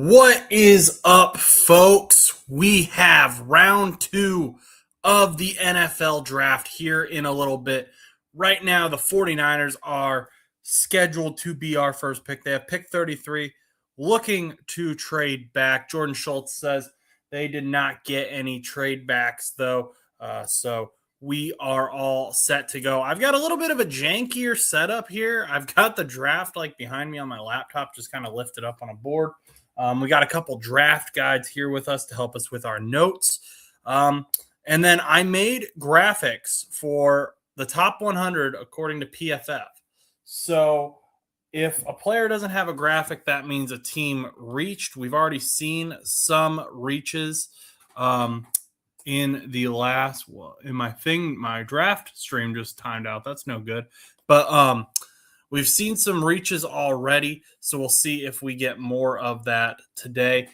What is up, folks? We have round two of the NFL draft here in a little bit. Right now, the 49ers are scheduled to be our first pick. They have pick 33, looking to trade back. Jordan Schultz says they did not get any trade backs, though. So we are all set to go. I've got a little bit of a jankier setup here. I've got the draft like behind me on my laptop, just kind of lifted up on a board. We got a couple draft guides here with us to help us with our notes. And then I made graphics for the top 100 according to PFF. So if a player doesn't have a graphic, that means a team reached. We've already seen some reaches in the last, in my draft stream just timed out. That's no good. But we've seen some reaches already, so we'll see if we get more of that today.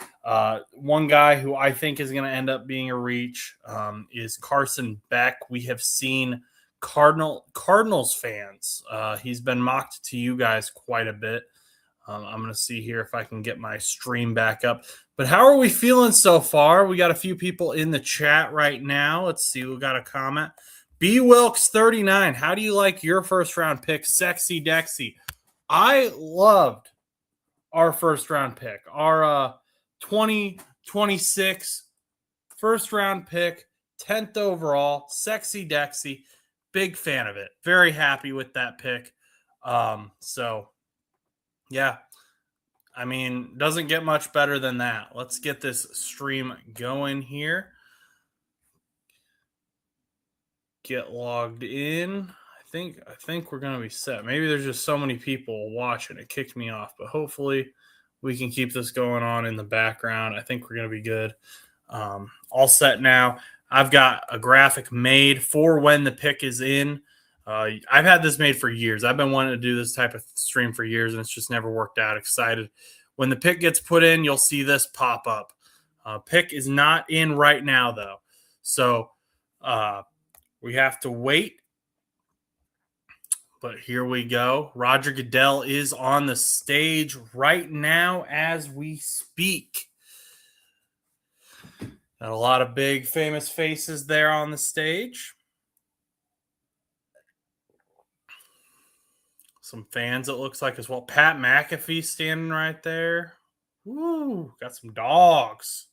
One guy who I think is going to end up being a reach is Carson Beck. We have seen Cardinals fans. He's been mocked to you guys quite a bit. I'm going to see here if I can get my stream back up. But how are we feeling so far? We got a few people in the chat right now. Let's see. We got a comment. B Wilkes 39. How do you like your first round pick, Sexy Dexy? I loved our first round pick, our 2026 first round pick, 10th overall, Sexy Dexy. Big fan of it. Very happy with that pick. So yeah, I mean, doesn't get much better than that. Let's get this stream going here. Get logged in. I think we're gonna be set. Maybe there's just so many people watching it kicked me off, but hopefully we can keep this going on in the background. I think we're gonna be good. All set now. I've got a graphic made for when the pick is in. I've had this made for years. I've been wanting to do this type of stream for years, and it's just never worked out. Excited. When the pick gets put in, you'll see this pop up. Pick is not in right now, though. So we have to wait. But here we go. Roger Goodell is on the stage right now as we speak. Got a lot of big famous faces there on the stage. Some fans, it looks like, as well. Pat McAfee standing right there. Woo, got some dogs.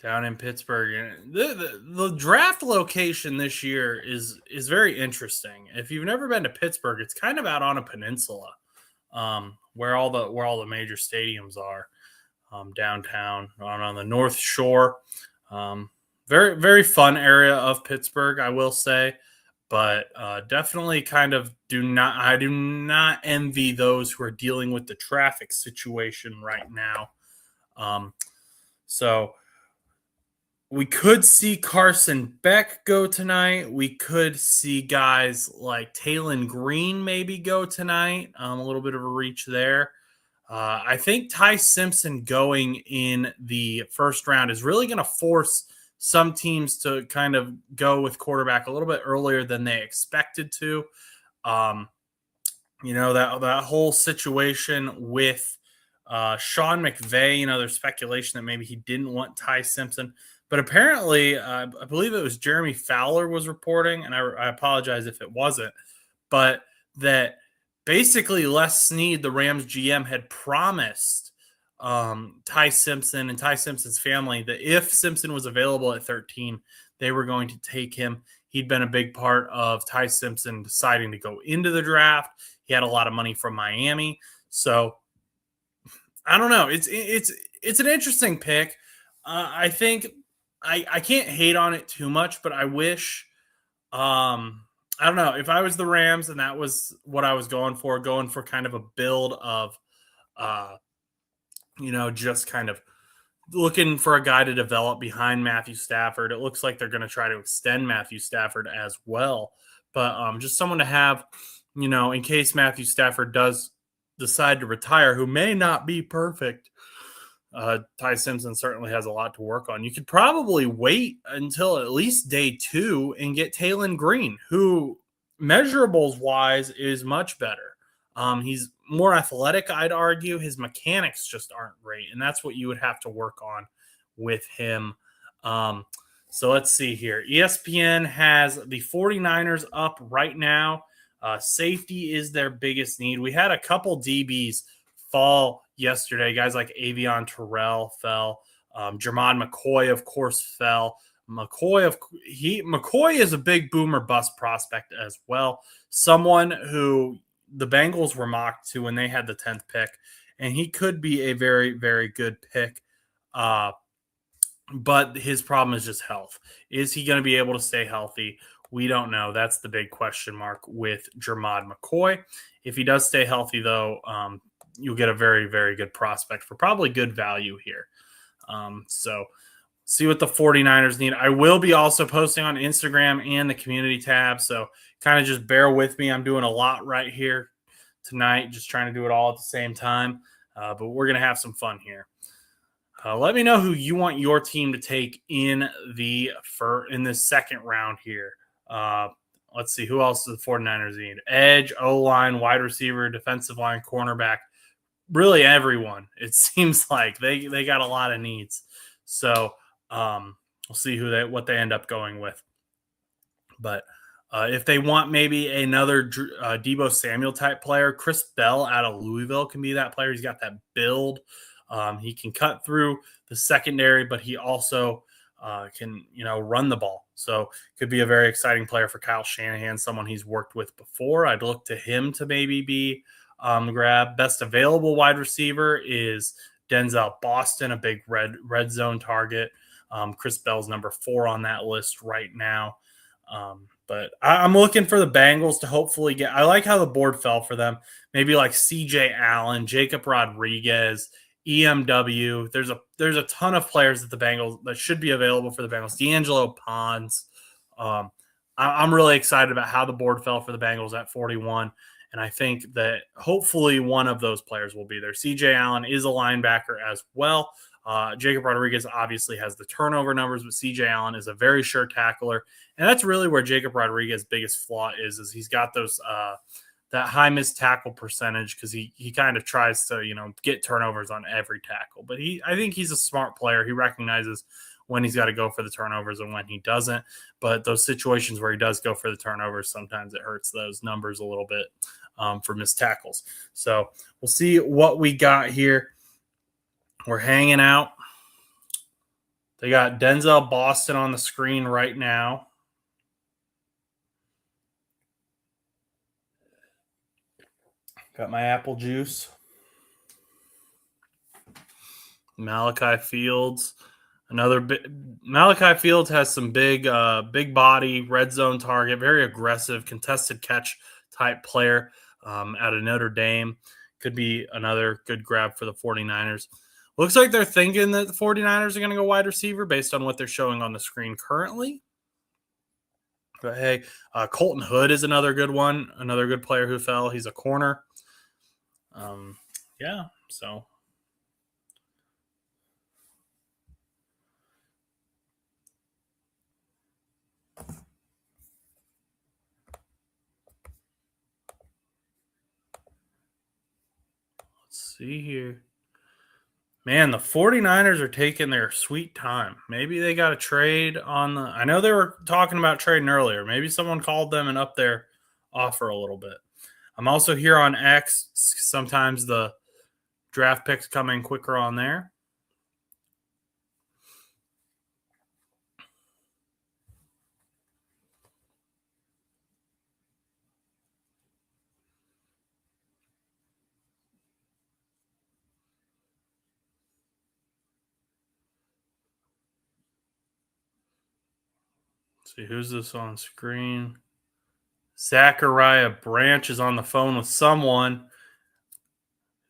Down in Pittsburgh. The draft location this year is very interesting. If you've never been to Pittsburgh, it's kind of out on a peninsula, where all the major stadiums are, downtown on the North Shore. Very, very fun area of Pittsburgh, I will say, but definitely I do not envy those who are dealing with the traffic situation right now. So we could see Carson Beck go tonight. We could see guys like Taylon Green maybe go tonight. A little bit of a reach there. I think Ty Simpson going in the first round is really going to force some teams to kind of go with quarterback a little bit earlier than they expected to. That whole situation with Sean McVay, there's speculation that maybe he didn't want Ty Simpson. But apparently, I believe it was Jeremy Fowler was reporting, and I apologize if it wasn't, but that basically Les Snead, the Rams GM, had promised Ty Simpson and Ty Simpson's family that if Simpson was available at 13, they were going to take him. He'd been a big part of Ty Simpson deciding to go into the draft. He had a lot of money from Miami. So I don't know. It's an interesting pick. I think I can't hate on it too much, but I wish I don't know, if I was the Rams and that was what I was going for kind of a build of just kind of looking for a guy to develop behind Matthew Stafford. It looks like they're going to try to extend Matthew Stafford as well. But just someone to have, in case Matthew Stafford does decide to retire, who may not be perfect. Ty Simpson certainly has a lot to work on. You could probably wait until at least day 2 and get Taylon Green, who measurables wise is much better. He's more athletic, I'd argue. His mechanics just aren't great, and that's what you would have to work on with him. Um, so let's see here. ESPN has the 49ers up right now. Safety is their biggest need. We had a couple DBs fall yesterday. Guys like Avion Terrell fell. Jermod McCoy, of course, fell. McCoy is a big boomer bust prospect as well. Someone who the Bengals were mocked to when they had the 10th pick, and he could be a very, very good pick. But his problem is just health. Is he going to be able to stay healthy? We don't know. That's the big question mark with Jermod McCoy. If he does stay healthy, though, you'll get a very, very good prospect for probably good value here. So see what the 49ers need. I will be also posting on Instagram and the community tab. So kind of just bear with me. I'm doing a lot right here tonight, just trying to do it all at the same time. But we're going to have some fun here. Let me know who you want your team to take in this second round here. Let's see. Who else do the 49ers need? Edge, O-line, wide receiver, defensive line, cornerback. Really everyone. It seems like they got a lot of needs. So we'll see what they end up going with. But if they want maybe another Deebo Samuel type player, Chris Bell out of Louisville can be that player. He's got that build. He can cut through the secondary, but he also can, run the ball. So could be a very exciting player for Kyle Shanahan, someone he's worked with before. I'd look to him to maybe be the grab. Best available wide receiver is Denzel Boston, a big red zone target. Chris Bell's number 4 on that list right now. But I'm looking for the Bengals to hopefully I like how the board fell for them. Maybe like CJ Allen, Jacob Rodriguez, EMW. There's a ton of players that the Bengals that should be available for the Bengals. D'Angelo Ponds. I'm really excited about how the board fell for the Bengals at 41. And I think that hopefully one of those players will be there. CJ Allen is a linebacker as well. Jacob Rodriguez obviously has the turnover numbers, but CJ Allen is a very sure tackler. And that's really where Jacob Rodriguez's biggest flaw is he's got those that high missed tackle percentage because he kind of tries to, get turnovers on every tackle. But I think he's a smart player. He recognizes when he's got to go for the turnovers and when he doesn't. But those situations where he does go for the turnovers, sometimes it hurts those numbers a little bit for missed tackles. So we'll see what we got here. We're hanging out. They got Denzel Boston on the screen right now. Got my apple juice. Malachi Fields. Malachi Fields has some big body, red zone target, very aggressive, contested catch type player out of Notre Dame. Could be another good grab for the 49ers. Looks like they're thinking that the 49ers are going to go wide receiver based on what they're showing on the screen currently. But hey, Colton Hood is another good one, another good player who fell. He's a corner. So let's see here. Man, the 49ers are taking their sweet time. Maybe they got a trade on I know they were talking about trading earlier. Maybe someone called them and upped their offer a little bit. I'm also here on X. Sometimes the draft picks come in quicker on there. Let's see, who's this on screen? Zachariah Branch is on the phone with someone.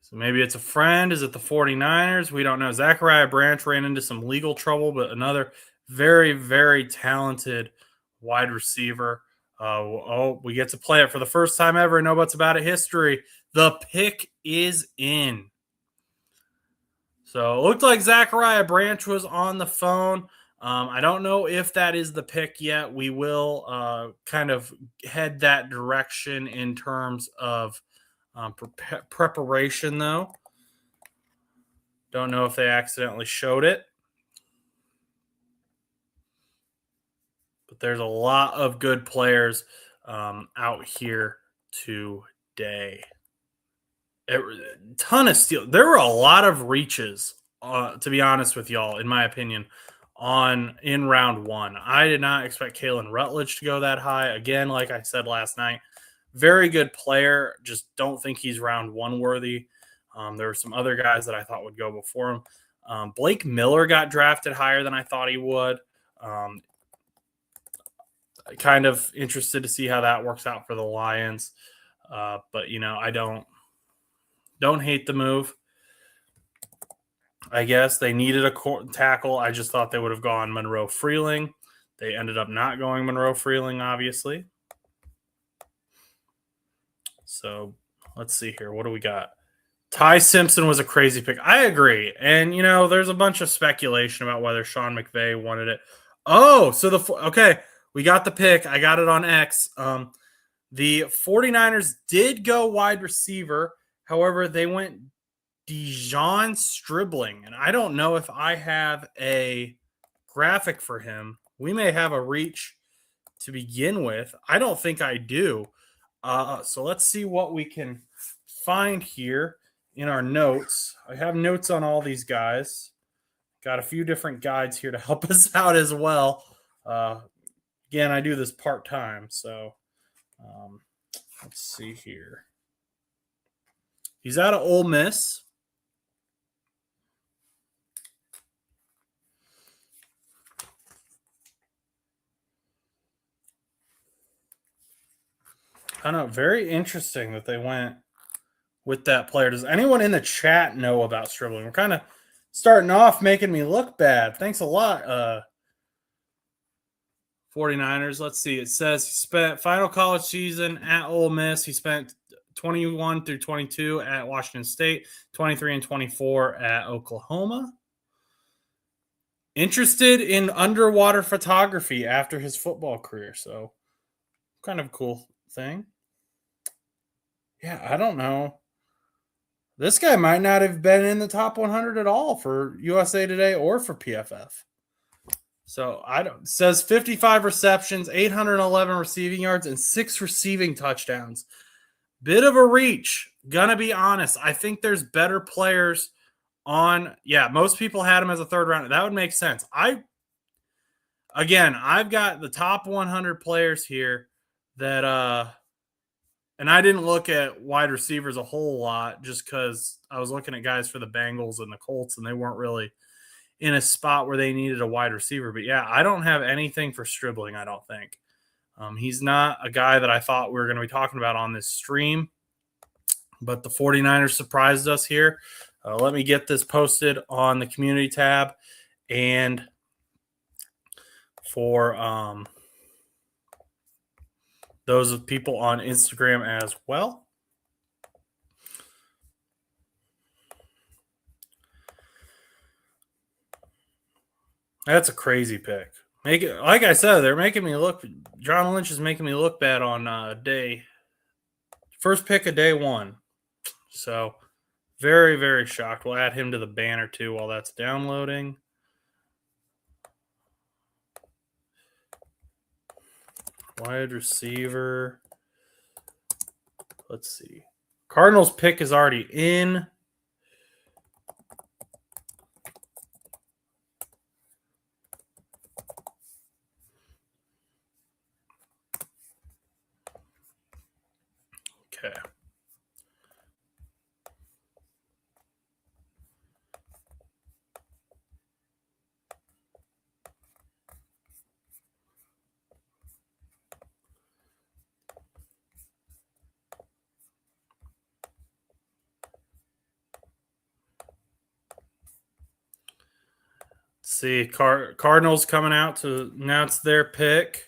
So maybe it's a friend. Is it the 49ers? We don't know. Zachariah Branch ran into some legal trouble, but another very, very talented wide receiver. We get to play it for the first time ever. No Buts About It history. The pick is in. So it looked like Zachariah Branch was on the phone. I don't know if that is the pick yet. We will kind of head that direction in terms of preparation, though. Don't know if they accidentally showed it. But there's a lot of good players out here today. Ton of steal. There were a lot of reaches, to be honest with y'all, in my opinion, in round one. I did not expect Kalen Rutledge to go that high. Again, like I said last night, very good player. Just don't think he's round one worthy. There were some other guys that I thought would go before him. Blake Miller got drafted higher than I thought he would. Kind of interested to see how that works out for the Lions. But I don't hate the move. I guess they needed a tackle. I just thought they would have gone Monroe Freeling. They ended up not going Monroe Freeling, obviously. So let's see here. What do we got? Ty Simpson was a crazy pick. I agree. And, there's a bunch of speculation about whether Sean McVay wanted it. Oh, so okay, we got the pick. I got it on X. The 49ers did go wide receiver. However, they went De'Zhaun Stribling. And I don't know if I have a graphic for him. We may have a reach to begin with. I don't think I do. So let's see what we can find here in our notes. I have notes on all these guys. Got a few different guides here to help us out as well. Again, I do this part-time, so let's see here. He's out of Ole Miss. I don't know. Very interesting that they went with that player. Does anyone in the chat know about Stribling? We're kind of starting off making me look bad. Thanks a lot, 49ers. Let's see. It says he spent final college season at Ole Miss. He spent 21 through 22 at Washington State, 23 and 24 at Oklahoma. Interested in underwater photography after his football career. So kind of a cool thing. Yeah, I don't know. This guy might not have been in the top 100 at all for USA Today or for PFF. So it says 55 receptions, 811 receiving yards, and 6 receiving touchdowns. Bit of a reach. Gonna be honest. I think there's better players on. Yeah, most people had him as a third round. That would make sense. I've got the top 100 players here that and I didn't look at wide receivers a whole lot just because I was looking at guys for the Bengals and the Colts, and they weren't really in a spot where they needed a wide receiver. But yeah, I don't have anything for Stribling, I don't think. He's not a guy that I thought we were going to be talking about on this stream, but the 49ers surprised us here. Let me get this posted on the community tab and for those of people on Instagram as well. That's a crazy pick. Like I said, they're making me look. John Lynch is making me look bad on first pick of day one. So very, very shocked. We'll add him to the banner too while that's downloading. Wide receiver. Let's see. Cardinals pick is already in. Okay. See, Cardinals coming out to announce their pick.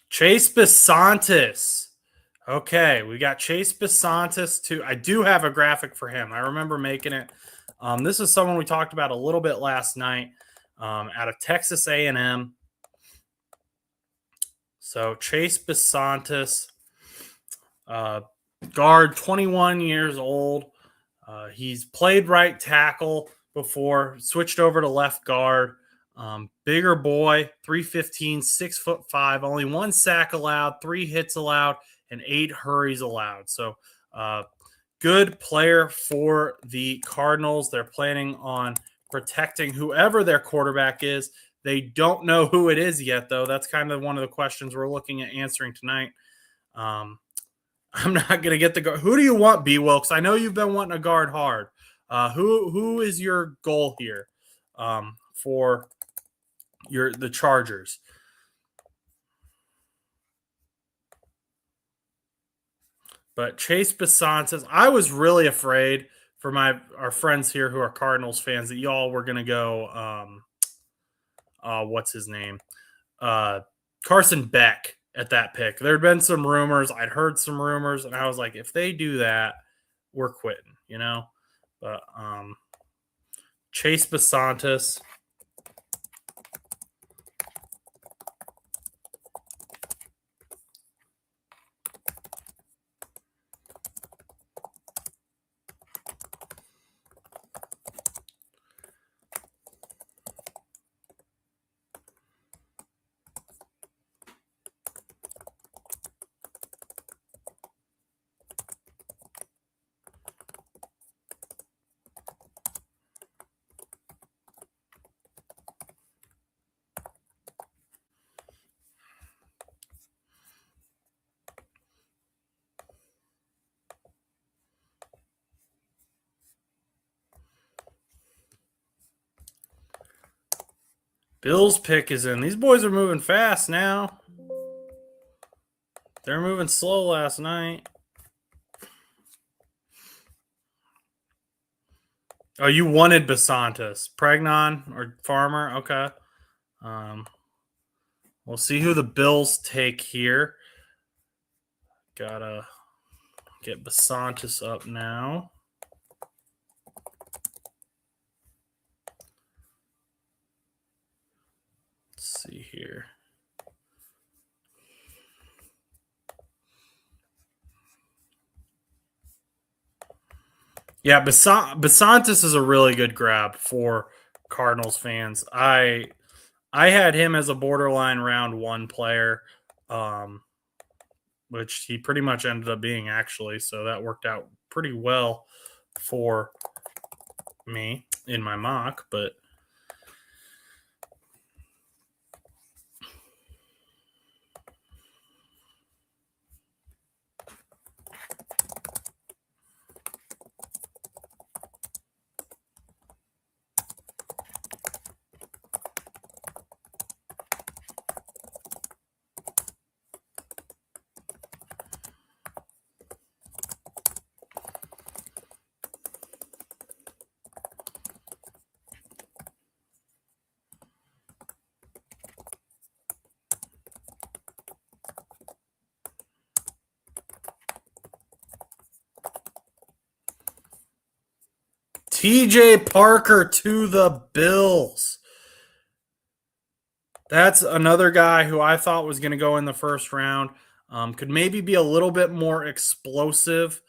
Chase Bisontis Okay, we got Chase Besantis too. I do have a graphic for him. I remember making it. This is someone we talked about a little bit last night, out of Texas A&M. So Chase Besantis, uh, guard, 21 years old. He's played right tackle before, switched over to left guard. Bigger boy, 315, 6'5", only one sack allowed, 3 hits allowed, and 8 hurries allowed. So, good player for the Cardinals. They're planning on protecting whoever their quarterback is. They don't know who it is yet, though. That's kind of one of the questions we're looking at answering tonight. I'm not going to get the guard. Who do you want, B. Wilkes? I know you've been wanting a guard hard. Who is your goal here for the Chargers? But Chase Besantis, I was really afraid for our friends here who are Cardinals fans that y'all were going to go. What's his name? Carson Beck at that pick. There had been some rumors. I'd heard some rumors, and I was like, if they do that, we're quitting, you know? But Chase Besantis. Bill's pick is in. These boys are moving fast now. They're moving slow last night. Oh, you wanted Besantis. Pregnon or Farmer? Okay. We'll see who the Bills take here. Gotta get Besantis up now. Let's see here. Yeah, Besantis is a really good grab for Cardinals fans. I had him as a borderline round 1 player, which he pretty much ended up being, actually. So that worked out pretty well for me in my mock. But TJ Parker to the Bills. That's another guy who I thought was going to go in the first round. Could maybe be a little bit more explosive,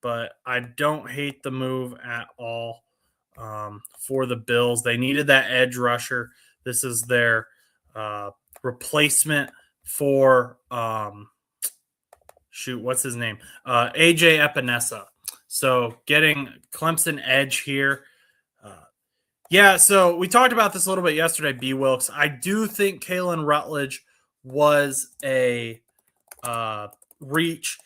but I don't hate the move at all for the Bills. They needed that edge rusher. This is their replacement for what's his name? AJ Epinesa. So getting Clemson edge here. Yeah, so we talked about this a little bit yesterday, B. Wilkes. I do think Kalen Rutledge was a reach.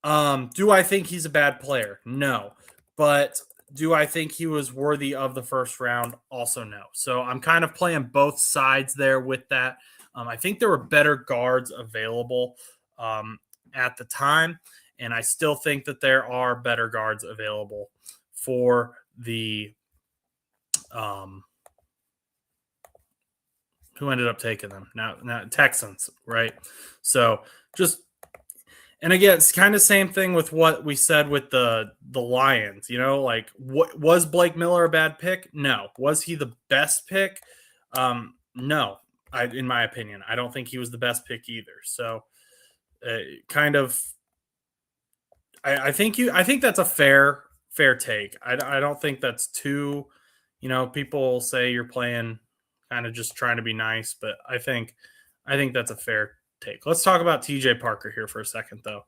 Do I think he's a bad player? No. But do I think he was worthy of the first round? Also no. So I'm kind of playing both sides there with that. I think there were better guards available at the time, and I still think that there are better guards available for the who ended up taking them now Texans, right? So just And again, it's kind of same thing with what we said with the Lions. Like what was Blake Miller a bad pick? No. Was he the best pick? No. In my opinion, I don't think he was the best pick either. So, kind of, I think that's a fair take. I don't think that's too. People say you're playing, kind of just trying to be nice, but I think that's a fair take. Let's talk about TJ Parker here for a second, though.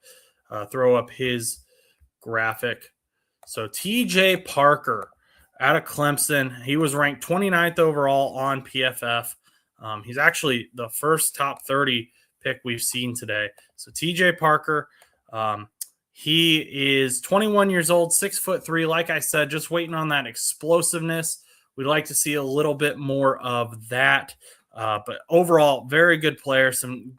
Throw up his graphic. So TJ Parker out of Clemson, he was ranked 29th overall on PFF. He's actually the first top 30 pick we've seen today. So TJ Parker, he is 21 years old, 6'3". Like I said, just waiting on that explosiveness. We'd like to see a little bit more of that. But overall, very good player.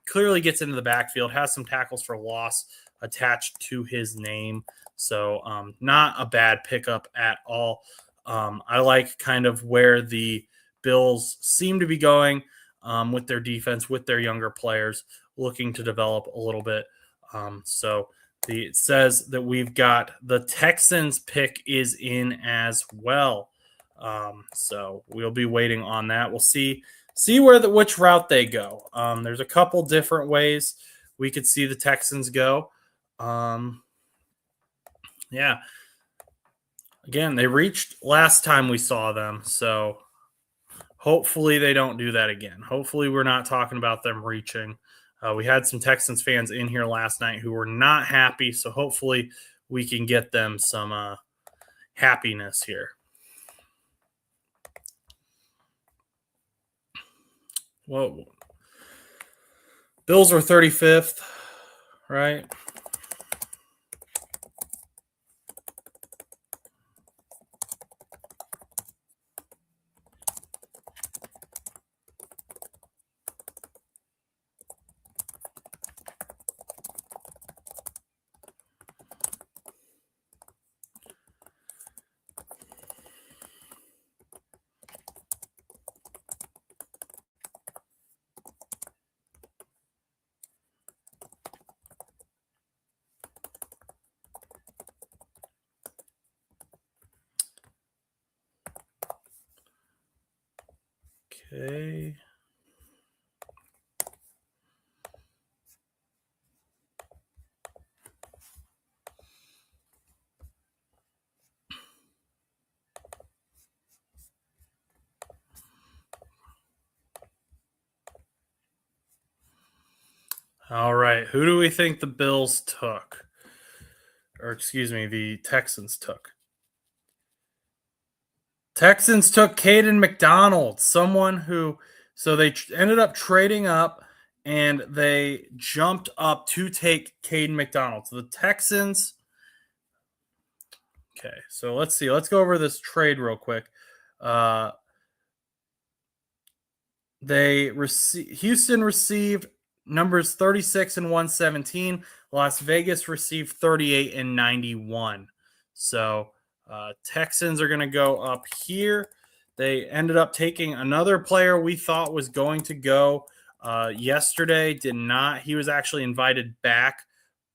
Clearly gets into the backfield, has some tackles for loss attached to his name. So not a bad pickup at all. I like kind of where the Bills seem to be going with their defense, with their younger players, looking to develop a little bit. It says that we've got the Texans pick is in as well. So we'll be waiting on that. We'll see which route they go. There's a couple different ways we could see the Texans go. Yeah. Again, they reached last time we saw them, so hopefully they don't do that again. Hopefully we're not talking about them reaching. We had some Texans fans in here last night who were not happy, so hopefully we can get them some happiness here. Well, Bills were 35th, right? Okay. All right. Who do we think the Bills took? Or excuse me, the Texans took. Texans took Caden McDonald, someone who, so they ended up trading up and they jumped up to take Caden McDonald. So the Texans, okay, so let's see. Let's go over this trade real quick. Houston received numbers 36 and 117. Las Vegas received 38 and 91. So Texans are going to go up here. They ended up taking another player we thought was going to go yesterday. Did not. He was actually invited back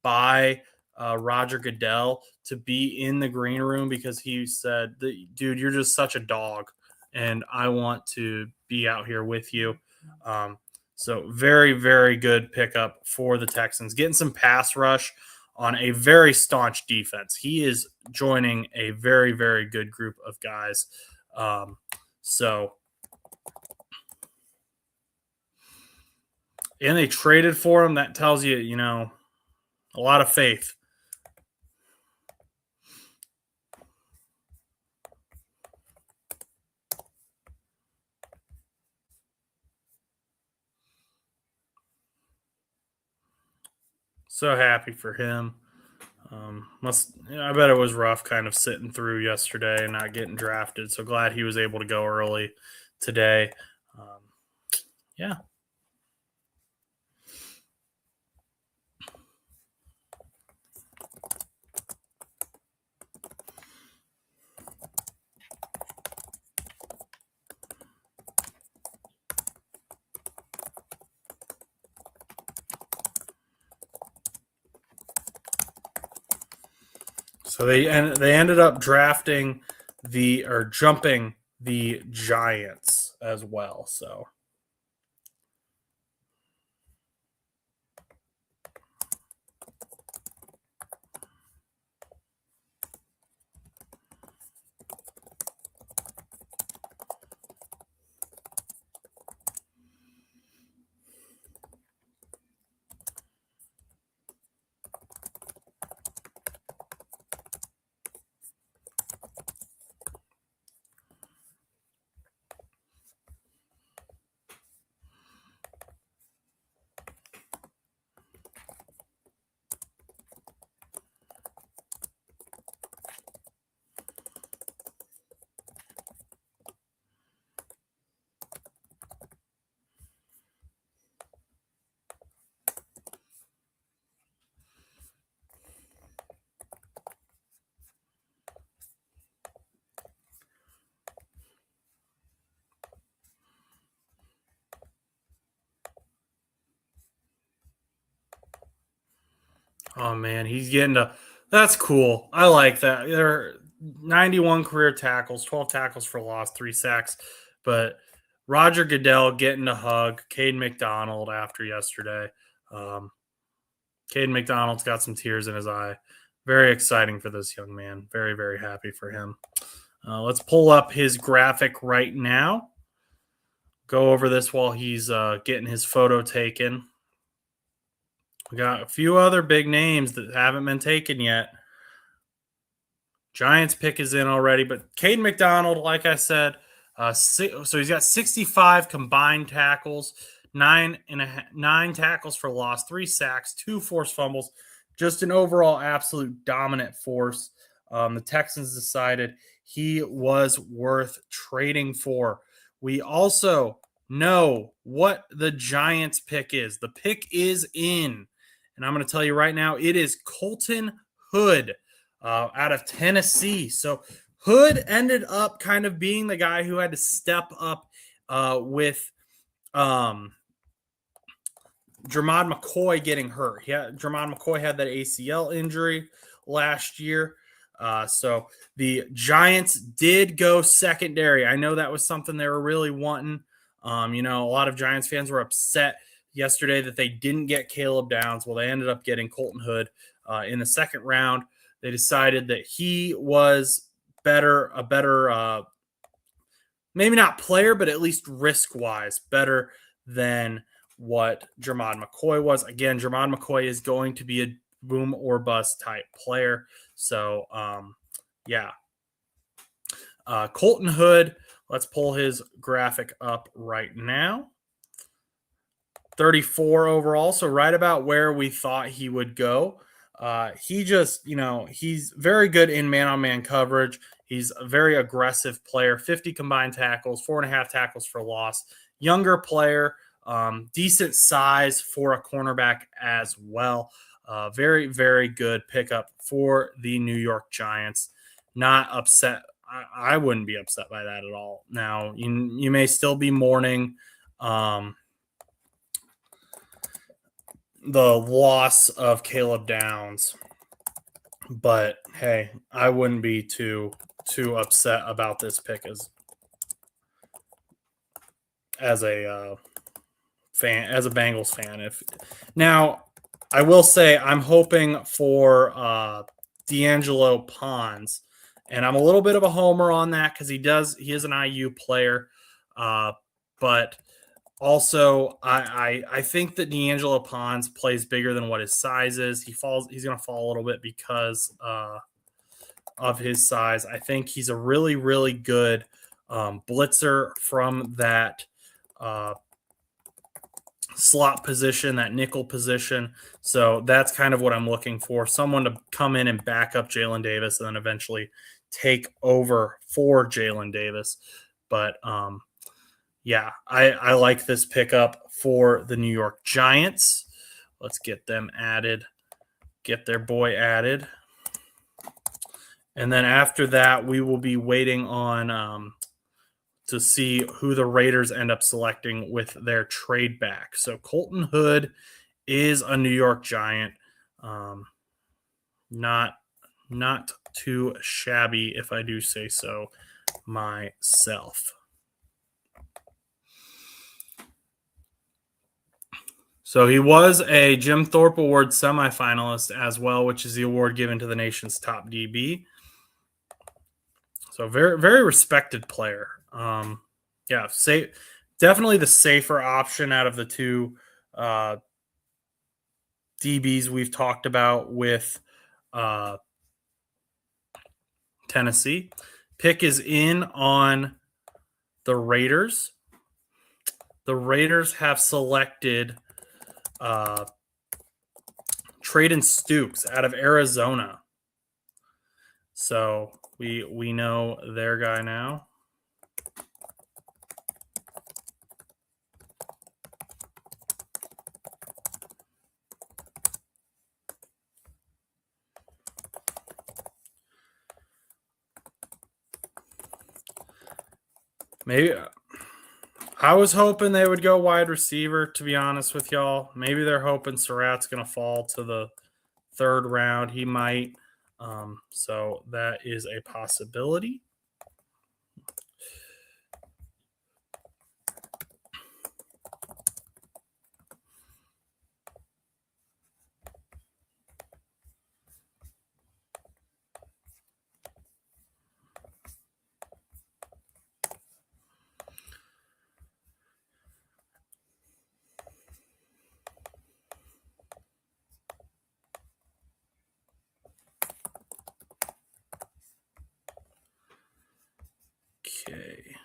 by Roger Goodell to be in the green room because he said, dude, you're just such a dog, and I want to be out here with you. So very, very good pickup for the Texans. Getting some pass rush on a very staunch defense. He is joining a very, very good group of guys. And they traded for him. That tells you, a lot of faith. So happy for him. I bet it was rough kind of sitting through yesterday and not getting drafted. So glad he was able to go early today. Yeah. So they ended up jumping the Giants as well. So oh man, he's getting to that's cool. I like that. There are 91 career tackles, 12 tackles for loss, 3 sacks. But Roger Goodell getting to hug Cade McDonald after yesterday. Um, Cade McDonald's got some tears in his eye. Very exciting for this young man. Very, very happy for him. Let's pull up his graphic right now. Go over this while he's getting his photo taken. We got a few other big names that haven't been taken yet. Giants pick is in already, but Cade McDonald, like I said, so he's got 65 combined tackles, nine tackles for loss, 3 sacks, 2 forced fumbles, just an overall absolute dominant force. The Texans decided he was worth trading for. We also know what the Giants pick is. The pick is in. And I'm going to tell you right now, it is Colton Hood out of Tennessee. So Hood ended up kind of being the guy who had to step up with Jermod McCoy getting hurt. Jermod McCoy had that ACL injury last year. So the Giants did go secondary. I know that was something they were really wanting. A lot of Giants fans were upset yesterday that they didn't get Caleb Downs. Well, they ended up getting Colton Hood in the second round. They decided that he was a better, maybe not player, but at least risk-wise, better than what Jermod McCoy was. Again, Jermod McCoy is going to be a boom or bust type player. So, Colton Hood, let's pull his graphic up right now. 34 overall, so right about where we thought he would go. He's very good in man-on-man coverage. He's a very aggressive player, 50 combined tackles, 4.5 tackles for loss. Younger player, decent size for a cornerback as well. Very, very good pickup for the New York Giants. Not upset. I wouldn't be upset by that at all. Now, you may still be mourning the loss of Caleb Downs, but hey, I wouldn't be too upset about this pick as a Bengals fan. Now, I will say I'm hoping for D'Angelo Pons, and I'm a little bit of a homer on that because he is an IU player, but also I think that D'Angelo Pons plays bigger than what his size is. He's going to fall a little bit because of his size. I think he's a really, really good blitzer from that slot position, that nickel position. So that's kind of what I'm looking for. Someone to come in and back up Jalen Davis and then eventually take over for Jalen Davis. But I like this pickup for the New York Giants. Let's get them added, get their boy added. And then after that, we will be waiting on to see who the Raiders end up selecting with their trade back. So Colton Hood is a New York Giant. Not too shabby, if I do say so myself. So he was a Jim Thorpe Award semifinalist as well, which is the award given to the nation's top DB. So very, very respected player. Yeah, definitely the safer option out of the two DBs we've talked about with Tennessee. Pick is in on the Raiders. The Raiders have selected Traden Stukes out of Arizona. So we know their guy now. Maybe I was hoping they would go wide receiver, to be honest with y'all. Maybe they're hoping Surratt's going to fall to the third round. He might. So that is a possibility. Okay.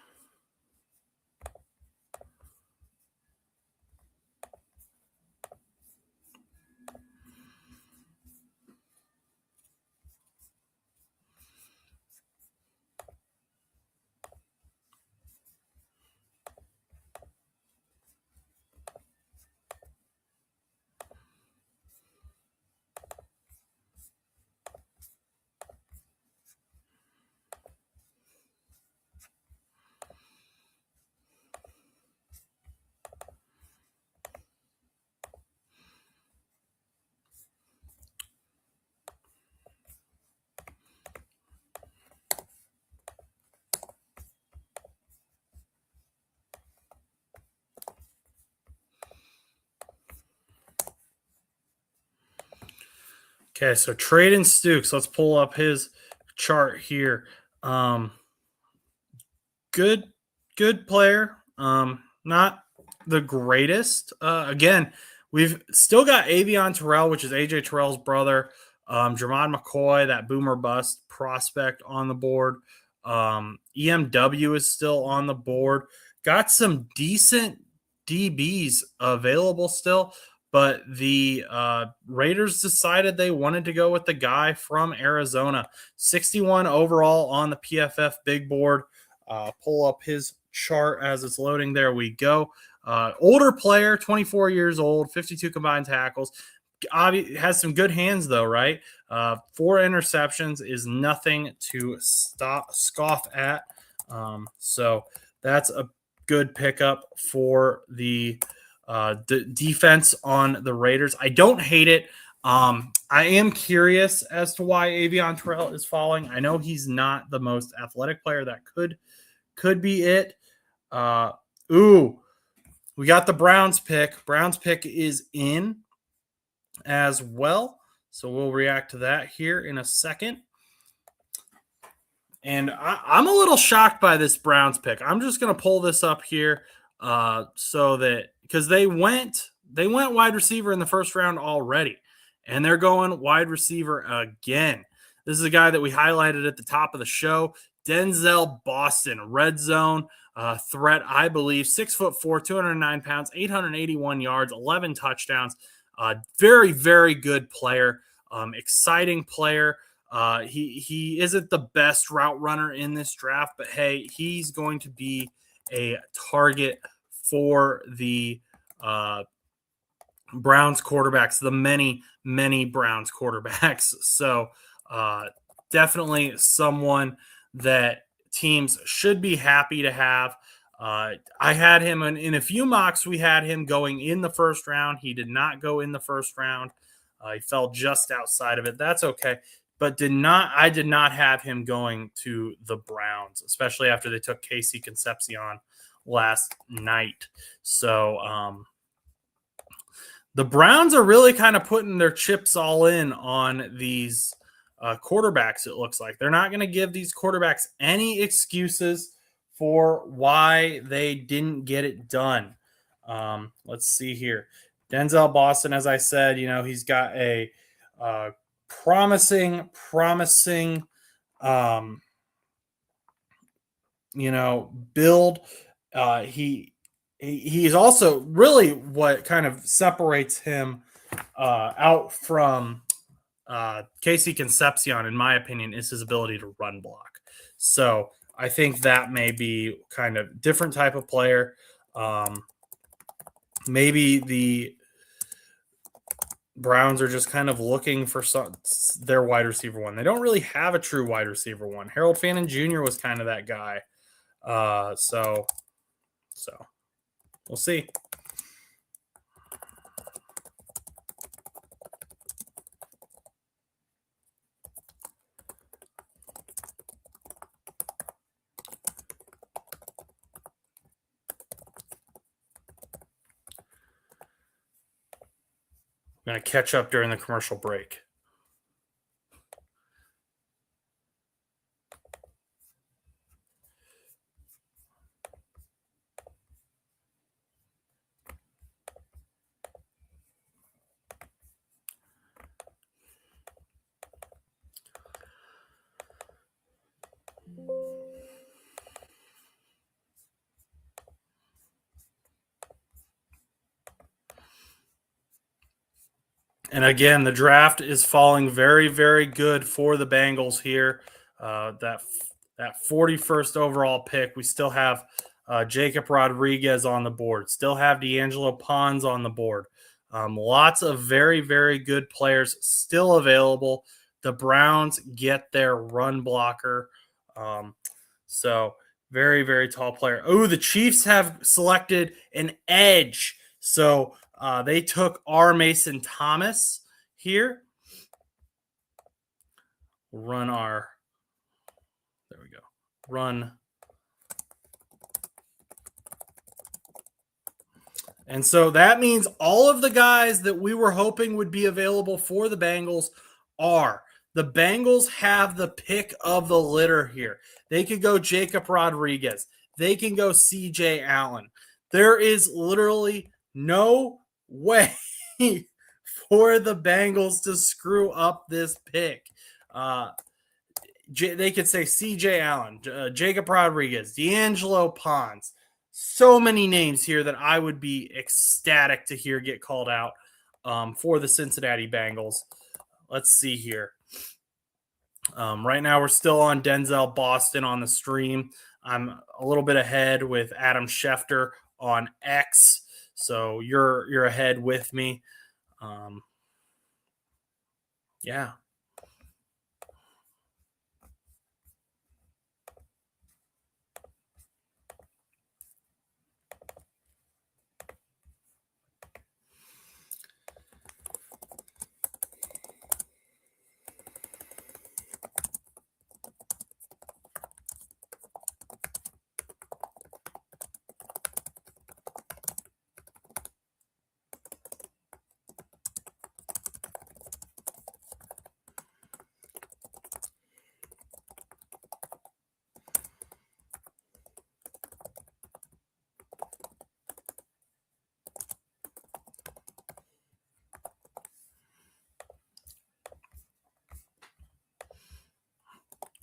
Okay, so Traden Stukes. Let's pull up his chart here. Good player. Not the greatest. Again, we've still got Avion Terrell, which is AJ Terrell's brother. Jermod McCoy, that boomer bust prospect on the board. EMW is still on the board. Got some decent DBs available still, but the Raiders decided they wanted to go with the guy from Arizona. 61 overall on the PFF big board. Pull up his chart as it's loading. There we go. Older player, 24 years old, 52 combined tackles. Has some good hands, though, right? 4 interceptions is nothing to scoff at. So that's a good pickup for the defense on the Raiders. I don't hate it. I am curious as to why Avion Terrell is falling. I know he's not the most athletic player. That could be it. We got the Browns pick. Browns pick is in as well. So we'll react to that here in a second. And I'm a little shocked by this Browns pick. I'm just going to pull this up here so that because they went wide receiver in the first round already, and they're going wide receiver again. This is a guy that we highlighted at the top of the show, Denzel Boston, red zone threat, I believe. 6'4", 209 pounds, 881 yards, 11 touchdowns. Very, very good player. Exciting player. He isn't the best route runner in this draft, but hey, he's going to be a target for the Browns quarterbacks, the many, many Browns quarterbacks. So definitely someone that teams should be happy to have. I had him in a few mocks. We had him going in the first round. He did not go in the first round. He fell just outside of it. That's okay. but I did not have him going to the Browns, especially after they took Casey Concepcion last night. So the Browns are really kind of putting their chips all in on these quarterbacks. It looks like they're not going to give these quarterbacks any excuses for why they didn't get it done. Let's see here. Denzel Boston, as I said, he's got a promising, um, build. He's also really what kind of separates him out from Casey Concepcion, in my opinion, is his ability to run block. So I think that may be kind of different type of player. Maybe the Browns are just kind of looking for their wide receiver one. They don't really have a true wide receiver one. Harold Fannin Jr. was kind of that guy. So we'll see. I'm going to catch up during the commercial break. And again, the draft is falling very, very good for the Bengals here. That 41st overall pick, we still have Jacob Rodriguez on the board. Still have D'Angelo Pons on the board. Lots of very, very good players still available. The Browns get their run blocker. So very, very tall player. Oh, the Chiefs have selected an edge. So they took R. Mason Thomas here. Run. And so that means all of the guys that we were hoping would be available for the Bengals are. The Bengals have the pick of the litter here. They could go Jacob Rodriguez. They can go CJ Allen. There is literally no way for the Bengals to screw up this pick. They could say CJ Allen, Jacob Rodriguez, D'Angelo Pons. So many names here that I would be ecstatic to hear get called out for the Cincinnati Bengals. Let's see here. Right now, we're still on Denzel Boston on the stream. I'm a little bit ahead with Adam Schefter on X, so you're ahead with me. Yeah.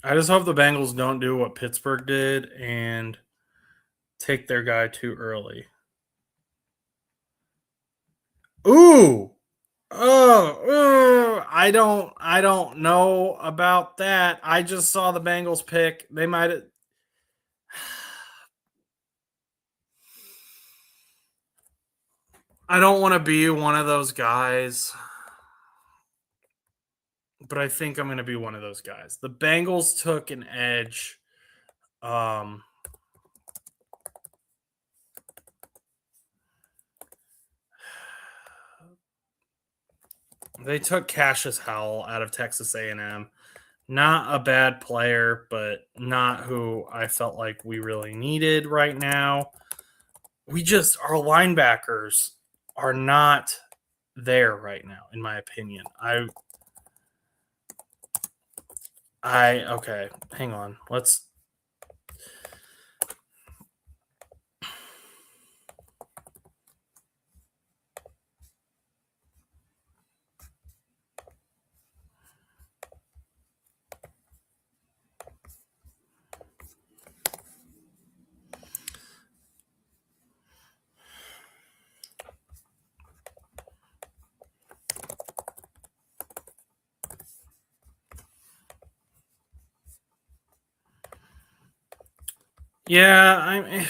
I just hope the Bengals don't do what Pittsburgh did and take their guy too early. Ooh. I don't know about that. I just saw the Bengals pick. They might have. I don't want to be one of those guys, but I think I'm going to be one of those guys. The Bengals took an edge. They took Cassius Howell out of Texas A&M. Not a bad player, but not who I felt like we really needed right now. Our linebackers are not there right now, in my opinion. Okay, hang on. Yeah, I'm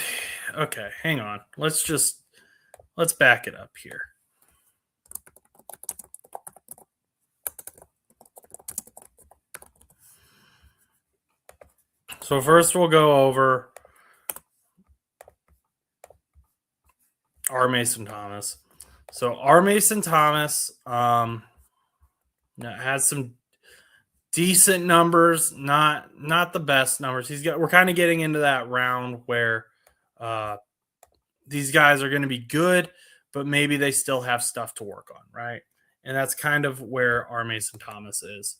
okay, hang on. Let's back it up here. So first we'll go over R. Mason Thomas. So R. Mason Thomas has some decent numbers, not the best numbers. We're kind of getting into that round where these guys are going to be good, but maybe they still have stuff to work on, right? And that's kind of where R. Mason Thomas is.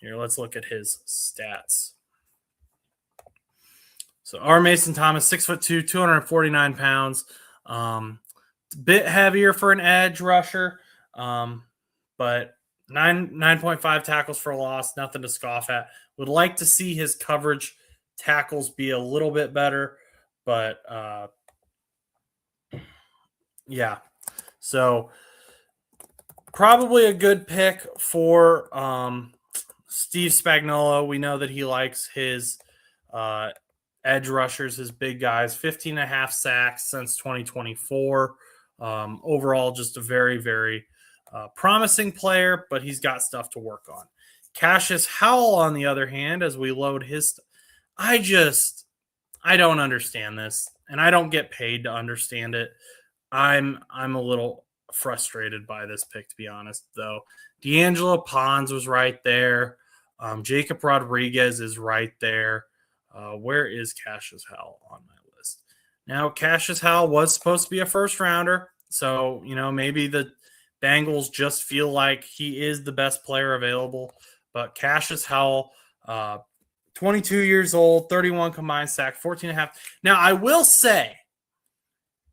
Here, let's look at his stats. So R. Mason Thomas, 6'2", 249 pounds. A bit heavier for an edge rusher, but 9.5 tackles for loss, nothing to scoff at. Would like to see his coverage tackles be a little bit better, but yeah. So probably a good pick for Steve Spagnuolo. We know that he likes his edge rushers, his big guys. 15 and a half sacks since 2024. Overall, just a very, very promising player, but he's got stuff to work on. Cassius Howell, on the other hand, as we load his, I don't understand this, and I don't get paid to understand it. I'm a little frustrated by this pick, to be honest, though. D'Angelo Pons was right there. Jacob Rodriguez is right there. Where is Cassius Howell on my list? Now, Cassius Howell was supposed to be a first rounder, so maybe the Bengals just feel like he is the best player available. But Cassius Howell, 22 years old, 31 combined sack, 14 and a half. Now, I will say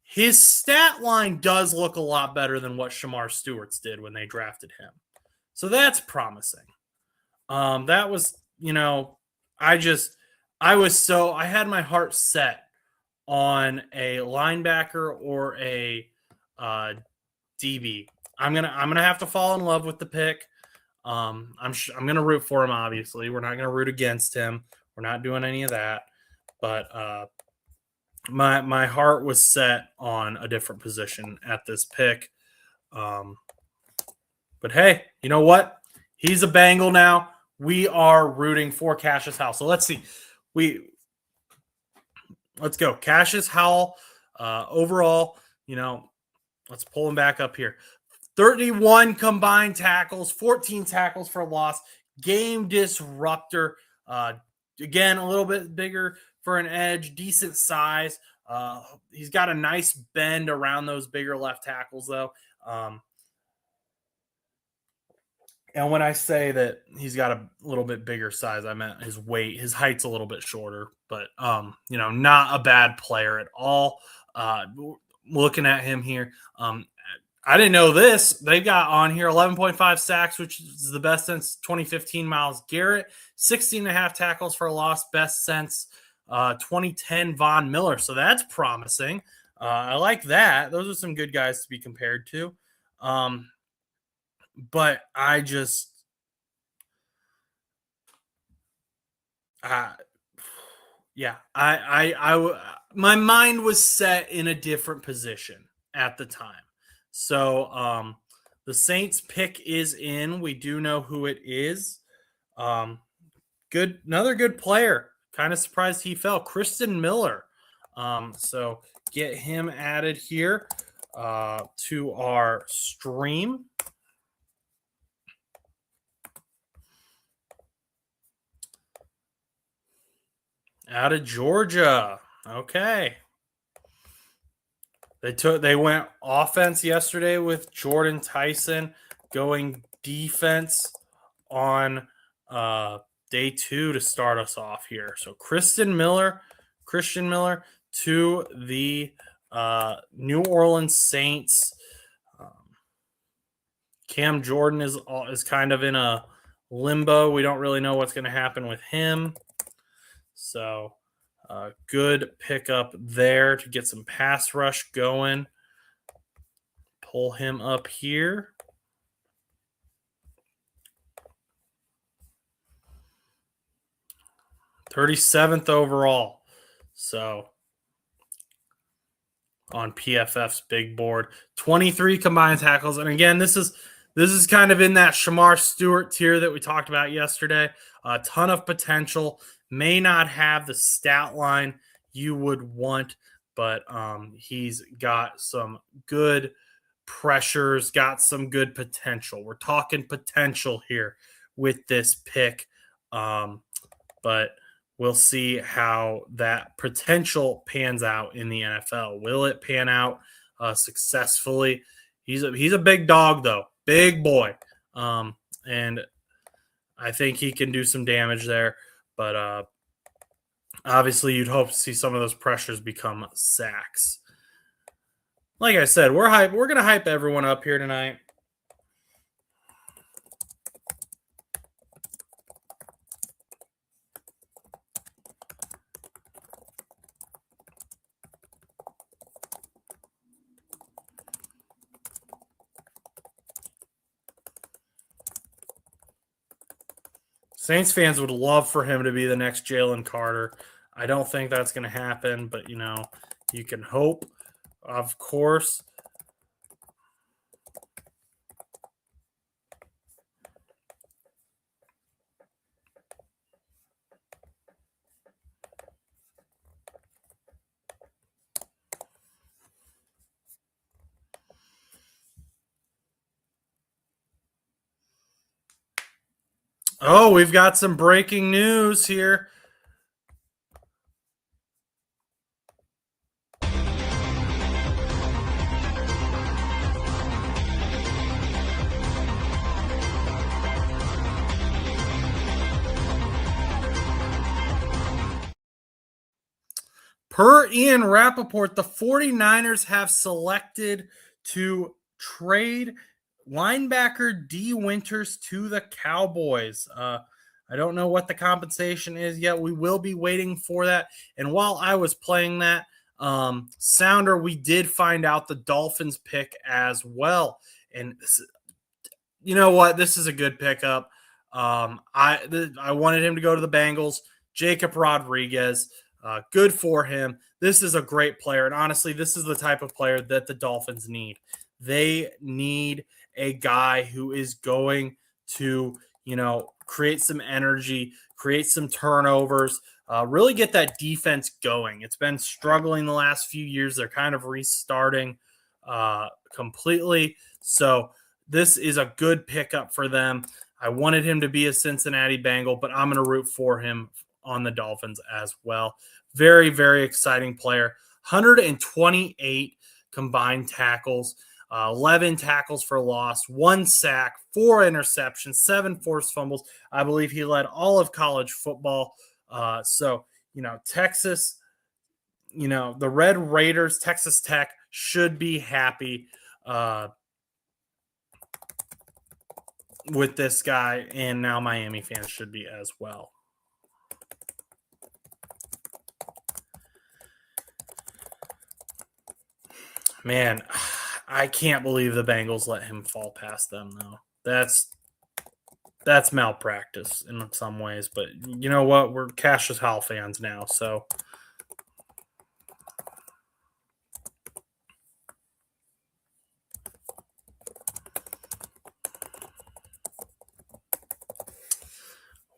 his stat line does look a lot better than what Shamar Stewart's did when they drafted him. So that's promising. That was, I had my heart set on a linebacker or a DB. I'm gonna have to fall in love with the pick. I'm gonna root for him. Obviously, we're not gonna root against him. We're not doing any of that. But my heart was set on a different position at this pick. But hey, you know what? He's a Bengal now. We are rooting for Cassius Howell. So let's see. Let's go. Cassius Howell, overall, let's pull him back up here. 31 combined tackles, 14 tackles for loss, game disruptor. Again, a little bit bigger for an edge, decent size. He's got a nice bend around those bigger left tackles, though. And when I say that he's got a little bit bigger size, I meant his weight. His height's a little bit shorter, but not a bad player at all. Looking at him here, I didn't know this. They got on here 11.5 sacks, which is the best since 2015. Myles Garrett, 16 and a half tackles for a loss, best since 2010. Von Miller. So that's promising. I like that. Those are some good guys to be compared to. But my mind was set in a different position at the time. So the Saints pick is in. We do know who it is. Another good player. Kind of surprised he fell. Kristen Miller. So get him added here to our stream. Out of Georgia. Okay. They went offense yesterday with Jordan Tyson, going defense on day 2 to start us off here. So Christian Miller to the New Orleans Saints. Cam Jordan is kind of in a limbo. We don't really know what's going to happen with him. So good pickup there to get some pass rush going. Pull him up here. 37th overall. So on PFF's big board, 23 combined tackles. And again, this is kind of in that Shamar Stewart tier that we talked about yesterday. A ton of potential. May not have the stat line you would want, but he's got some good pressures, got some good potential. We're talking potential here with this pick. But we'll see how that potential pans out in the NFL. Will it pan out successfully? He's a big dog, though, big boy, and I think he can do some damage there. But obviously, you'd hope to see some of those pressures become sacks. Like I said, we're hype. We're gonna hype everyone up here tonight. Saints fans would love for him to be the next Jalen Carter. I don't think that's going to happen, but you can hope, of course. Oh, we've got some breaking news here. Per Ian Rappaport, the 49ers have selected to trade linebacker D. Winters to the Cowboys. I don't know what the compensation is yet. We will be waiting for that. And while I was playing that sounder, we did find out the Dolphins pick as well. And you know what? This is a good pickup. I wanted him to go to the Bengals. Jacob Rodriguez. Good for him. This is a great player. And honestly, this is the type of player that the Dolphins need. They need a guy who is going to, create some energy, create some turnovers, really get that defense going. It's been struggling the last few years. They're kind of restarting completely. So this is a good pickup for them. I wanted him to be a Cincinnati Bengal, but I'm going to root for him on the Dolphins as well. Very, very exciting player. 128 combined tackles, 11 tackles for loss, 1 sack, 4 interceptions, 7 forced fumbles. I believe he led all of college football. So, Texas, the Red Raiders, Texas Tech should be happy with this guy, and now Miami fans should be as well. Man, I can't believe the Bengals let him fall past them, though. That's malpractice in some ways, but you know what? We're Cassius Hall fans now, so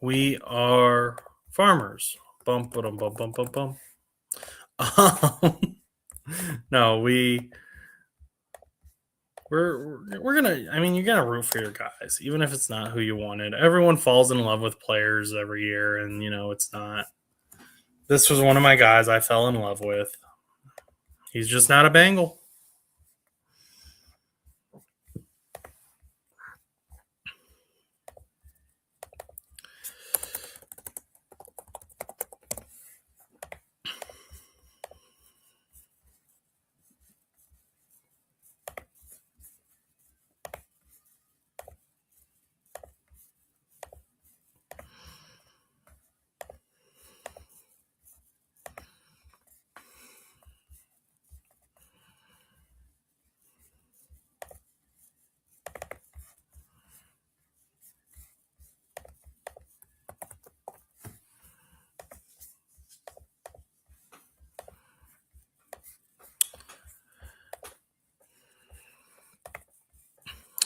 we are farmers. Bum, bum, bum, bum, bum, bum. No, we're gonna. I mean, you gotta root for your guys, even if it's not who you wanted. Everyone falls in love with players every year, and it's not This was one of my guys I fell in love with. He's just not a Bengal.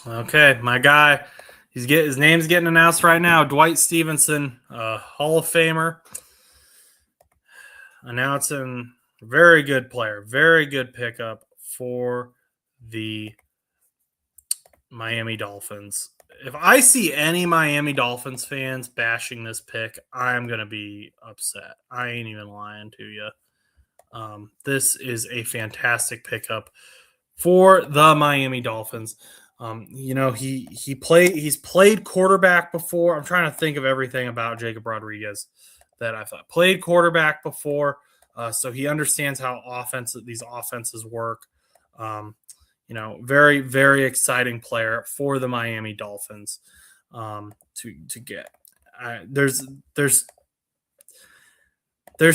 Okay, my guy. His name's getting announced right now. Dwight Stevenson, Hall of Famer, announcing very good player, very good pickup for the Miami Dolphins. If I see any Miami Dolphins fans bashing this pick, I'm gonna be upset. I ain't even lying to you. This is a fantastic pickup for the Miami Dolphins. He's played quarterback before. I'm trying to think of everything about Jacob Rodriguez that I've played quarterback before, so he understands how these offenses work. Very very exciting player for the Miami Dolphins to get. There's there's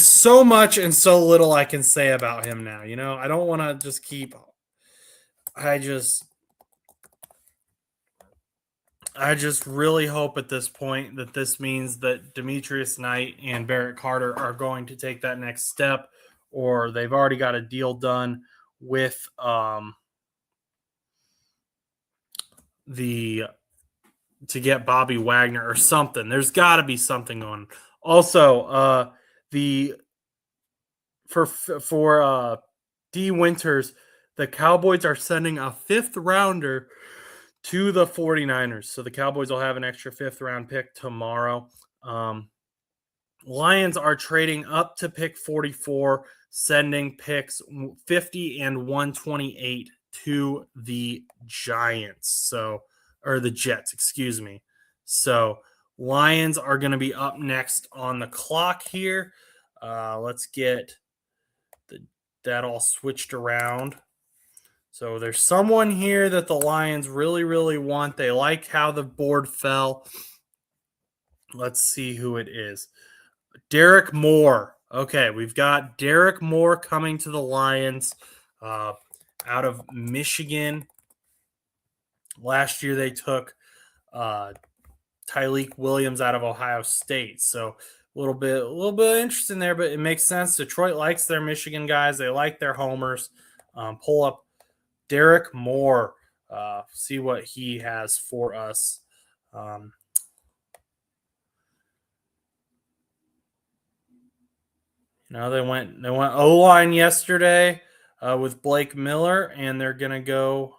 so much and so little I can say about him now. I don't want to just keep. I just I just really hope at this point that this means that Demetrius Knight and Barrett Carter are going to take that next step, or they've already got a deal done with the to get Bobby Wagner or something. There's got to be something going. Also, the for D Winters, the Cowboys are sending a 5th rounder to the 49ers. So the Cowboys will have an extra 5th round pick tomorrow. Lions are trading up to pick 44, sending picks 50 and 128 to the Giants. Or the Jets, excuse me. So Lions are going to be up next on the clock here. Let's get that all switched around. So there's someone here that the Lions really, really want. They like how the board fell. Let's see who it is. Derek Moore. Okay, we've got Derek Moore coming to the Lions out of Michigan. Last year they took Tyleik Williams out of Ohio State. So a little bit interesting there, but it makes sense. Detroit likes their Michigan guys. They like their homers. Pull up Derek Moore. See what he has for us. They went O-line yesterday with Blake Miller, and they're gonna go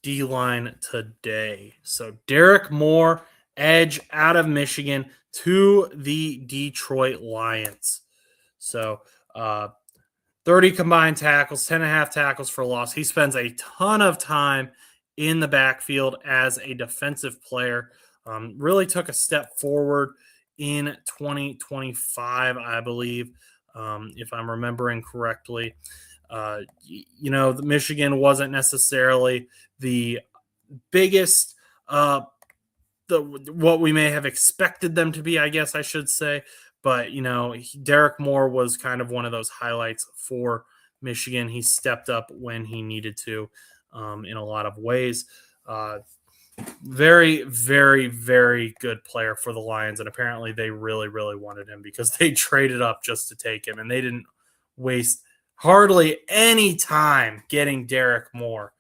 D-line today. So Derek Moore, edge out of Michigan to the Detroit Lions. So 30 combined tackles, 10.5 tackles for loss. He spends a ton of time in the backfield as a defensive player. Really took a step forward in 2025, I believe, if I'm remembering correctly. The Michigan wasn't necessarily the biggest, what we may have expected them to be, I guess I should say. But, Derek Moore was kind of one of those highlights for Michigan. He stepped up when he needed to in a lot of ways. Very, very, very good player for the Lions. And apparently they really, really wanted him because they traded up just to take him. And they didn't waste hardly any time getting Derek Moore.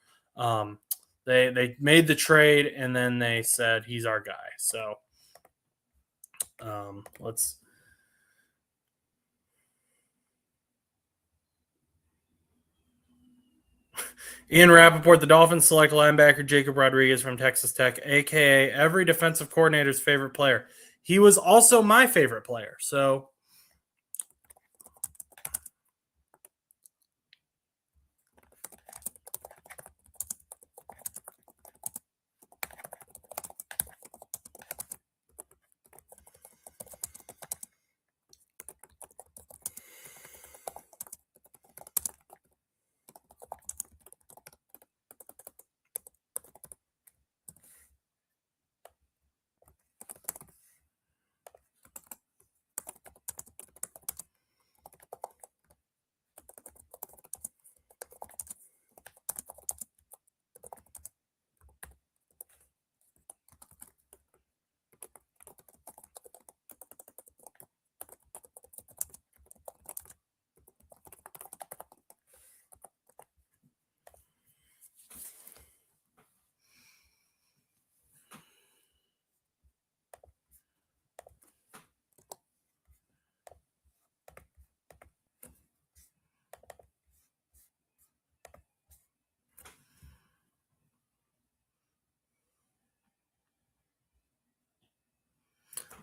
They made the trade and then they said he's our guy. So let's Ian Rappaport, the Dolphins select linebacker Jacob Rodriguez from Texas Tech, a.k.a. every defensive coordinator's favorite player. He was also my favorite player. So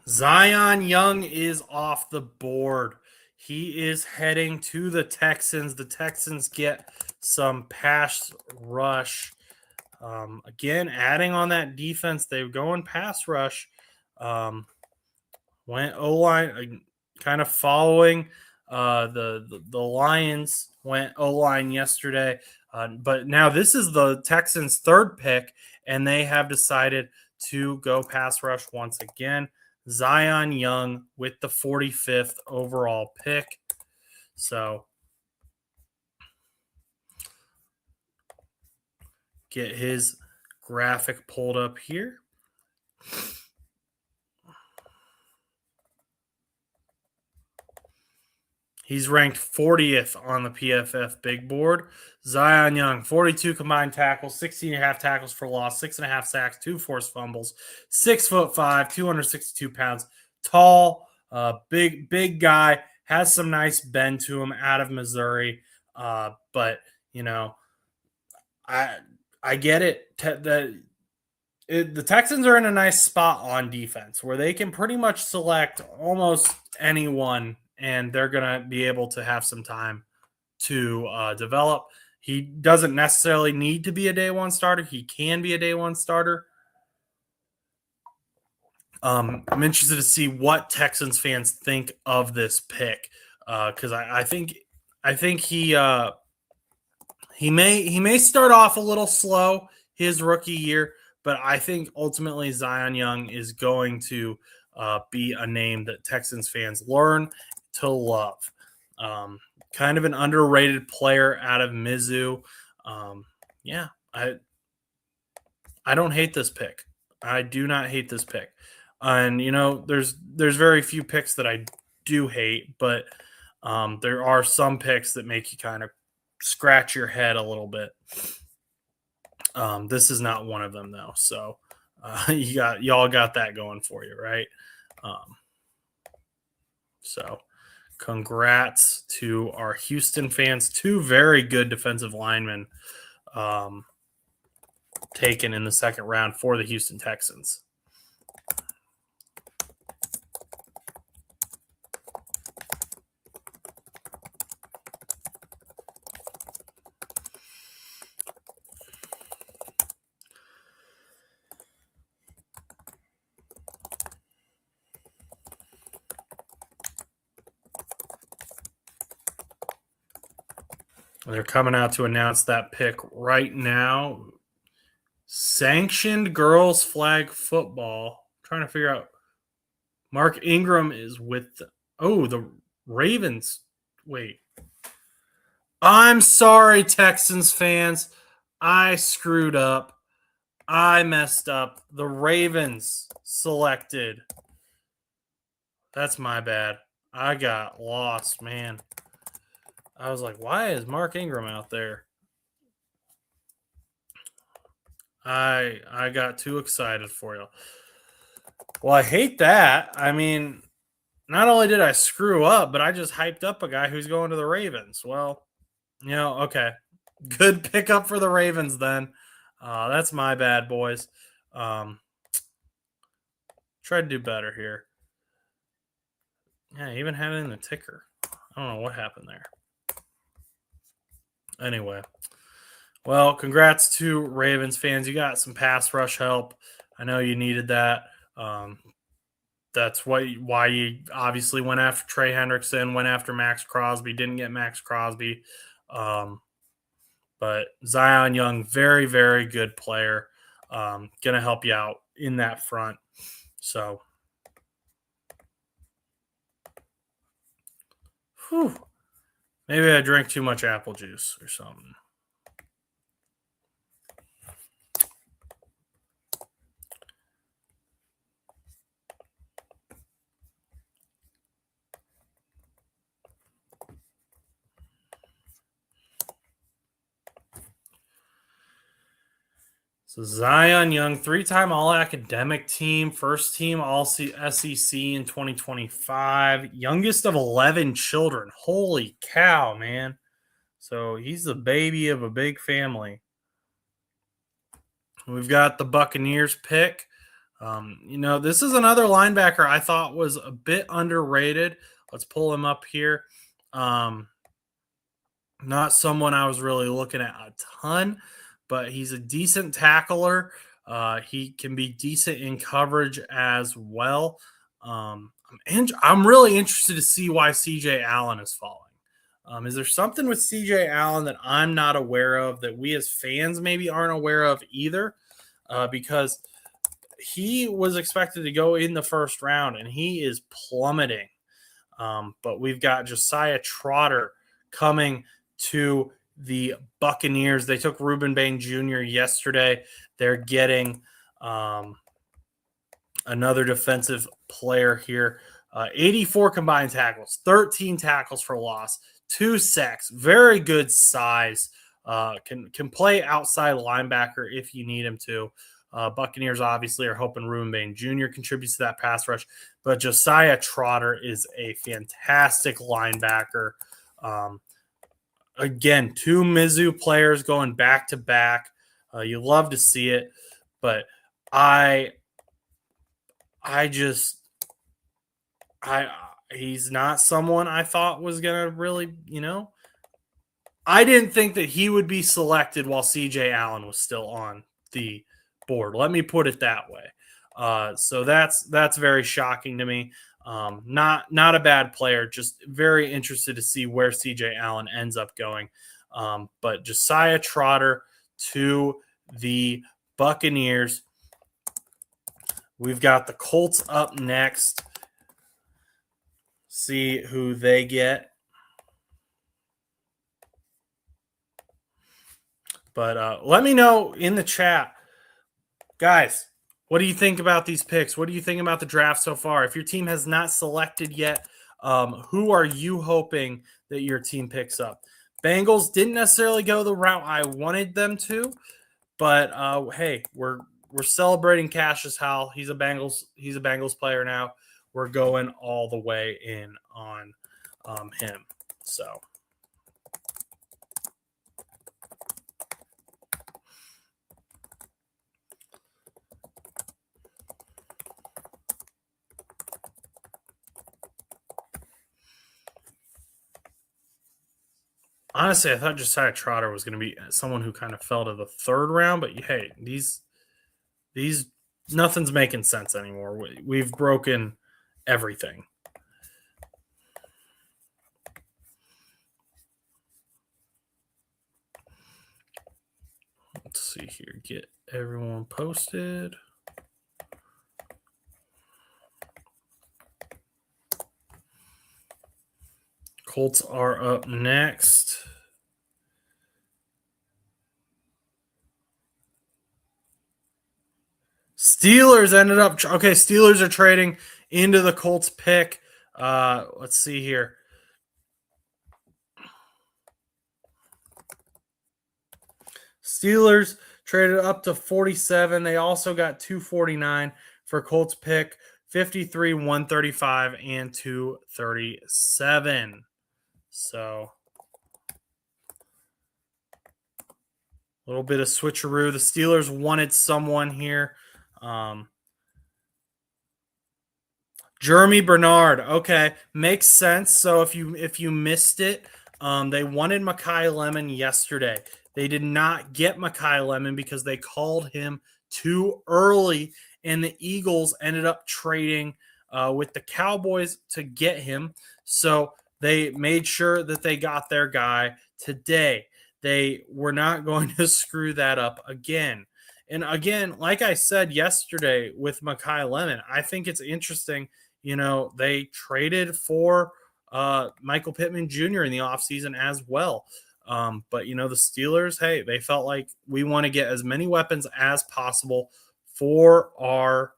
Zion Young is off the board. He is heading to the Texans. The Texans get some pass rush. Again, adding on that defense, they're going pass rush. Went O line, kind of following the Lions. Went O line yesterday, but now this is the Texans' third pick, and they have decided to go pass rush once again. Zion Young with the 45th overall pick. So get his graphic pulled up here. He's ranked 40th on the PFF big board. Zion Young, 42 combined tackles, 16 and a half tackles for loss, 6.5 sacks, 2 forced fumbles, 6'5", 262 pounds, tall, big guy, has some nice bend to him out of Missouri. But you know, I get it. The Texans are in a nice spot on defense where they can pretty much select almost anyone, and they're going to be able to have some time to develop. He doesn't necessarily need to be a day one starter. He can be a day one starter. I'm interested to see what Texans fans think of this pick because I think he may start off a little slow his rookie year, but I think ultimately Zion Young is going to be a name that Texans fans learn to love. Kind of an underrated player out of Mizzou. Yeah, I don't hate this pick. I do not hate this pick. And you know, there's very few picks that I do hate, but there are some picks that make you kind of scratch your head a little bit. This is not one of them though. So y'all got that going for you, right? So congrats to our Houston fans. 2 very good defensive linemen taken in the second round for the Houston Texans. They're coming out to announce that pick right now. Sanctioned girls flag football. I'm trying to figure out. Mark Ingram is with the Ravens. Wait. I'm sorry, Texans fans. I screwed up. I messed up. The Ravens selected. That's my bad. I got lost, man. I was like, why is Mark Ingram out there? I got too excited for you. Well, I hate that. I mean, not only did I screw up, but I just hyped up a guy who's going to the Ravens. Well, okay. Good pickup for the Ravens then. That's my bad, boys. Try to do better here. Yeah, I even had it in the ticker. I don't know what happened there. Anyway, well, congrats to Ravens fans. You got some pass rush help. I know you needed that. That's why you obviously went after Trey Hendrickson, went after Max Crosby, didn't get Max Crosby. But Zion Young, very, very good player. Going to help you out in that front. So, maybe I drank too much apple juice or something. So Zion Young, three-time All-Academic team, first team All-SEC in 2025, youngest of 11 children. Holy cow, man. So he's the baby of a big family. We've got the Buccaneers pick. This is another linebacker I thought was a bit underrated. Let's pull him up here. Not someone I was really looking at a ton, but he's a decent tackler. He can be decent in coverage as well. I'm really interested to see why CJ Allen is falling. Is there something with CJ Allen that I'm not aware of that we as fans maybe aren't aware of either? Because he was expected to go in the first round and he is plummeting. But we've got Josiah Trotter coming to the Buccaneers. They took Ruben Bain Jr. yesterday. They're getting another defensive player here. 84 combined tackles, 13 tackles for loss, 2 sacks, very good size. Can play outside linebacker if you need him to. Buccaneers obviously are hoping Ruben Bain Jr. contributes to that pass rush, but Josiah Trotter is a fantastic linebacker. Again, 2 Mizzou players going back to back. You love to see it, but he's not someone I thought was gonna really, I didn't think that he would be selected while CJ Allen was still on the board. Let me put it that way. So that's very shocking to me. Not a bad player, just very interested to see where CJ Allen ends up going. But Josiah Trotter to the Buccaneers. We've got the Colts up next. See who they get. But let me know in the chat, guys, what do you think about these picks? What do you think about the draft so far? If your team has not selected yet, who are you hoping that your team picks up? Bengals didn't necessarily go the route I wanted them to, but hey, we're celebrating Cassius Howell. He's a Bengals player now. We're going all the way in on him. So. Honestly, I thought Josiah Trotter was going to be someone who kind of fell to the 3rd round, but hey, these nothing's making sense anymore. We've broken everything. Let's see here. Get everyone posted. Colts are up next. Steelers ended up Steelers are trading into the Colts pick. Let's see here. Steelers traded up to 47. They also got 249 for Colts pick, 53, 135, and 237. So A little bit of switcheroo. The Steelers wanted someone here. Jeremy Bernard. Okay, makes sense. So if you missed it, they wanted Mekhi Lemon yesterday. They did not get Mekhi Lemon because they called him too early, and the Eagles ended up trading with the Cowboys to get him. So they made sure that they got their guy today. They were not going to screw that up again. And again, like I said yesterday with Mekhi Lemon, I think it's interesting. They traded for Michael Pittman Jr. in the offseason as well. But, the Steelers, hey, they felt like we want to get as many weapons as possible for our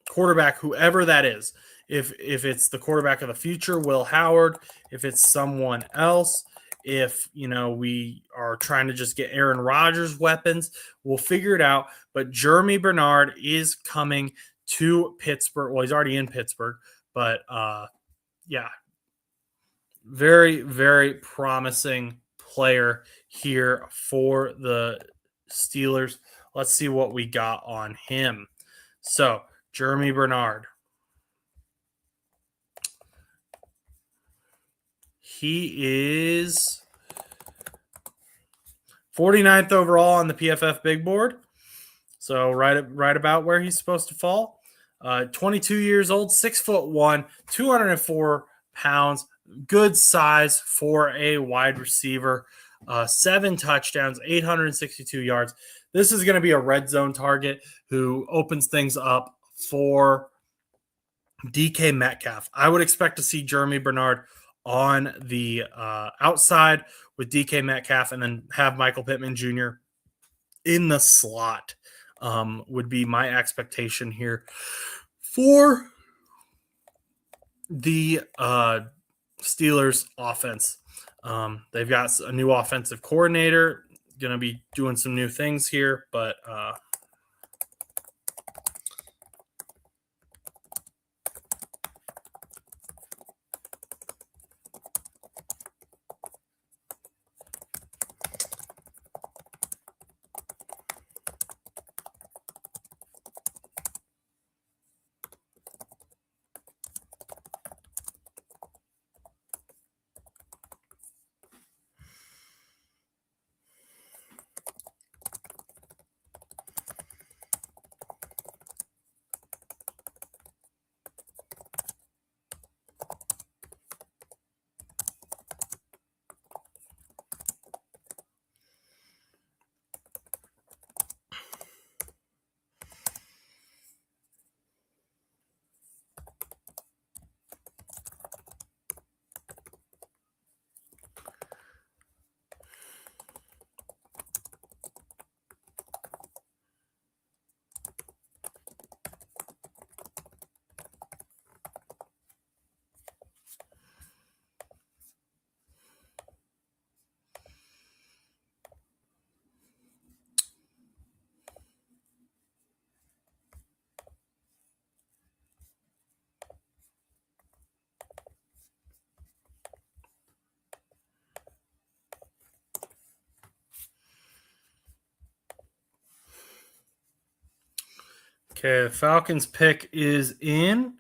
quarterback, whoever that is. If it's the quarterback of the future, Will Howard, if it's someone else, if we are trying to just get Aaron Rodgers weapons, we'll figure it out. But Jeremy Bernard is coming to Pittsburgh. Well, he's already in Pittsburgh, but yeah, very, very promising player here for the Steelers. Let's see what we got on him. So, Jeremy Bernard. He is 49th overall on the PFF big board. So right about where he's supposed to fall. 22 years old, 6'1", 204 pounds, good size for a wide receiver. 7 touchdowns, 862 yards. This is going to be a red zone target who opens things up for DK Metcalf. I would expect to see Jeremy Bernard on the outside with DK Metcalf, and then have Michael Pittman Jr. in the slot. Would be my expectation here for the Steelers offense. They've got a new offensive coordinator, going to be doing some new things here, but okay, the Falcons pick is in.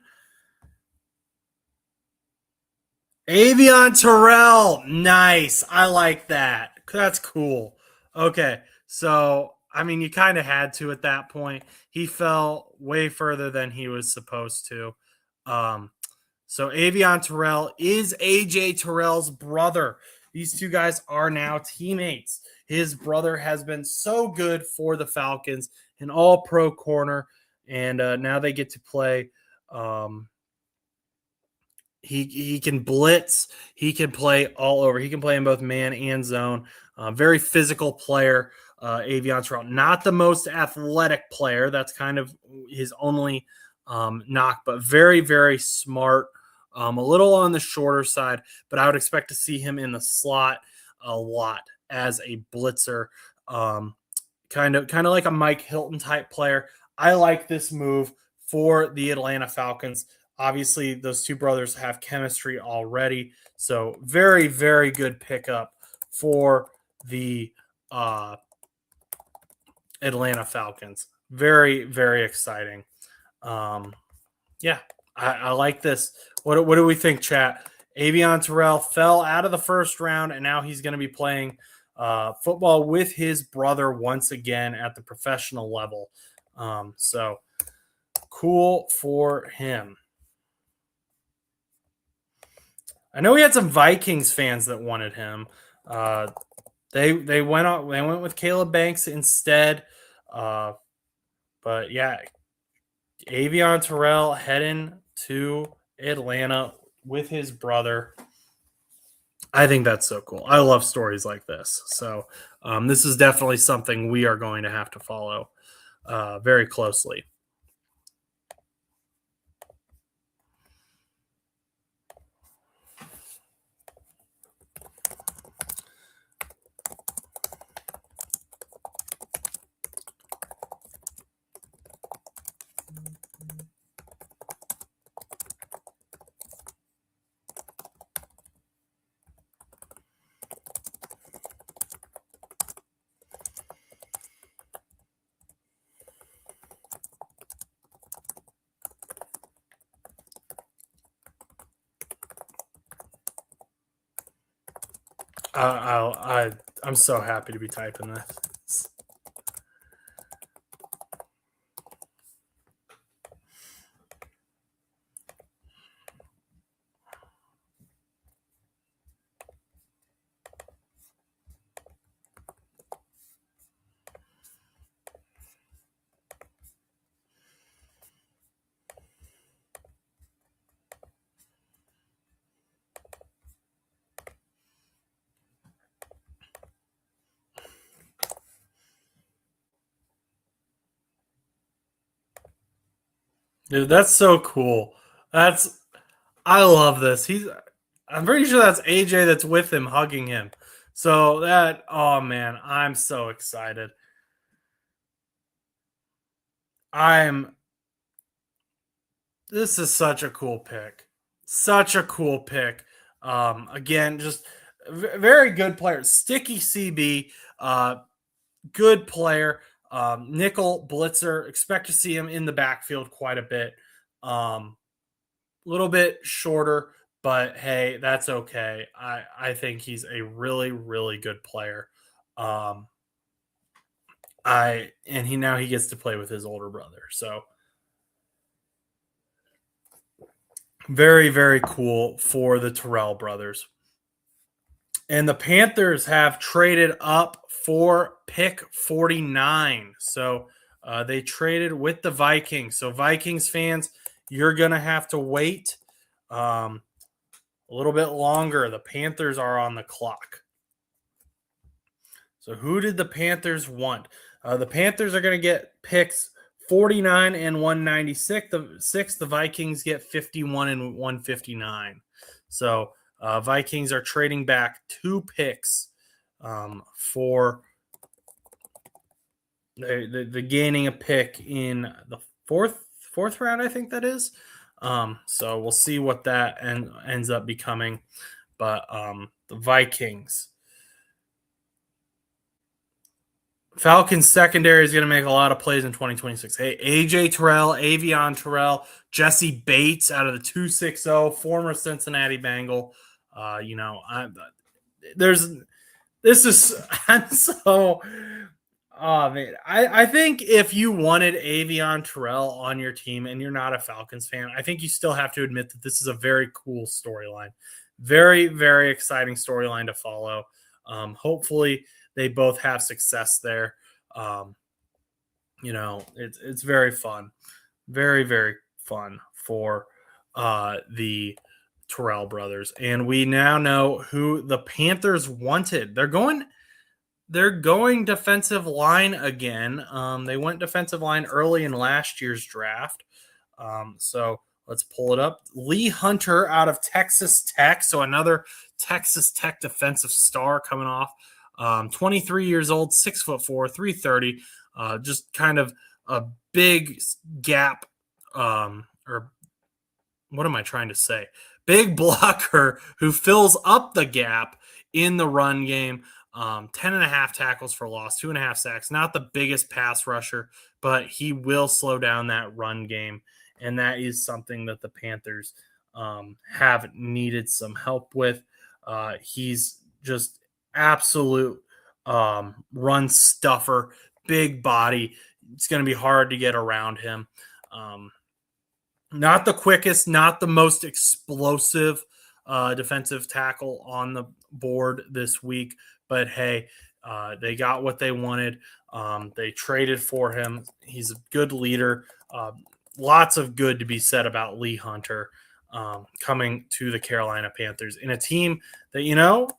Avion Terrell. Nice. I like that. That's cool. Okay. So, I mean, you kind of had to at that point. He fell way further than he was supposed to. So Avion Terrell is AJ Terrell's brother. These two guys are now teammates. His brother has been so good for the Falcons, an all-pro corner, and now they get to play. He can blitz. He can play all over. He can play in both man and zone. Very physical player, Avion Terrell. Not the most athletic player. That's kind of his only knock, but very, very smart. A little on the shorter side, but I would expect to see him in the slot a lot as a blitzer. Kind of like a Mike Hilton type player. I like this move for the Atlanta Falcons. Obviously, those two brothers have chemistry already. So very, very good pickup for the Atlanta Falcons. Very, very exciting. Yeah, I like this. What do we think, chat? Avion Terrell fell out of the first round, and now he's going to be playing football with his brother once again at the professional level. So cool for him. I know we had some Vikings fans that wanted him. They went with Caleb Banks instead. But yeah, Avion Terrell heading to Atlanta with his brother. I think that's so cool. I love stories like this. So this is definitely something we are going to have to follow very closely. I'm so happy to be typing this. Dude, that's so cool. I love this. I'm pretty sure that's AJ that's with him hugging him. So oh man, I'm so excited. This is such a cool pick. Such a cool pick. Again, just very good player. Sticky CB, good player. Nickel blitzer. Expect to see him in the backfield quite a bit. Little bit shorter, but hey, that's okay. I think he's a really, really good player. He gets to play with his older brother. So very, very cool for the Terrell brothers. And the Panthers have traded up for pick 49. So they traded with the Vikings. So Vikings fans, you're going to have to wait a little bit longer. The Panthers are on the clock. So who did the Panthers want? The Panthers are going to get picks 49 and 196. The Vikings get 51 and 159. So Vikings are trading back 2 picks for the gaining a pick in the fourth round, I think that is. So we'll see what that ends up becoming. But the Vikings. Falcons secondary is going to make a lot of plays in 2026. Hey, AJ Terrell, Avion Terrell, Jesse Bates out of the 260, former Cincinnati Bengal. I'm so. Oh man, I think if you wanted Avion Terrell on your team and you're not a Falcons fan, I think you still have to admit that this is a very cool storyline, very, very exciting storyline to follow. Hopefully they both have success there. It's very fun, very, very fun for the Terrell brothers. And we now know who the Panthers wanted. They're going defensive line again. They went defensive line early in last year's draft. So let's pull it up. Lee Hunter out of Texas Tech. So another Texas Tech defensive star coming off. 23 years old, 6'4", 330. Just kind of a big gap, or what am I trying to say? Big blocker who fills up the gap in the run game. 10 and a half tackles for loss, 2.5 sacks. Not the biggest pass rusher, but he will slow down that run game. And that is something that the Panthers have needed some help with. He's just absolute run stuffer, big body. It's going to be hard to get around him. Not the quickest, not the most explosive defensive tackle on the board this week, but hey, they got what they wanted. They traded for him. He's a good leader. Lots of good to be said about Lee Hunter coming to the Carolina Panthers in a team that,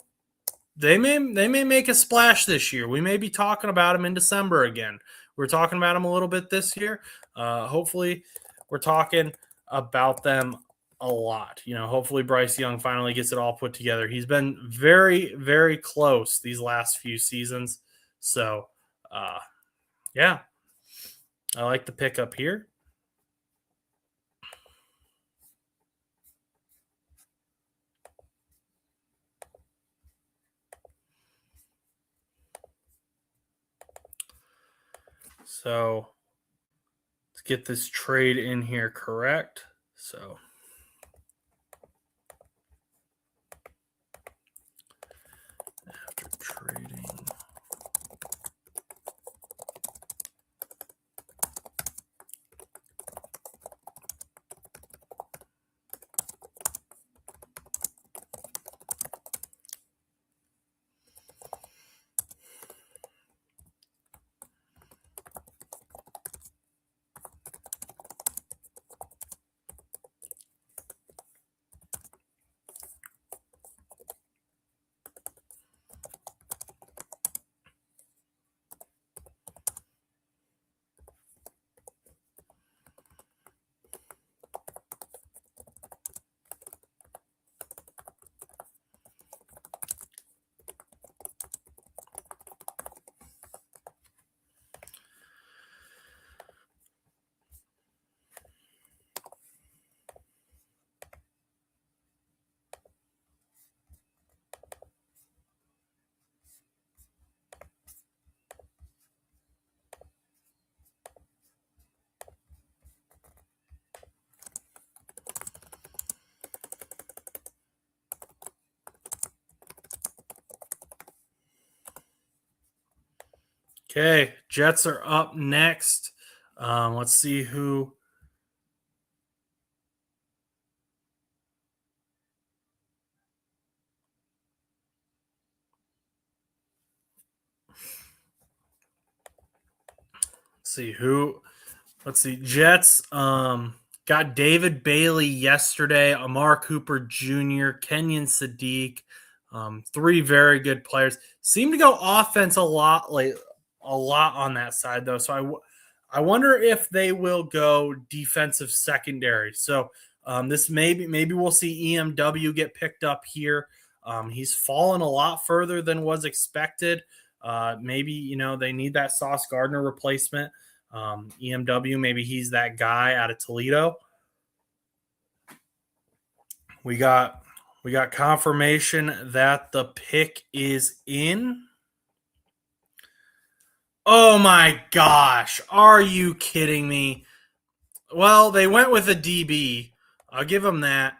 they may make a splash this year. We may be talking about him in December again. We're talking about him a little bit this year. Hopefully, we're talking about them a lot. Hopefully Bryce Young finally gets it all put together. He's been very, very close these last few seasons. So, yeah, I like the pickup here. So let's get this trade in here correct. So after trading, okay, Jets are up next. Let's see who. Let's see. Jets got David Bailey yesterday, Amar Cooper Jr., Kenyon Sadiq, three very good players. Seem to go offense a lot on that side though. So I wonder if they will go defensive secondary. So this maybe we'll see EMW get picked up here. He's fallen a lot further than was expected. Maybe they need that Sauce Gardner replacement. EMW, maybe he's that guy out of Toledo. We got confirmation that the pick is in. Oh my gosh, are you kidding me? Well, they went with a DB. I'll give them that.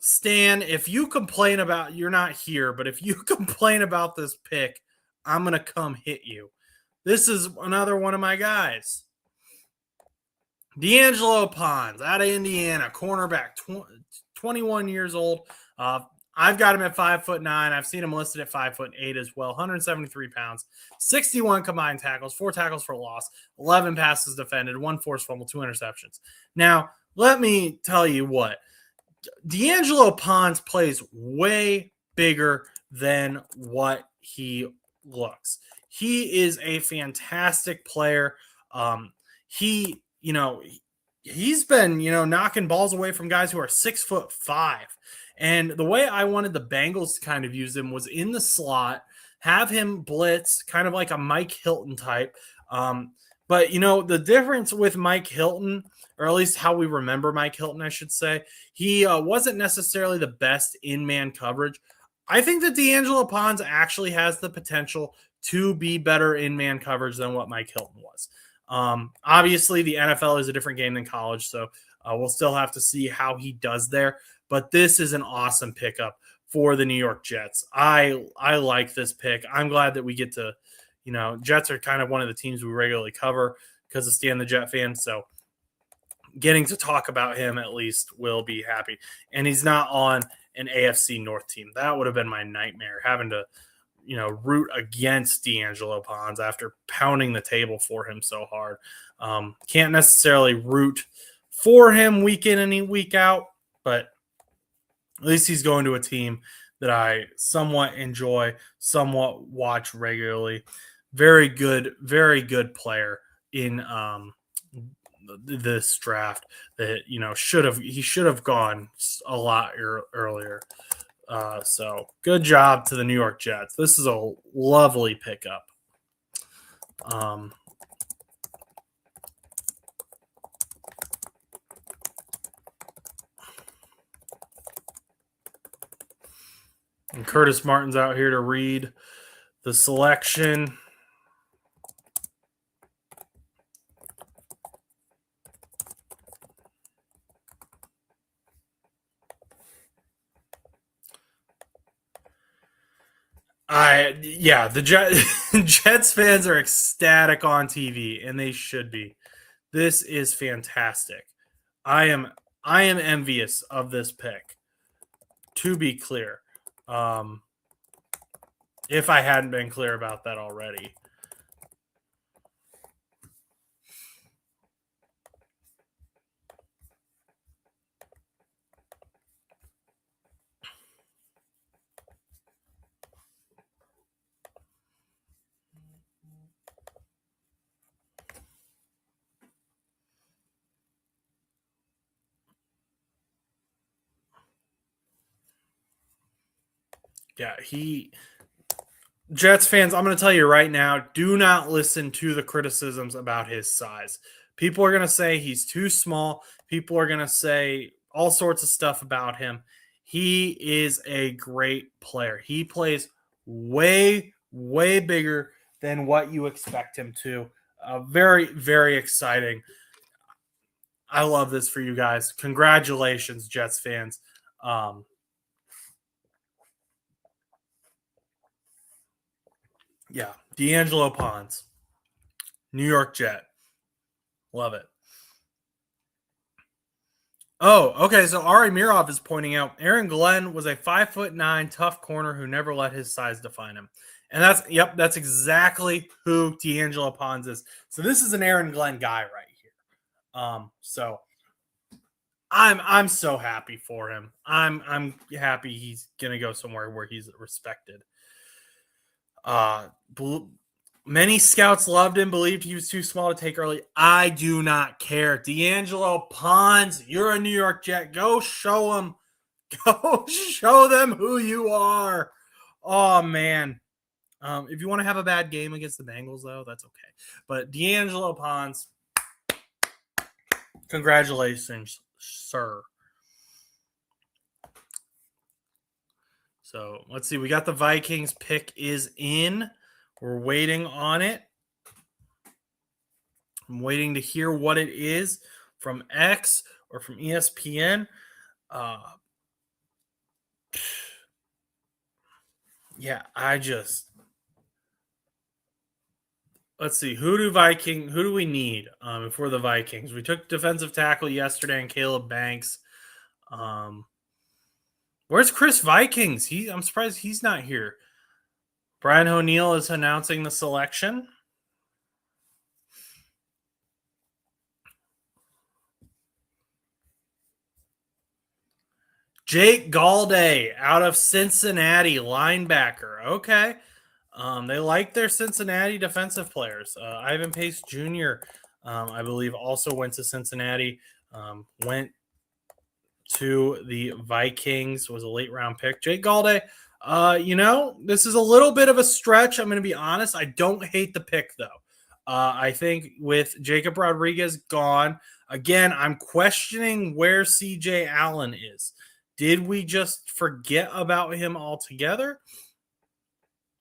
Stan, if you complain about, you're not here, but if you complain about this pick, I'm going to come hit you. This is another one of my guys. D'Angelo Pons out of Indiana, cornerback, 21 years old. I've got him at 5'9". I've seen him listed at 5'8" as well. 173 pounds, 61 combined tackles, 4 tackles for loss, 11 passes defended, 1 forced fumble, 2 interceptions. Now, let me tell you what. D'Angelo Pons plays way bigger than what he looks. He is a fantastic player. He's been, knocking balls away from guys who are 6'5". And the way I wanted the Bengals to kind of use him was in the slot, have him blitz, kind of like a Mike Hilton type. But, the difference with Mike Hilton, or at least how we remember Mike Hilton, I should say, he wasn't necessarily the best in-man coverage. I think that D'Angelo Pons actually has the potential to be better in man coverage than what Mike Hilton was. Obviously, the NFL is a different game than college, so we'll still have to see how he does there. But this is an awesome pickup for the New York Jets. I like this pick. I'm glad that we get to, Jets are kind of one of the teams we regularly cover because of Stan the Jet fan. So getting to talk about him at least will be happy. And he's not on an AFC North team. That would have been my nightmare, having to, root against D'Angelo Pons after pounding the table for him so hard. Can't necessarily root for him week in and week out, but at least he's going to a team that I somewhat enjoy, somewhat watch regularly. Very good player in this draft that he should have gone a lot earlier. So good job to the New York Jets. This is a lovely pickup. And Curtis Martin's out here to read the selection. The Jets fans are ecstatic on TV, and they should be. This is fantastic. I am envious of this pick, to be clear. If I hadn't been clear about that already. Yeah, Jets fans, I'm going to tell you right now, do not listen to the criticisms about his size. People are going to say he's too small. People are going to say all sorts of stuff about him. He is a great player. He plays way, way bigger than what you expect him to. Very, very exciting. I love this for you guys. Congratulations, Jets fans. Yeah, D'Angelo Pons, New York Jet. Love it. Oh, okay. So Ari Mirov is pointing out Aaron Glenn was a 5'9" tough corner who never let his size define him. And that's exactly who D'Angelo Pons is. So this is an Aaron Glenn guy right here. So I'm so happy for him. I'm happy he's gonna go somewhere where he's respected. Many scouts loved him, believed he was too small to take early. I do not care. D'Angelo Pons, you're a New York Jet. Go show them. Go show them who you are. Oh, man. If you want to have a bad game against the Bengals, though, that's okay. But D'Angelo Pons, congratulations, sir. So let's see. We got the Vikings pick is in. We're waiting on it. I'm waiting to hear what it is from X or from ESPN. Let's see. Who do we need for the Vikings? We took defensive tackle yesterday and Caleb Banks. Where's Chris Vikings? I'm surprised he's not here. Brian O'Neill is announcing the selection. Jake Galday out of Cincinnati, linebacker. Okay. They like their Cincinnati defensive players. Ivan Pace Jr., I believe, also went to Cincinnati. Went to the Vikings, was a late round pick. Jake Galday, this is a little bit of a stretch. I'm going to be honest. I don't hate the pick, though. I think with Jacob Rodriguez gone, again, I'm questioning where CJ Allen is. Did we just forget about him altogether?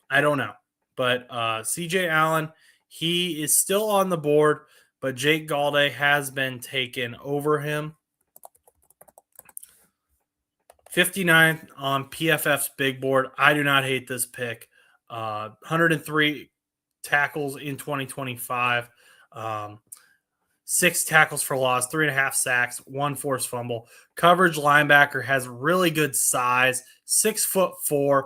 I don't know. But CJ Allen, he is still on the board, but Jake Galde has been taken over him. 59th on PFF's big board. I do not hate this pick. 103 tackles in 2025. 6 tackles for loss, 3.5 sacks, 1 forced fumble. Coverage linebacker, has really good size, 6'4",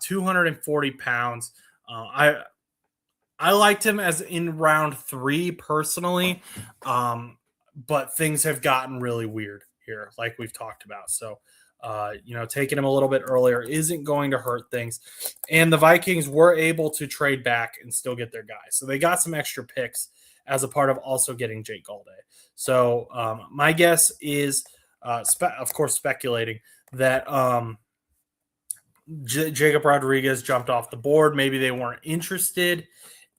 240 pounds. I liked him as in round 3 personally, but things have gotten really weird here, like we've talked about. So, taking him a little bit earlier isn't going to hurt things. And the Vikings were able to trade back and still get their guy. So they got some extra picks as a part of also getting Jake Galde. So my guess is, of course, speculating that Jacob Rodriguez jumped off the board. Maybe they weren't interested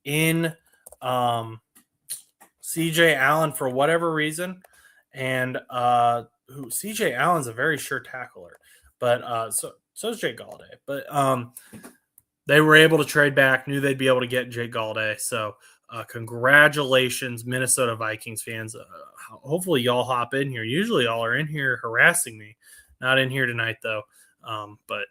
in CJ Allen for whatever reason. And CJ Allen's a very sure tackler, but so is Jake Galde. But they were able to trade back, knew they'd be able to get Jake Galde. So congratulations, Minnesota Vikings fans. Hopefully y'all hop in here. Usually y'all are in here harassing me. Not in here tonight, though. But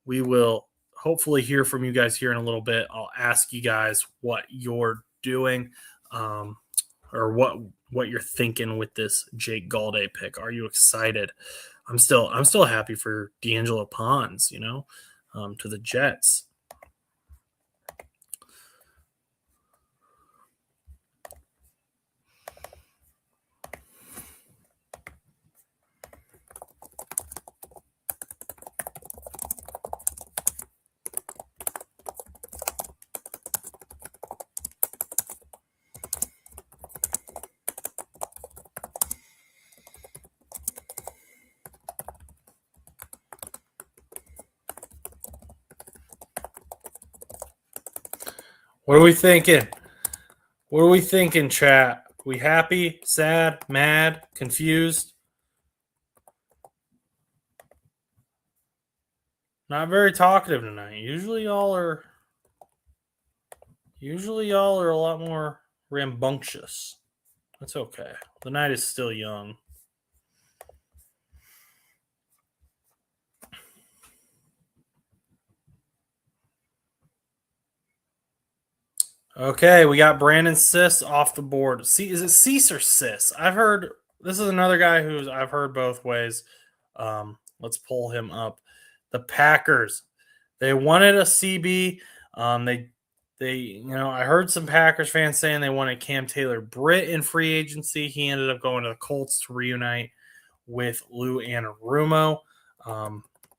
we will hopefully hear from you guys here in a little bit. I'll ask you guys what you're doing, or what you're thinking with this Jake Galde pick. Are you excited? I'm still happy for D'Angelo Pons, to the Jets. What are we thinking? What are we thinking, chat? We happy, sad, mad, confused? Not very talkative tonight. Usually y'all are a lot more rambunctious. That's okay. The night is still young. Okay, we got Brandon Sis off the board. Is it Cease or Sis? I've heard this is another guy who's I've heard both ways. Let's pull him up. The Packers, they wanted a CB. I heard some Packers fans saying they wanted Cam Taylor-Britt in free agency. He ended up going to the Colts to reunite with Lou Anarumo.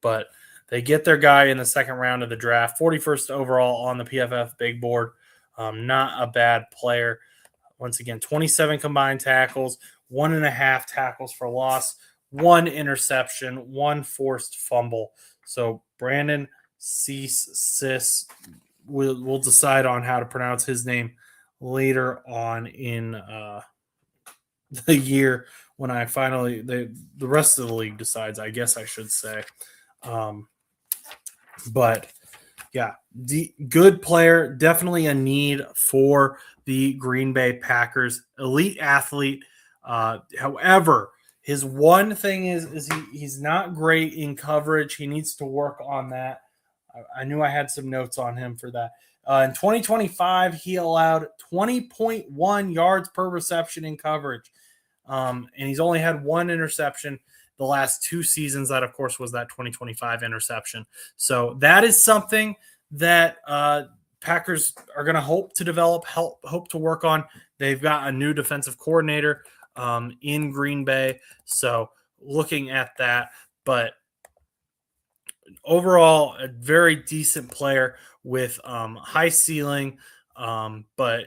But they get their guy in the second round of the draft, 41st overall on the PFF big board. Not a bad player. Once again, 27 combined tackles, 1.5 tackles for loss, 1 interception, 1 forced fumble. So Brandon Sis, we'll decide on how to pronounce his name later on in the year when I finally the rest of the league decides, I guess I should say. But yeah, good player, definitely a need for the Green Bay Packers. Elite athlete. However, his one thing is he's not great in coverage. He needs to work on that. I knew I had some notes on him for that. In 2025, he allowed 20.1 yards per reception in coverage. And he's only had 1 interception the last 2 seasons. That, of course, was that 2025 interception. So that is something that Packers are going to hope to develop, hope to work on. They've got a new defensive coordinator in Green Bay. So looking at that, but overall, a very decent player with high ceiling, but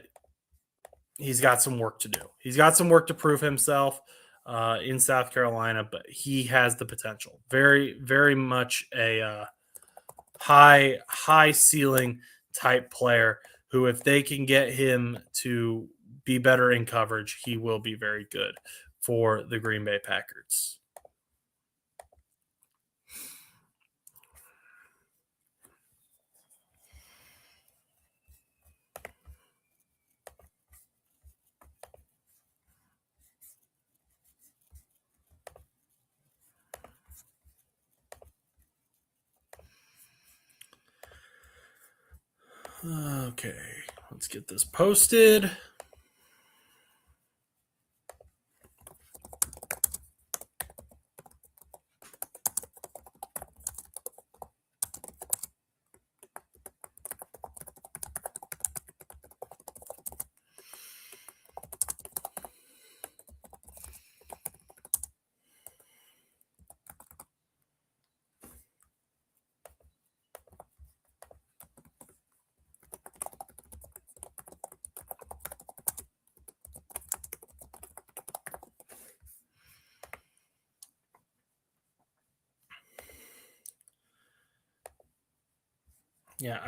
he's got some work to do. He's got some work to prove himself in South Carolina, but he has the potential. Very, very much a high ceiling type player who, if they can get him to be better in coverage, he will be very good for the Green Bay Packers. Okay, let's get this posted. Yeah,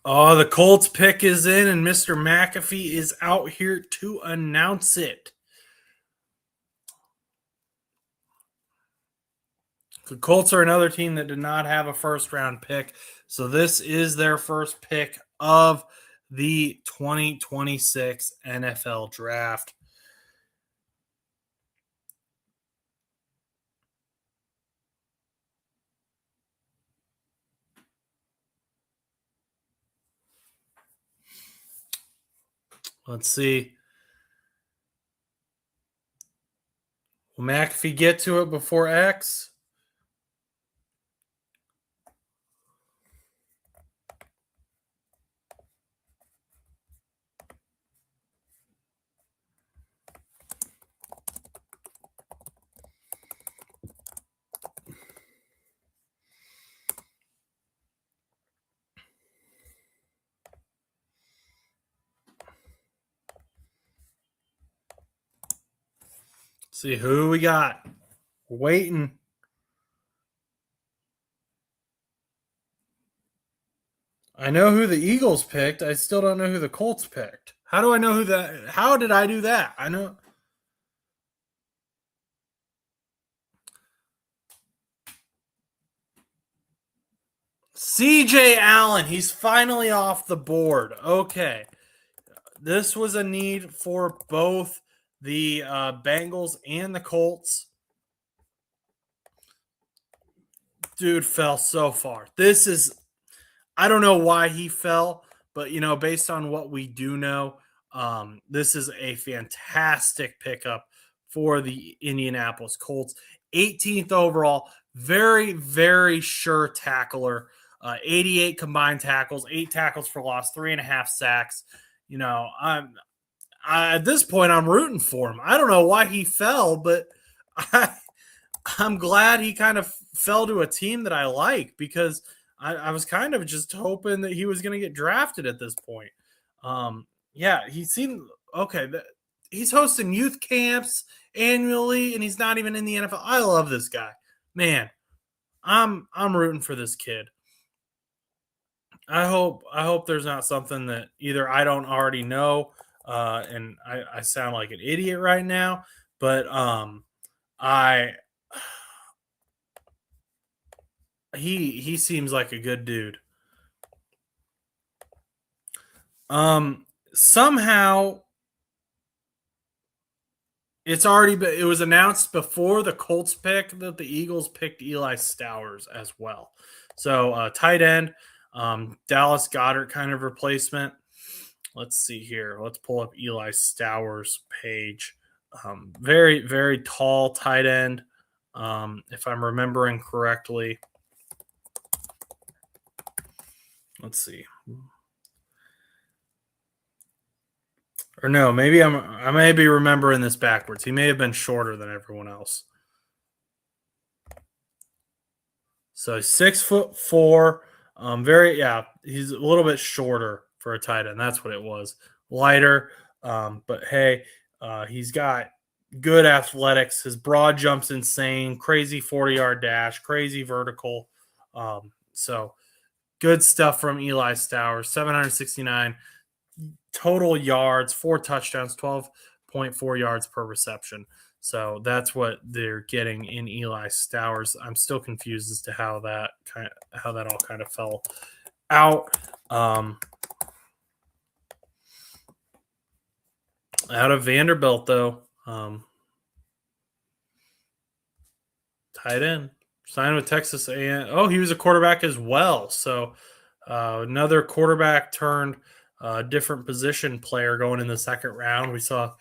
Oh, the Colts pick is in, and Mr. McAfee is out here to announce it. The Colts are another team that did not have a first round pick. So this is their first pick of the 2026 NFL draft. Let's see. Will McAfee get to it before X? Let's see who we got. We're waiting. I know who the Eagles picked. I still don't know who the Colts picked. How do I know who that? How did I do that? I know. CJ Allen, he's finally off the board. Okay. This was a need for both the Bengals and the Colts. Dude fell so far. This is, I don't know why he fell, but based on what we do know, this is a fantastic pickup for the Indianapolis Colts. 18th overall, very, very sure tackler. 88 combined tackles, 8 tackles for loss, 3.5 sacks. At this point, I'm rooting for him. I don't know why he fell, but I'm glad he kind of fell to a team that I like, because I was kind of just hoping that he was going to get drafted at this point. Yeah, he seemed okay. He's hosting youth camps annually, and he's not even in the NFL. I love this guy, man. I'm rooting for this kid. I hope there's not something that either I don't already know, and I sound like an idiot right now, but I he seems like a good dude. Somehow it was announced before the Colts pick that the Eagles picked Eli Stowers as well. So tight end, Dallas Goedert kind of replacement. Let's see here. Let's pull up Eli Stowers' page. Very, very tall tight end, if I'm remembering correctly. Let's see. Or no, maybe I may be remembering this backwards. He may have been shorter than everyone else. So 6'4". He's a little bit shorter for a tight end. That's what it was. Lighter. But hey, he's got good athletics. His broad jump's insane, crazy 40-yard dash, crazy vertical. So good stuff from Eli Stowers. 769 total yards, 4 touchdowns, 12.4 yards per reception. So that's what they're getting in Eli Stowers. I'm still confused as to how that all kind of fell out. Out of Vanderbilt, though, tight end, signed with Texas A&M. Oh, he was a quarterback as well. So another quarterback turned different position player going in the second round. We saw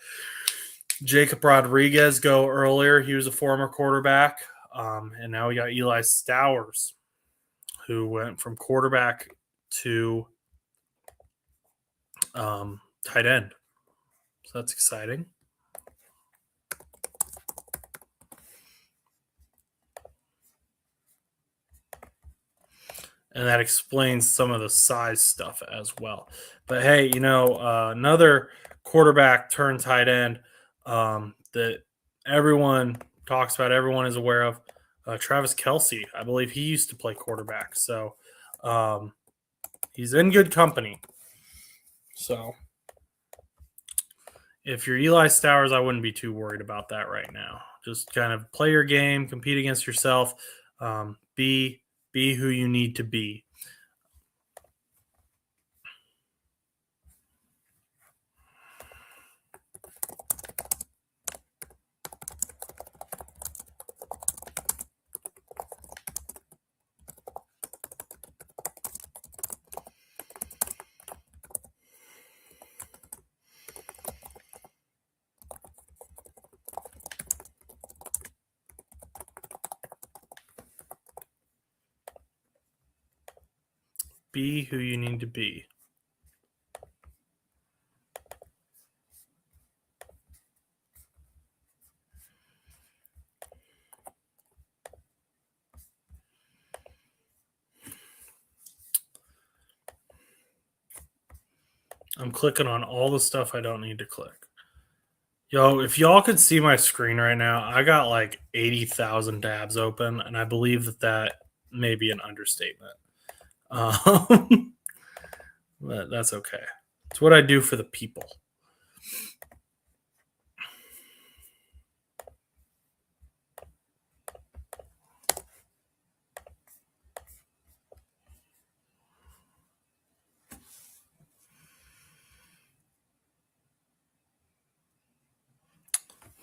Jacob Rodriguez go earlier. He was a former quarterback. And now we got Eli Stowers, who went from quarterback to tight end. So that's exciting. And that explains some of the size stuff as well. But hey, another quarterback turned tight end that everyone talks about, everyone is aware of, Travis Kelce. I believe he used to play quarterback. So he's in good company. So if you're Eli Stowers, I wouldn't be too worried about that right now. Just kind of play your game, compete against yourself, be who you need to be. Be who you need to be. I'm clicking on all the stuff I don't need to click. Yo, if y'all could see my screen right now, I got like 80,000 tabs open, and I believe that may be an understatement. But that's okay. It's what I do for the people.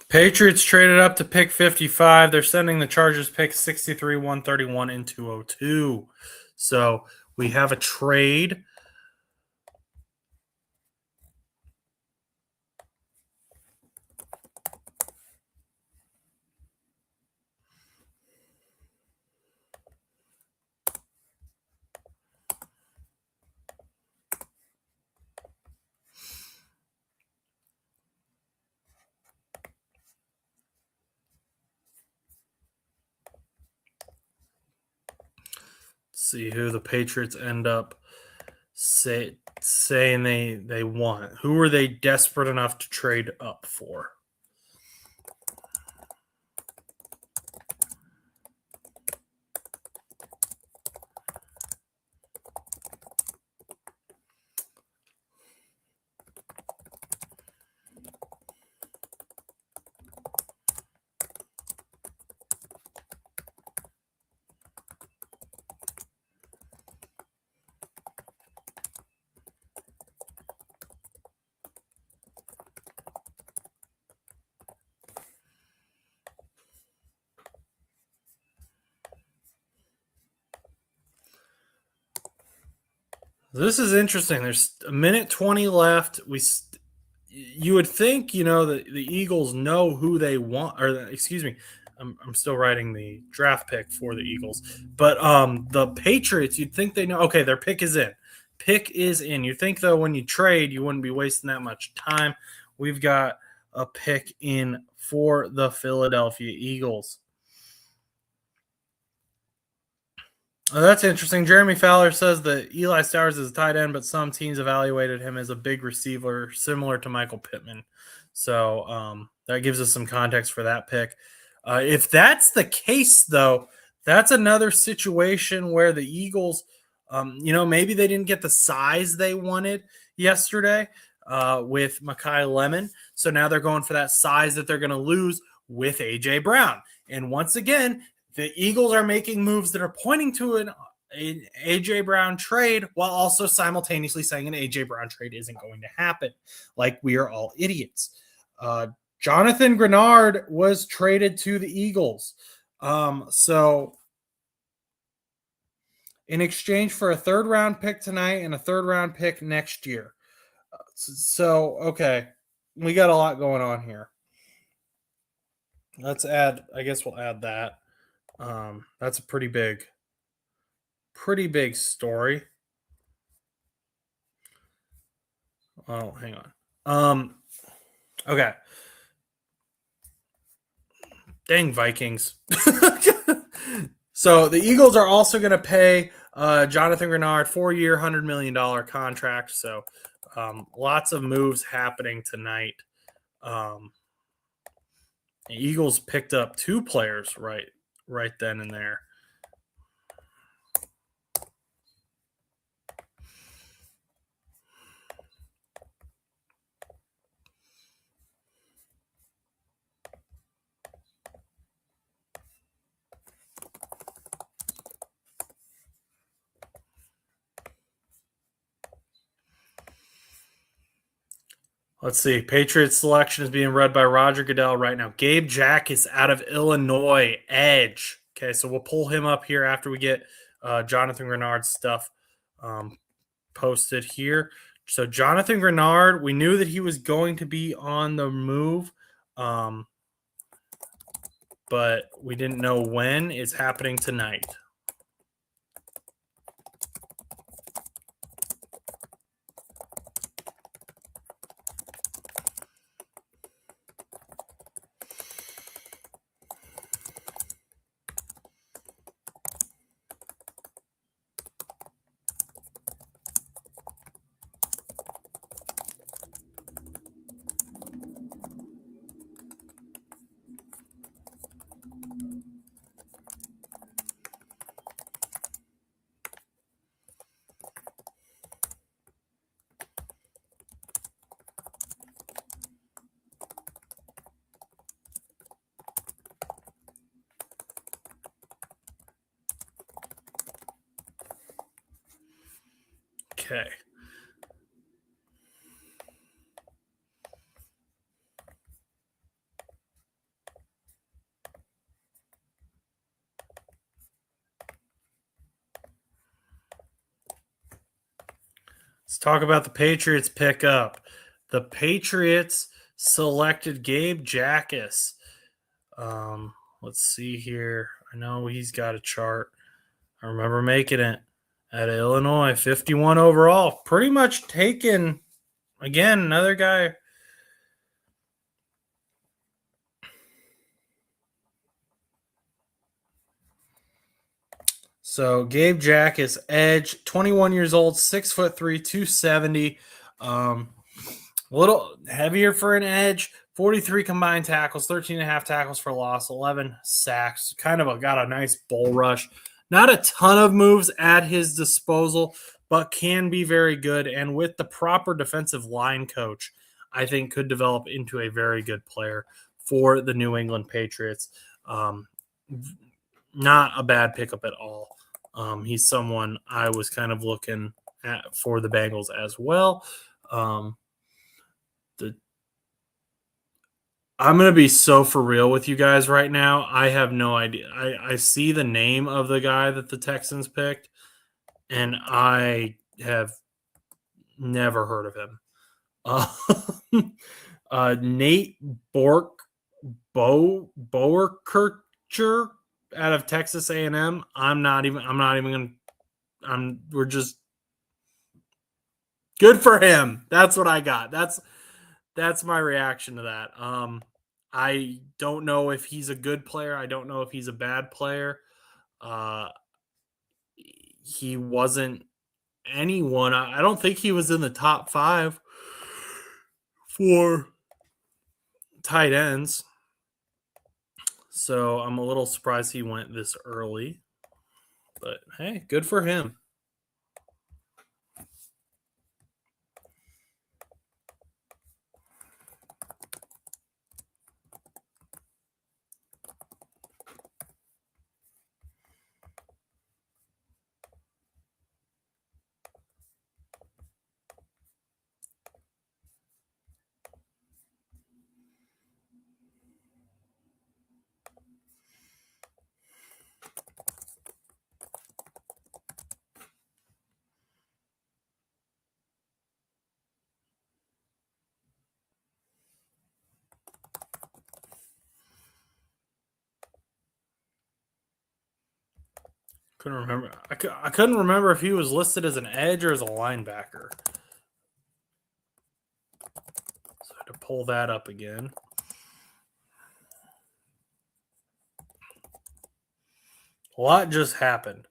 Patriots traded up to pick 55. They're sending the Chargers pick 63, 131, and 202. So we have a trade. See who the Patriots end up saying they want. Who are they desperate enough to trade up for? This is interesting. There's a minute 20 left. You would think, the Eagles know who they want, or excuse me, I'm still writing the draft pick for the Eagles, but the Patriots, you'd think they know. Okay, their pick is in. Pick is in. You think though, when you trade, you wouldn't be wasting that much time. We've got a pick in for the Philadelphia Eagles. Oh, that's interesting. Jeremy Fowler says that Eli Stowers is a tight end, but some teams evaluated him as a big receiver, similar to Michael Pittman. So that gives us some context for that pick. If that's the case, though, that's another situation where the Eagles, maybe they didn't get the size they wanted yesterday with Mekhi Lemon. So now they're going for that size that they're going to lose with A.J. Brown. And once again, the Eagles are making moves that are pointing to an A.J. Brown trade while also simultaneously saying an A.J. Brown trade isn't going to happen. Like we are all idiots. Jonathan Grenard was traded to the Eagles. So in exchange for a third-round pick tonight and a third-round pick next year. So, okay, we got a lot going on here. Let's add, I guess we'll add that. That's a pretty big story. Oh, hang on. Okay. Dang Vikings. So the Eagles are also going to pay Jonathan Grenard 4-year, $100 million contract. So lots of moves happening tonight. The Eagles picked up 2 players right then and there. Let's see. Patriots selection is being read by Roger Goodell right now. Gabe Jacas out of Illinois, edge. Okay, so we'll pull him up here after we get Jonathan Grenard's stuff posted here. So Jonathan Grenard, we knew that he was going to be on the move, but we didn't know when. It's happening tonight. Okay. Let's talk about the Patriots pickup. The Patriots selected Gabe Jacas. Let's see here. I know he's got a chart. I remember making it at Illinois, 51 overall. Pretty much taken, again, another guy. So Gabe Jacas, edge, 21 years old, 6'3", 270. A little heavier for an edge. 43 combined tackles, 13 and a half tackles for loss, 11 sacks. Kind of got a nice bull rush. Not a ton of moves at his disposal, but can be very good. And with the proper defensive line coach, I think could develop into a very good player for the New England Patriots. Not a bad pickup at all. He's someone I was kind of looking at for the Bengals as well. I'm going to be so for real with you guys right now. I have no idea. I see the name of the guy that the Texans picked, and I have never heard of him. Nate Boerkircher out of Texas A&M. We're just good for him. That's what I got. That's my reaction to that. I don't know if he's a good player. I don't know if he's a bad player. He wasn't anyone. I don't think he was in the top 5 for tight ends. So I'm a little surprised he went this early. But hey, good for him. Couldn't remember. I couldn't remember if he was listed as an edge or as a linebacker. So I had to pull that up again. A lot just happened.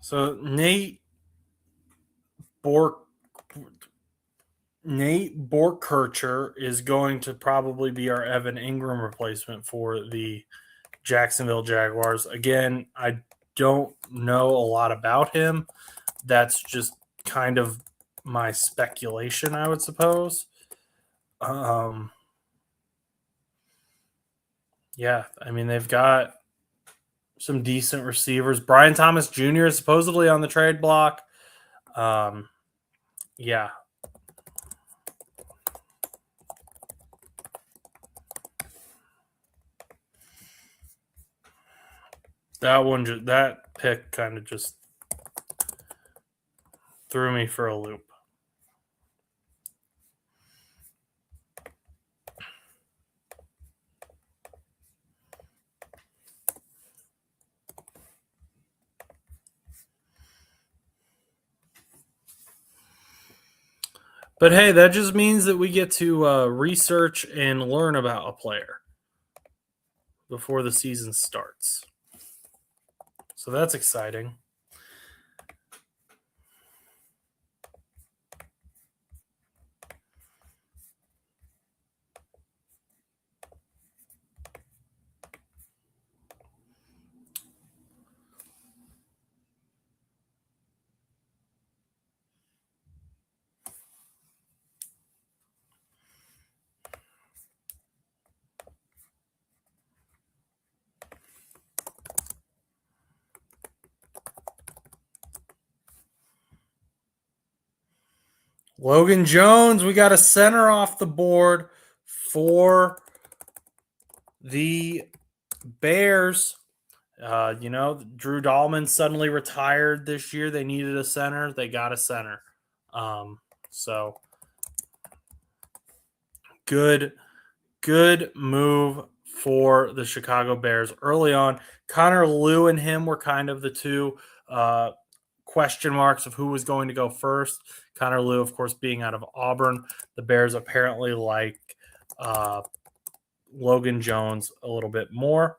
So Nate Borkircher is going to probably be our Evan Ingram replacement for the Jacksonville Jaguars. Again, I don't know a lot about him. That's just kind of my speculation, I would suppose. Yeah, I mean, they've got some decent receivers. Brian Thomas Jr. is supposedly on the trade block. Yeah. That pick kind of just threw me for a loop. But hey, that just means that we get to research and learn about a player before the season starts. So that's exciting. Logan Jones, we got a center off the board for the Bears. Drew Dahlman suddenly retired this year. They needed a center. They got a center. So good move for the Chicago Bears early on. Connor Lew and him were kind of the two question marks of who was going to go first. Connor Lew, of course, being out of Auburn. The Bears apparently like Logan Jones a little bit more.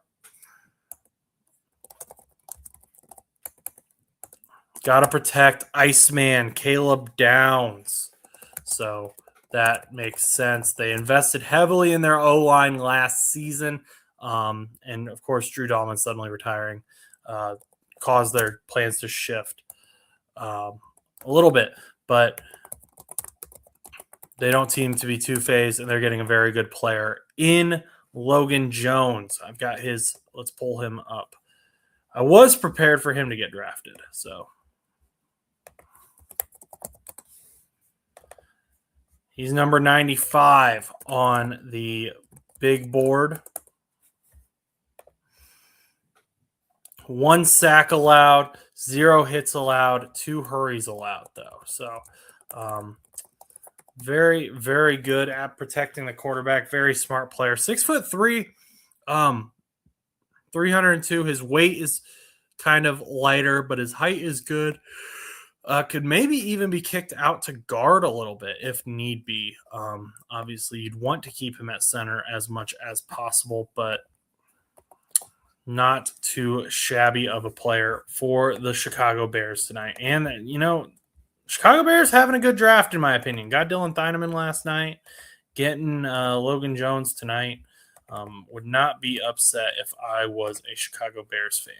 Got to protect Iceman Caleb Downs. So that makes sense. They invested heavily in their O-line last season. And, of course, Drew Dahlman suddenly retiring caused their plans to shift a little bit. But they don't seem to be two-phased, and they're getting a very good player in Logan Jones. I've got his – let's pull him up. I was prepared for him to get drafted, so – He's number 95 on the big board. 1 sack allowed, 0 hits allowed, 2 hurries allowed, though. So, very, very good at protecting the quarterback. Very smart player. 6'3", 302. His weight is kind of lighter, but his height is good. Could maybe even be kicked out to guard a little bit if need be. Obviously, you'd want to keep him at center as much as possible, but not too shabby of a player for the Chicago Bears tonight. And, Chicago Bears having a good draft, in my opinion. Got Dylan Thieneman last night, getting Logan Jones tonight. Would not be upset if I was a Chicago Bears fan.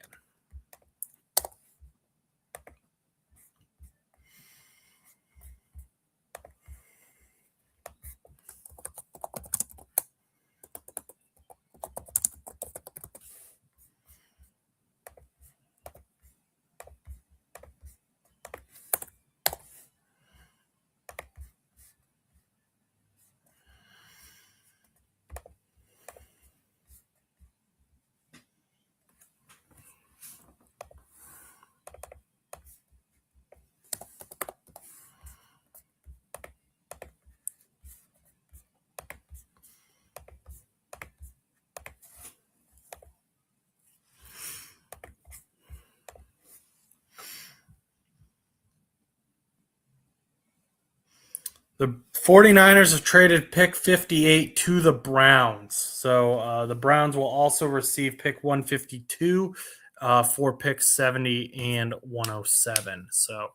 The 49ers have traded pick 58 to the Browns. So the Browns will also receive pick 152 for pick 70 and 107. So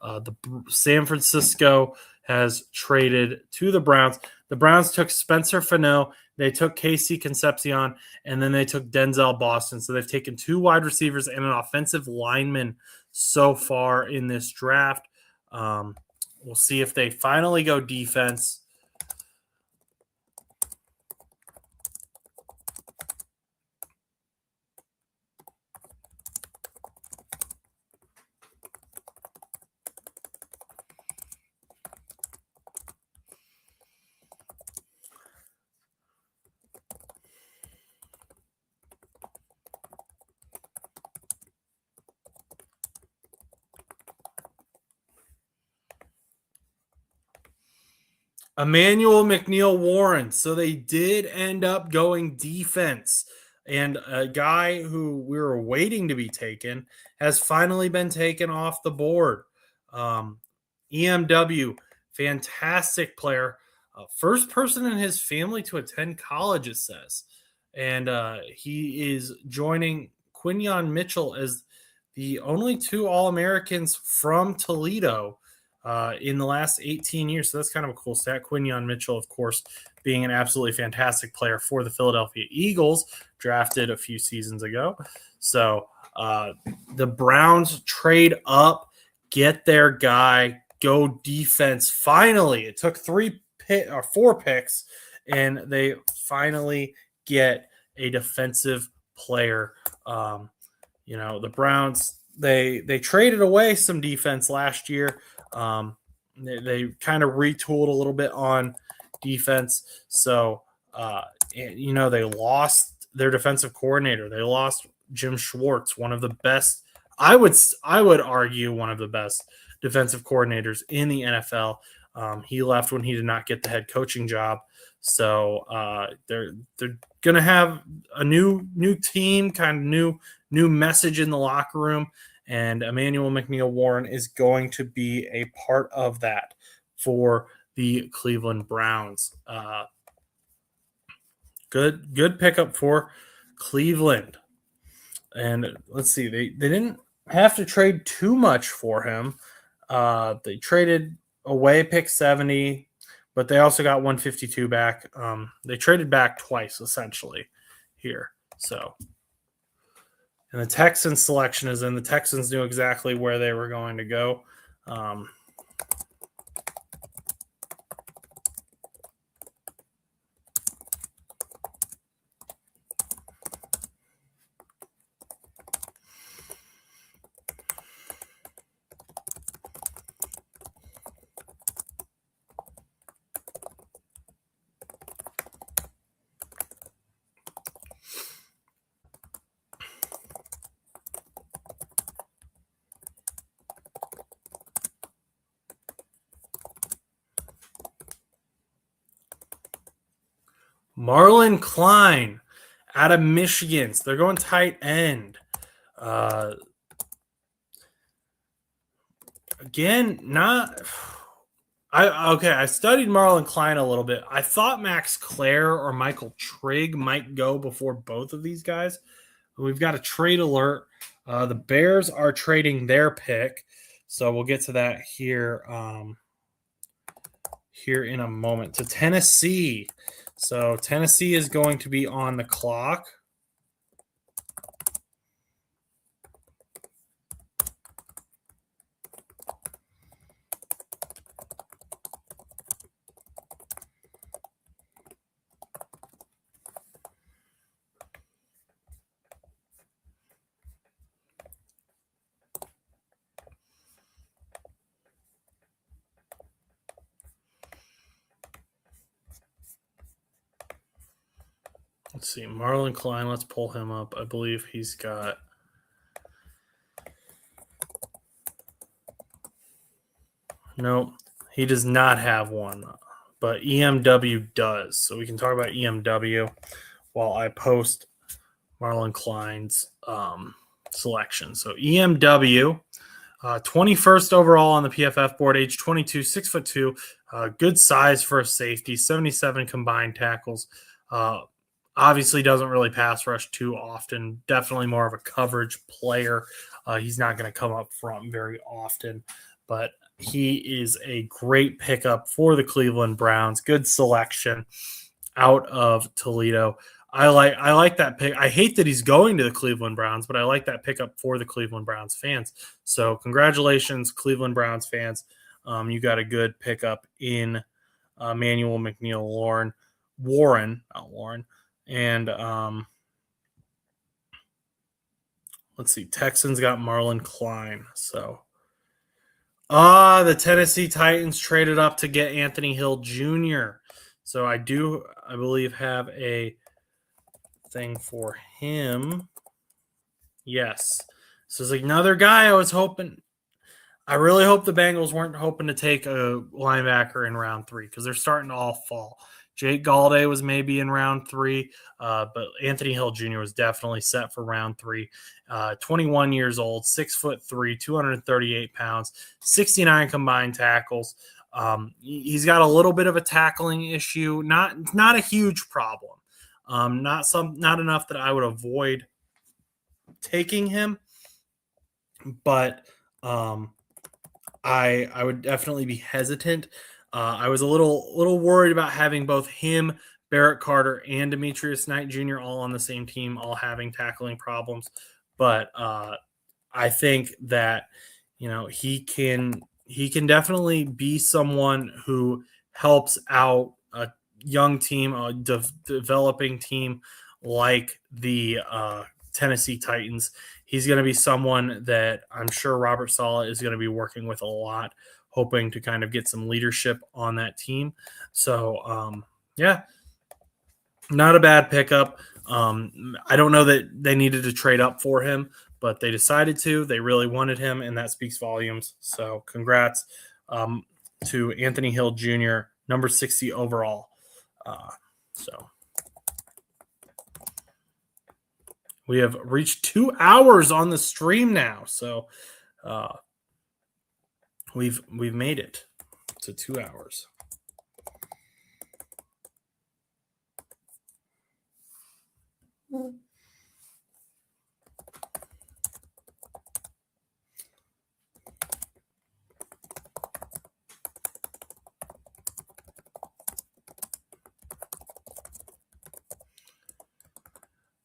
the San Francisco has traded to the Browns. The Browns took Spencer Fano, they took Casey Concepcion, and then they took Denzel Boston. So they've taken 2 wide receivers and an offensive lineman so far in this draft. We'll see if they finally go defense. Emmanuel McNeill-Warren. So they did end up going defense. And a guy who we were waiting to be taken has finally been taken off the board. EMW, fantastic player. First person in his family to attend college, it says. And he is joining Quinyon Mitchell as the only 2 All-Americans from Toledo in the last 18 years. So that's kind of a cool stat. Quinyon Mitchell, of course, being an absolutely fantastic player for the Philadelphia Eagles, drafted a few seasons ago. So the Browns trade up, get their guy, go defense. Finally, it took 4 picks, and they finally get a defensive player. The Browns, they traded away some defense last year. They kind of retooled a little bit on defense. So, they lost their defensive coordinator. They lost Jim Schwartz, one of the best, I would argue, one of the best defensive coordinators in the NFL. He left when he did not get the head coaching job. So they're going to have a new team, kind of new message in the locker room. And Emmanuel McNeill-Warren is going to be a part of that for the Cleveland Browns. Good pickup for Cleveland. And let's see, they didn't have to trade too much for him. They traded away pick 70, but they also got 152 back. They traded back twice, essentially, here. So, and the Texans selection is in. The Texans knew exactly where they were going to go. Marlon Klein out of Michigan. So they're going tight end. Again, not. I studied Marlon Klein a little bit. I thought Max Clare or Michael Trigg might go before both of these guys. We've got a trade alert. The Bears are trading their pick, so we'll get to that here here in a moment. To Tennessee. So Tennessee is going to be on the clock. Let's see. Marlon Klein, let's pull him up. I believe he's got. No, he does not have one, but EMW does. So we can talk about EMW while I post Marlon Klein's selection. So EMW, 21st overall on the PFF board, age 22, 6'2", good size for a safety, 77 combined tackles. Obviously doesn't really pass rush too often. Definitely more of a coverage player. He's not going to come up front very often, but he is a great pickup for the Cleveland Browns. Good selection out of Toledo. I like that pick. I hate that he's going to the Cleveland Browns, but I like that pickup for the Cleveland Browns fans. So congratulations, Cleveland Browns fans. You got a good pickup in Manuel McNeil Warren. And let's see, Texans got Marlon Klein. So the Tennessee Titans traded up to get Anthony Hill Jr. So I believe, have a thing for him. Yes. This is another guy I was hoping. I really hope the Bengals weren't hoping to take a linebacker in round 3 because they're starting to all fall. Jake Galladay was maybe in round 3, but Anthony Hill Jr. was definitely set for round 3. 21 years old, 6'3", 238 pounds, 69 combined tackles. He's got a little bit of a tackling issue, not a huge problem. Not enough that I would avoid taking him, but I would definitely be hesitant. I was a little worried about having both him, Barrett Carter, and Demetrius Knight Jr. all on the same team, all having tackling problems. But I think that he can definitely be someone who helps out a young team, a developing team like the Tennessee Titans. He's going to be someone that I'm sure Robert Saleh is going to be working with a lot, hoping to kind of get some leadership on that team. So, not a bad pickup. I don't know that they needed to trade up for him, but they decided to. They really wanted him, and that speaks volumes. So congrats to Anthony Hill Jr., number 60 overall. We have reached 2 hours on the stream now, so we've made it to 2 hours.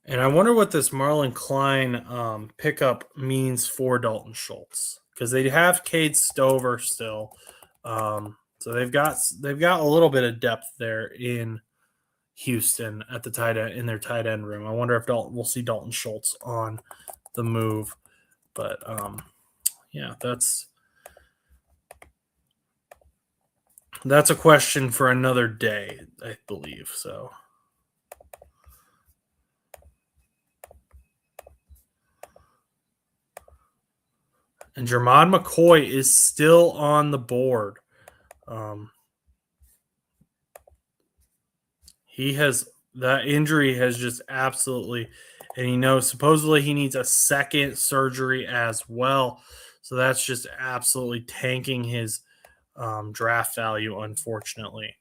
And I wonder what this Marlon Klein pickup means for Dalton Schultz, because they have Cade Stover still, so they've got a little bit of depth there in Houston at the tight end, in their tight end room. I wonder if we'll see Dalton Schultz on the move, but that's a question for another day, I believe. So. And Jermod McCoy is still on the board. He has That injury has just absolutely, and supposedly he needs a second surgery as well. So that's just absolutely tanking his draft value, unfortunately.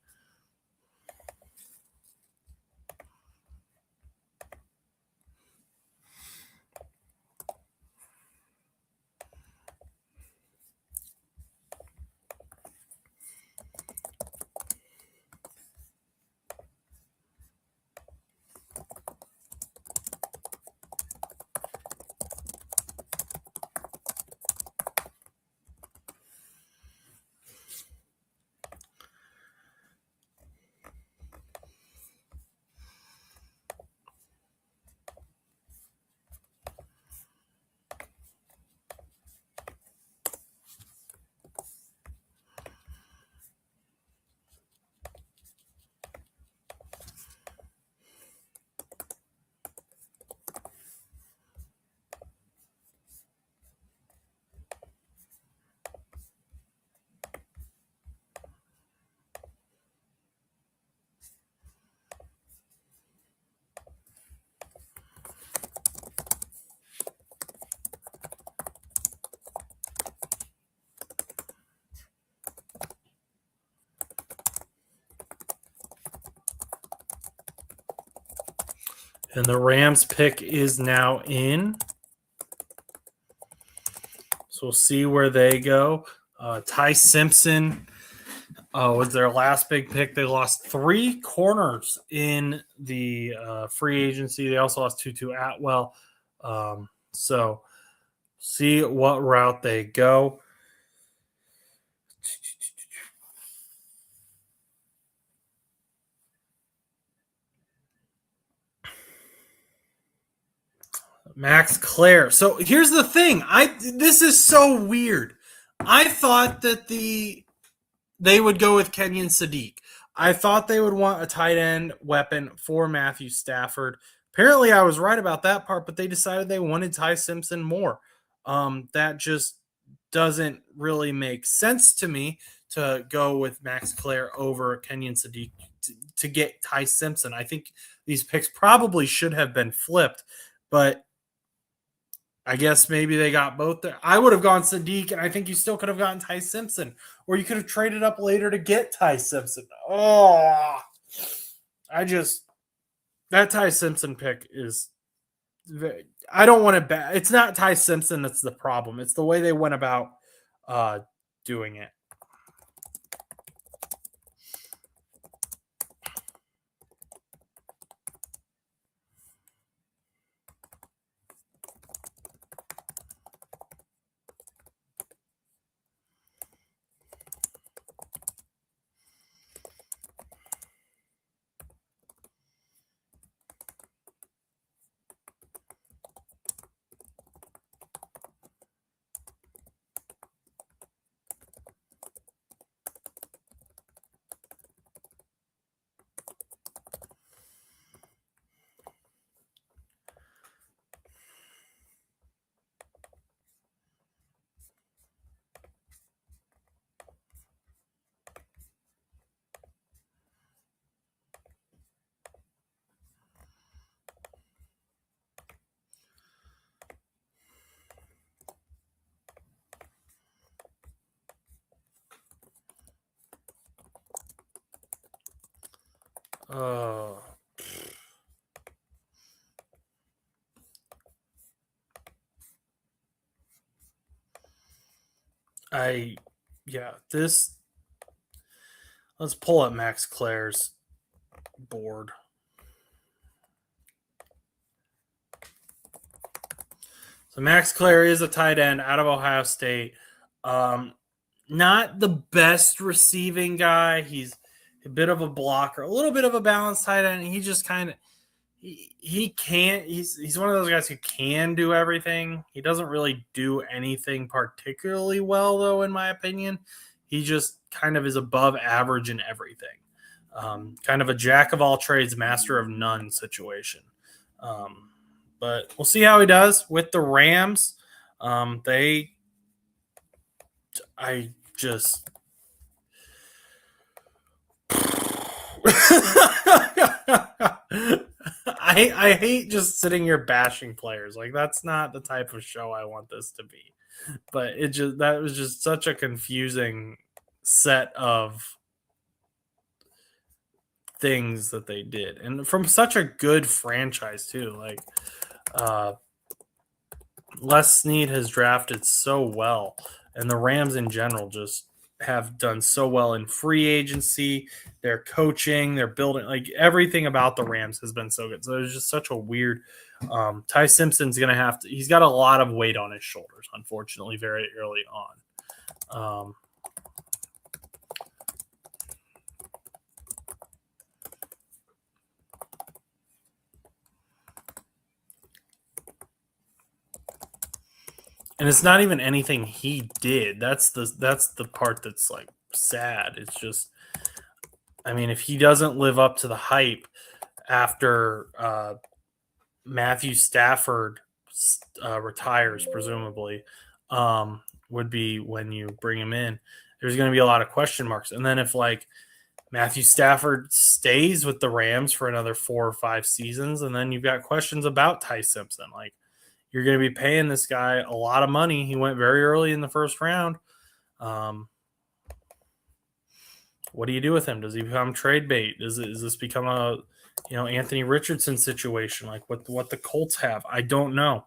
And the Rams pick is now in. So we'll see where they go. Ty Simpson was their last big pick. They lost 3 corners in the free agency. They also lost Tutu Atwell. So see what route they go. Max Clare. So here's the thing. This is so weird. I thought that they would go with Kenyon Sadiq. I thought they would want a tight end weapon for Matthew Stafford. Apparently, I was right about that part, but they decided they wanted Ty Simpson more. That just doesn't really make sense to me to go with Max Clare over Kenyon Sadiq to get Ty Simpson. I think these picks probably should have been flipped, but I guess maybe they got both there. I would have gone Sadiq, and I think you still could have gotten Ty Simpson, or you could have traded up later to get Ty Simpson. Oh, that Ty Simpson pick is, I don't want to It's not Ty Simpson that's the problem. It's the way they went about doing it. Let's pull up Max Clare's board. So Max Clare is a tight end out of Ohio State. Not the best receiving guy. He's a bit of a blocker, a little bit of a balanced tight end. He just kind of he can't. He's one of those guys who can do everything. He doesn't really do anything particularly well, though, in my opinion. He just kind of is above average in everything. Kind of a jack of all trades, master of none situation. But we'll see how he does with the Rams. I just I hate just sitting here bashing players. Like that's not the type of show I want this to be. But that was just such a confusing set of things that they did. And from such a good franchise too. Like Les Snead has drafted so well, and the Rams in general just have done so well in free agency. Their coaching, their building, like everything about the Rams has been so good. So it's just such a weird. Ty Simpson's gonna have to. He's got a lot of weight on his shoulders, unfortunately, very early on. And it's not even anything he did. That's the part that's like sad. It's just, I mean, if he doesn't live up to the hype after Matthew Stafford retires, presumably, would be when you bring him in. There's going to be a lot of question marks. And then if like Matthew Stafford stays with the Rams for another 4 or 5 seasons, and then you've got questions about Ty Simpson. Like you're going to be paying this guy a lot of money. He went very early in the first round. What do you do with him? Does he become trade bait? Does this become a Anthony Richardson situation like what the Colts have? I don't know.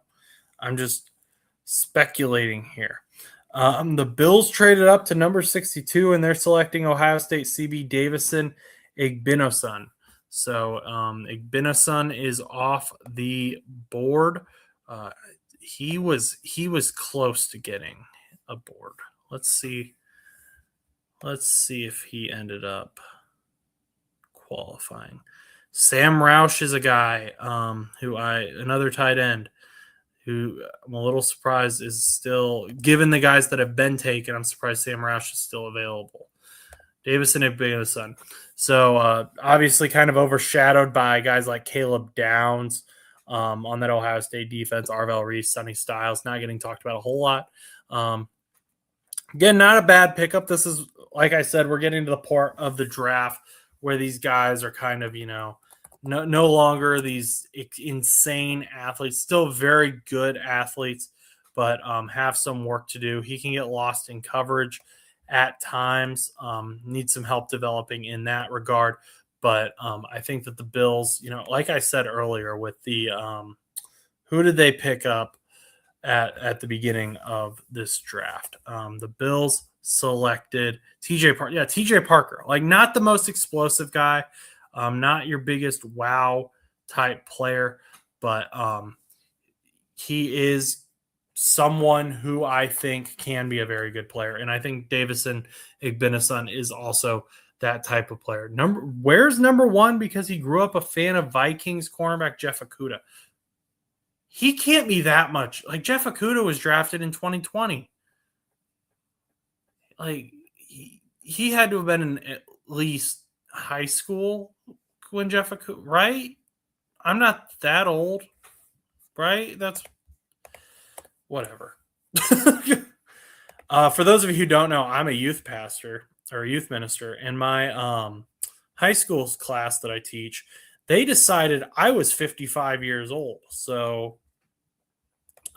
I'm just speculating here. The Bills traded up to number 62, and they're selecting Ohio State CB Davison Igbinosun. So Igbinosun is off the board. He was close to getting a board. Let's see if he ended up qualifying. Sam Roush is a guy another tight end who I'm a little surprised is still, given the guys that have been taken, I'm surprised Sam Roush is still available. Davison Igbinosun. So obviously kind of overshadowed by guys like Caleb Downs on that Ohio State defense, Arvell Reese, Sonny Styles, not getting talked about a whole lot. Again, not a bad pickup. This is, like I said, we're getting to the part of the draft where these guys are kind of, no longer these insane athletes, still very good athletes, but have some work to do. He can get lost in coverage at times, needs some help developing in that regard. But I think that the Bills, like I said earlier with the who did they pick up at the beginning of this draft? The Bills selected TJ Parker. Yeah, TJ Parker. Like not the most explosive guy, not your biggest wow type player, but he is someone who I think can be a very good player. And I think Davison Igbinosun is also that type of player. Where's number 1? Because he grew up a fan of Vikings cornerback Jeff Okudah. He can't be that much. Like Jeff Okudah was drafted in 2020. Like he had to have been in at least high school when Jeff Okudah, right? I'm not that old, right? That's whatever. For those of you who don't know, I'm a youth pastor or a youth minister, and my high school class that I teach, they decided I was 55 years old. So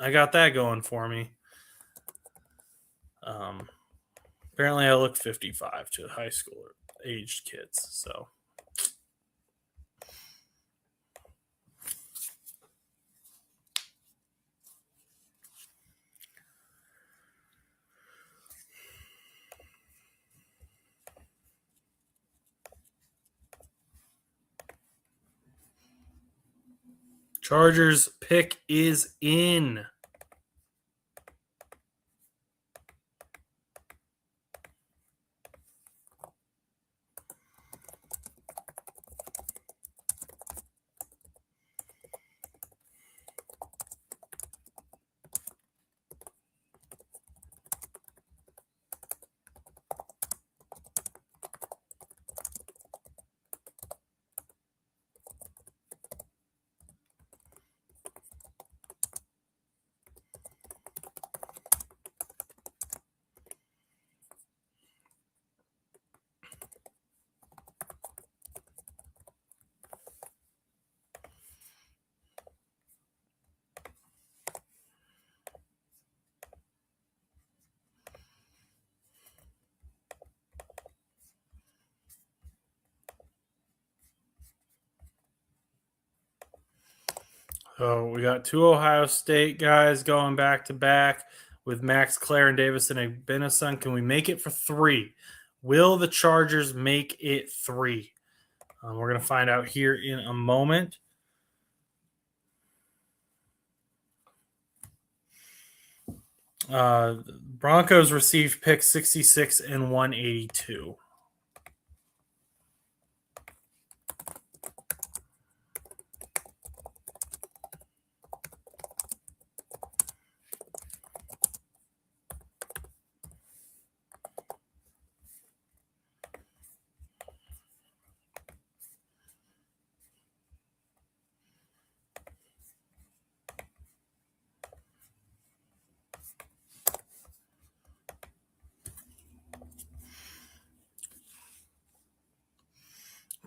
I got that going for me. Apparently I look 55 to high school aged kids. So Chargers pick is in. So we got two Ohio State guys going back to back with Max Clare and Davison Igbinosun. Can we make it for 3? Will the Chargers make it 3? We're going to find out here in a moment. Broncos received pick 66 and 182.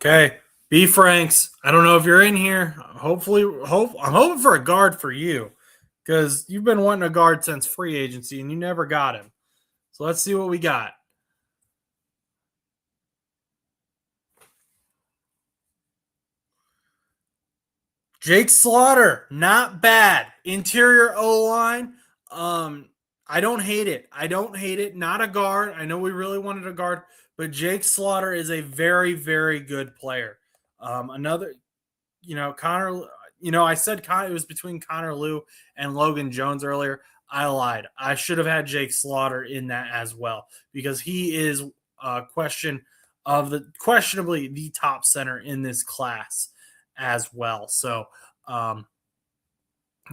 Okay, B Franks. I don't know if you're in here. I'm hoping for a guard for you because you've been wanting a guard since free agency and you never got him. So let's see what we got. Jake Slaughter, not bad. Interior O line. I don't hate it. Not a guard. I know we really wanted a guard, but Jake Slaughter is a very, very good player. Another, Connor. I said it was between Connor Lew and Logan Jones earlier. I lied. I should have had Jake Slaughter in that as well because he is questionably the top center in this class as well. So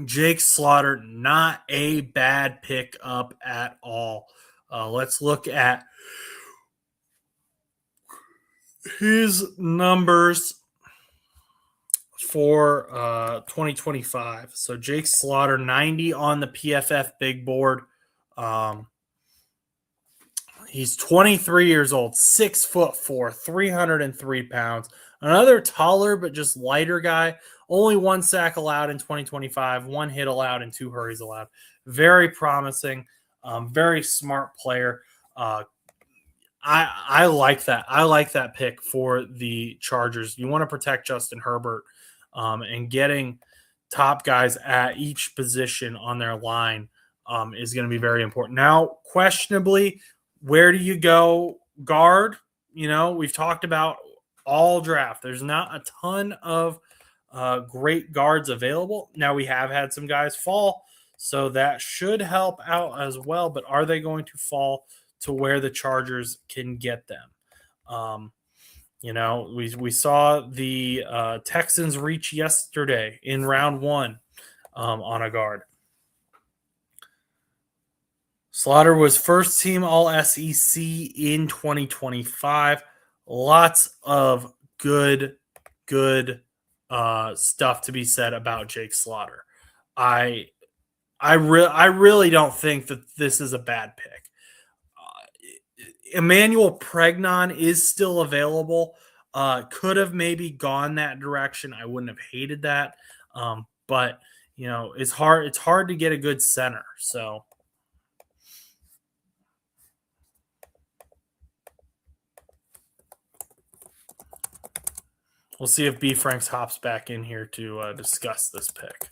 Jake Slaughter, not a bad pick up at all. Let's look at his numbers for 2025. So Jake Slaughter, 90 on the PFF big board. He's 23 years old, 6'4", 303 pounds. Another taller but just lighter guy. Only 1 sack allowed in 2025, 1 hit allowed, and 2 hurries allowed. Very promising, very smart player. I like that. I like that pick for the Chargers. You want to protect Justin Herbert, and getting top guys at each position on their line is going to be very important. Now, questionably, where do you go guard? We've talked about all draft. There's not a ton of great guards available. Now, we have had some guys fall, so that should help out as well. But are they going to fall to where the Chargers can get them? We saw the Texans reach yesterday in round 1 on a guard. Slaughter was first team All SEC in 2025. Lots of good stuff to be said about Jake Slaughter. I really don't think that this is a bad pick. Emmanuel Pregnon is still available. Could have maybe gone that direction. I wouldn't have hated that. But it's hard. It's hard to get a good center. So. We'll see if B Franks hops back in here to discuss this pick.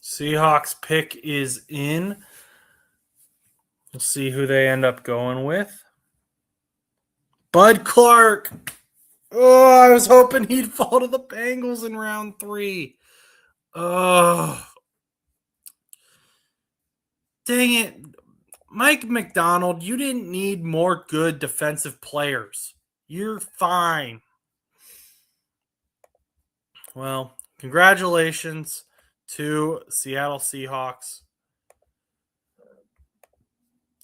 Seahawks pick is in. We'll see who they end up going with. Bud Clark. Oh, I was hoping he'd fall to the Bengals in round 3. Oh. Dang it. Mike McDonald, you didn't need more good defensive players. You're fine. Well, congratulations to Seattle Seahawks.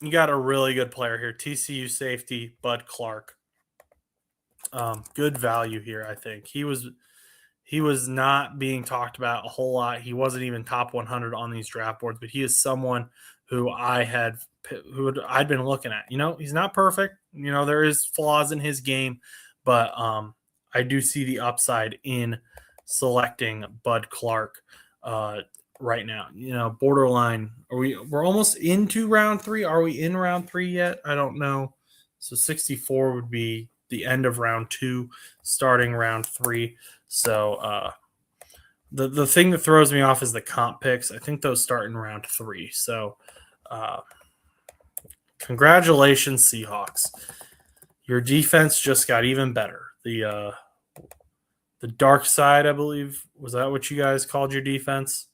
You got a really good player here. TCU safety, Bud Clark. Good value here, I think. He was not being talked about a whole lot. He wasn't even top 100 on these draft boards, but he is someone who I'd been looking at. He's not perfect. There is flaws in his game, but I do see the upside in selecting Bud Clark right now. Borderline. We're almost into round 3. Are we in round 3 yet? I don't know. So 64 would be the end of round 2, starting round 3. So the thing that throws me off is the comp picks. I think those start in round 3. So congratulations, Seahawks. Your defense just got even better. The dark side, I believe, was that what you guys called your defense?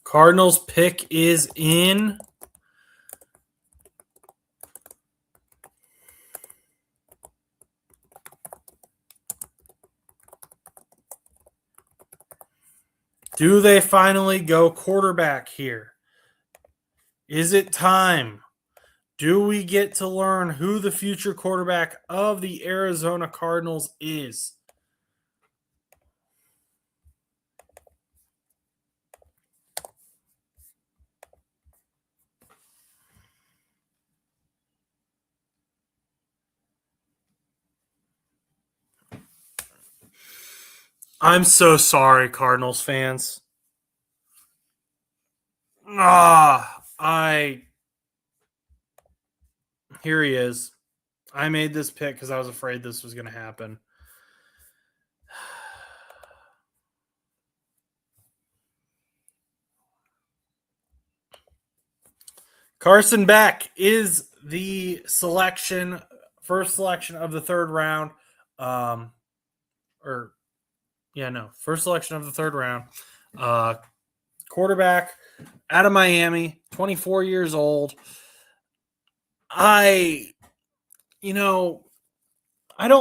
Cardinals pick is in. Do they finally go quarterback here? Is it time? Do we get to learn who the future quarterback of the Arizona Cardinals is? I'm so sorry, Cardinals fans. Here he is. I made this pick because I was afraid this was going to happen. Carson Beck is the first selection of the third round. First selection of the third round. Quarterback out of Miami, 24 years old. I don't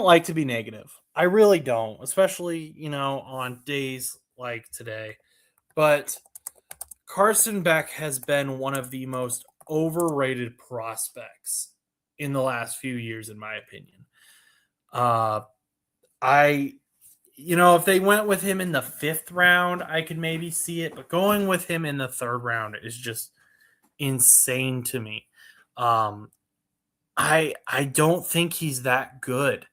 like to be negative. I really don't, especially, on days like today. But Carson Beck has been one of the most overrated prospects in the last few years, in my opinion. If they went with him in the 5th round, I could maybe see it. But going with him in the 3rd round is just insane to me. I don't think he's that good.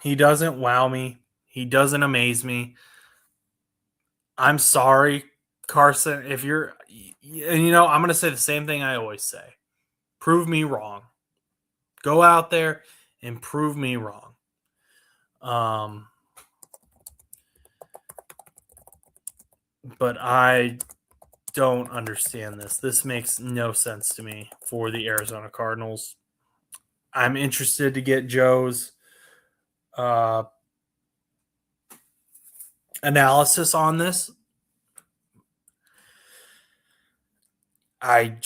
He doesn't wow me. He doesn't amaze me. I'm sorry, Carson. If you're, I'm going to say the same thing I always say. Prove me wrong. Go out there and prove me wrong. But I don't understand this. This makes no sense to me for the Arizona Cardinals. I'm interested to get Joe's analysis on this. I'm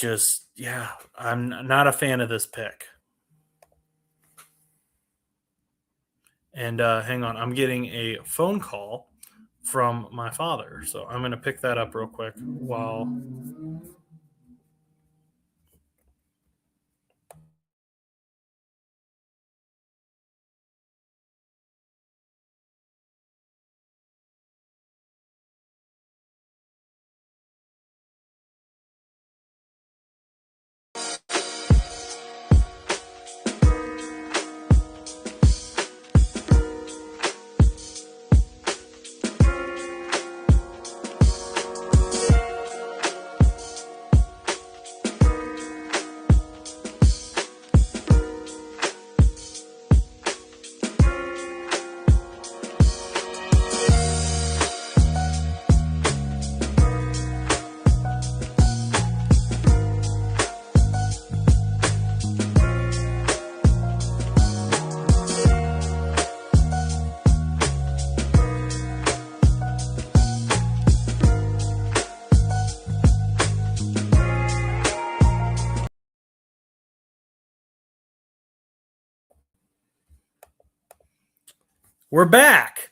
not a fan of this pick. And hang on, I'm getting a phone call from my father. So I'm going to pick that up real quick while. We're back.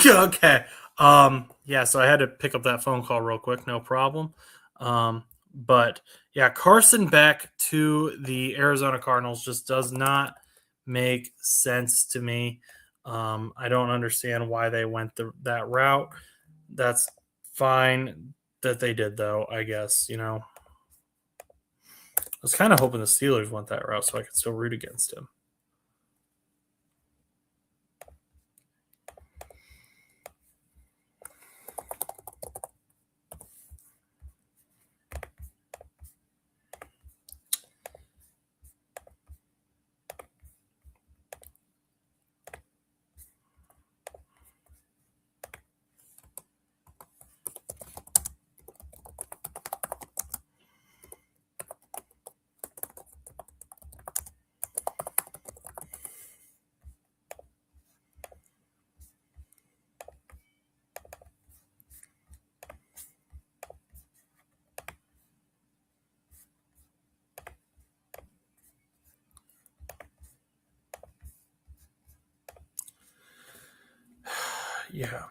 Okay. Yeah, so I had to pick up that phone call real quick, no problem. But yeah, Carson Beck to the Arizona Cardinals just does not make sense to me. I don't understand why they went that route. That's fine that they did, though, I guess. I was kind of hoping the Steelers went that route so I could still root against him. Yeah.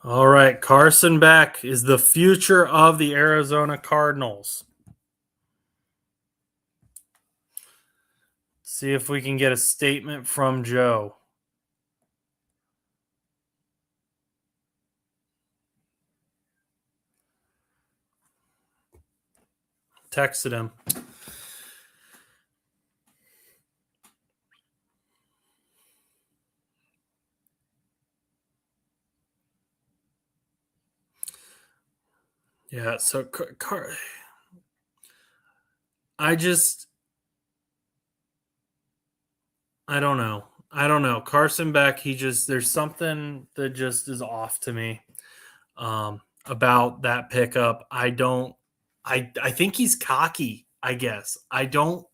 All right, Carson Beck is the future of the Arizona Cardinals. See if we can get a statement from Joe. Texted him. Yeah, so I don't know. I don't know. Carson Beck, there's something that just is off to me about that pickup. I think he's cocky, I guess. I don't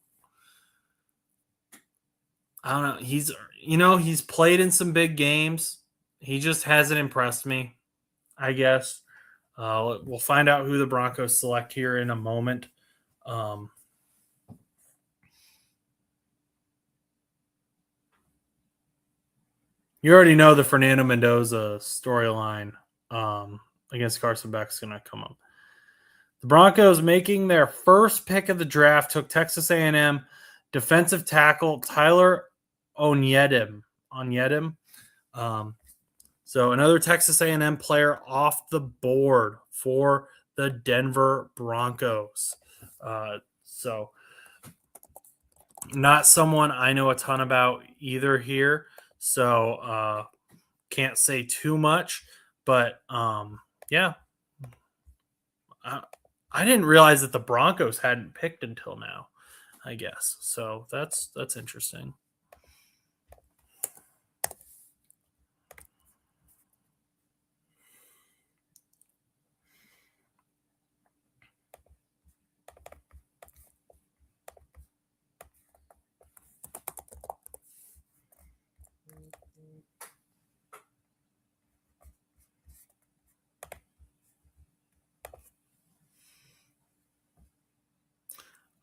know. He's played in some big games. He just hasn't impressed me, I guess. We'll find out who the Broncos select here in a moment. You already know the Fernando Mendoza storyline against Carson Beck's going to come up. The Broncos, making their first pick of the draft, took Texas A&M defensive tackle Tyler Onyedim. So another Texas A&M player off the board for the Denver Broncos. So not someone I know a ton about either here. So can't say too much. But yeah, I didn't realize that the Broncos hadn't picked until now, I guess. So that's interesting.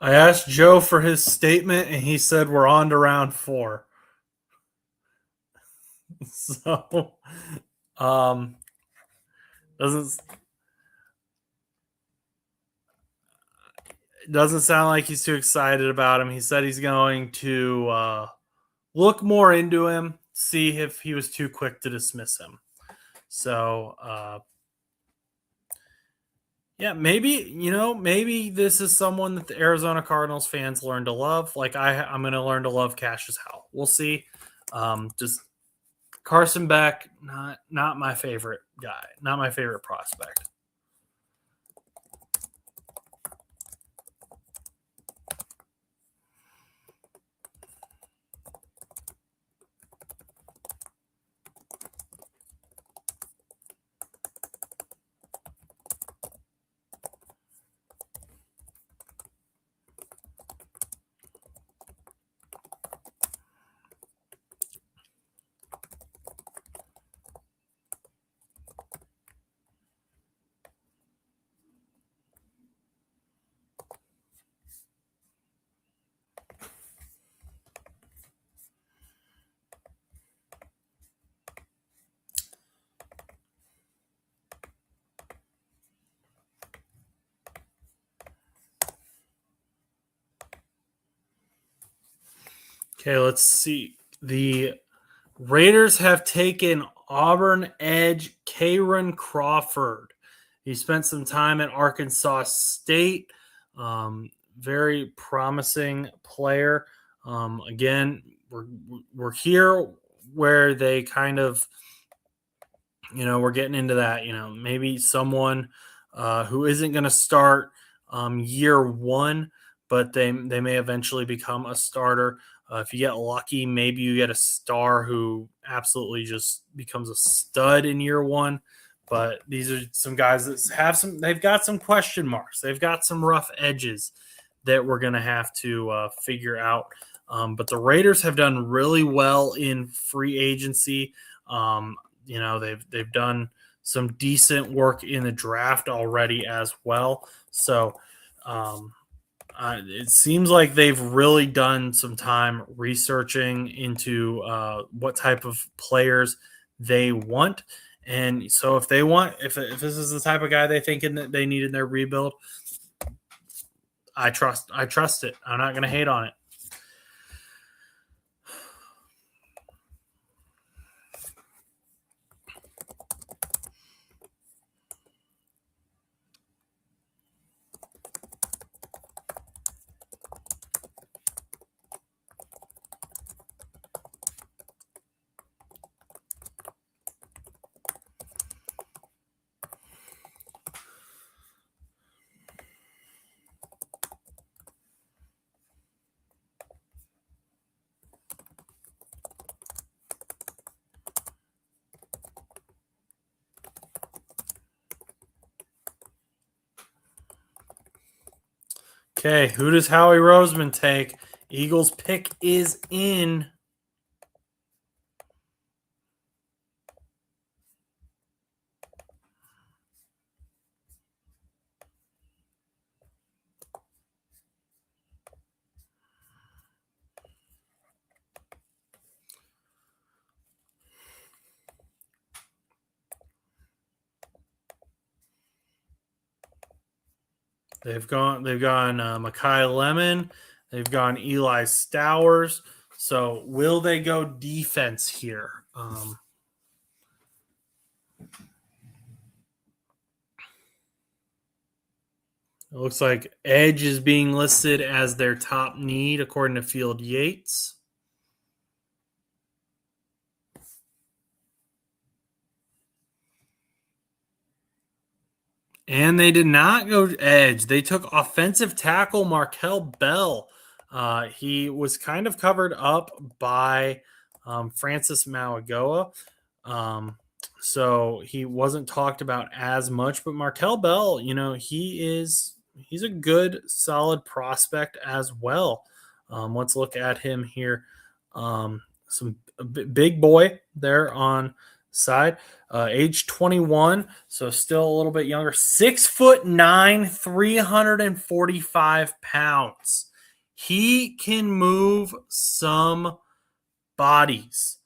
I asked Joe for his statement, and he said we're on to round 4. So, um, doesn't doesn't sound like he's too excited about him. He said he's going to look more into him, see if he was too quick to dismiss him. So, yeah, maybe this is someone that the Arizona Cardinals fans learn to love. Like I'm going to learn to love Cassius Howell. We'll see. Just Carson Beck, not my favorite guy, not my favorite prospect. Okay, let's see. The Raiders have taken Auburn edge Karen Crawford. He spent some time at Arkansas State. Very promising player. Again, we're here where they kind of, we're getting into that. Maybe someone who isn't going to start year one, but they may eventually become a starter. If you get lucky, maybe you get a star who absolutely just becomes a stud in year one. But these are some guys that they've got some question marks. They've got some rough edges that we're going to have to figure out. But the Raiders have done really well in free agency. They've done some decent work in the draft already as well. So, it seems like they've really done some time researching into what type of players they want. And so if this is the type of guy they think that they need in their rebuild, I trust it. I'm not going to hate on it. Okay, who does Howie Roseman take? Eagles pick is in. They've gone Mekhi Lemon. They've gone Eli Stowers. So will they go defense here? It looks like edge is being listed as their top need according to Field Yates. And they did not go edge. They took offensive tackle Markel Bell. He was kind of covered up by Francis Mauigoa. So he wasn't talked about as much. But Markel Bell, he's a good, solid prospect as well. Let's look at him here. Some big boy there on side. Age 21, so still a little bit younger. 6'9", 345 pounds. He can move some bodies.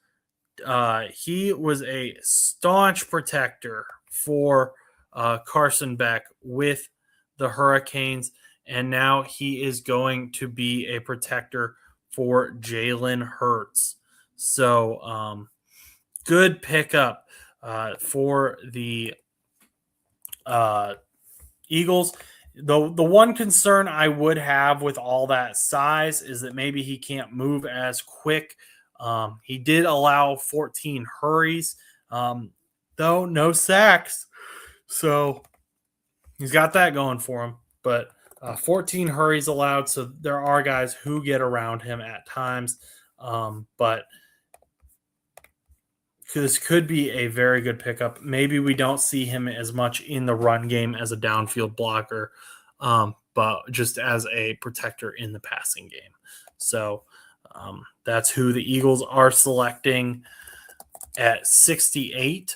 He was a staunch protector for Carson Beck with the Hurricanes, and now he is going to be a protector for Jalen Hurts. So, good pickup for the Eagles. The one concern I would have with all that size is that maybe he can't move as quick. He did allow 14 hurries, though no sacks. So he's got that going for him. But 14 hurries allowed, so there are guys who get around him at times. But this could be a very good pickup. Maybe we don't see him as much in the run game as a downfield blocker, but just as a protector in the passing game. So that's who the Eagles are selecting at 68.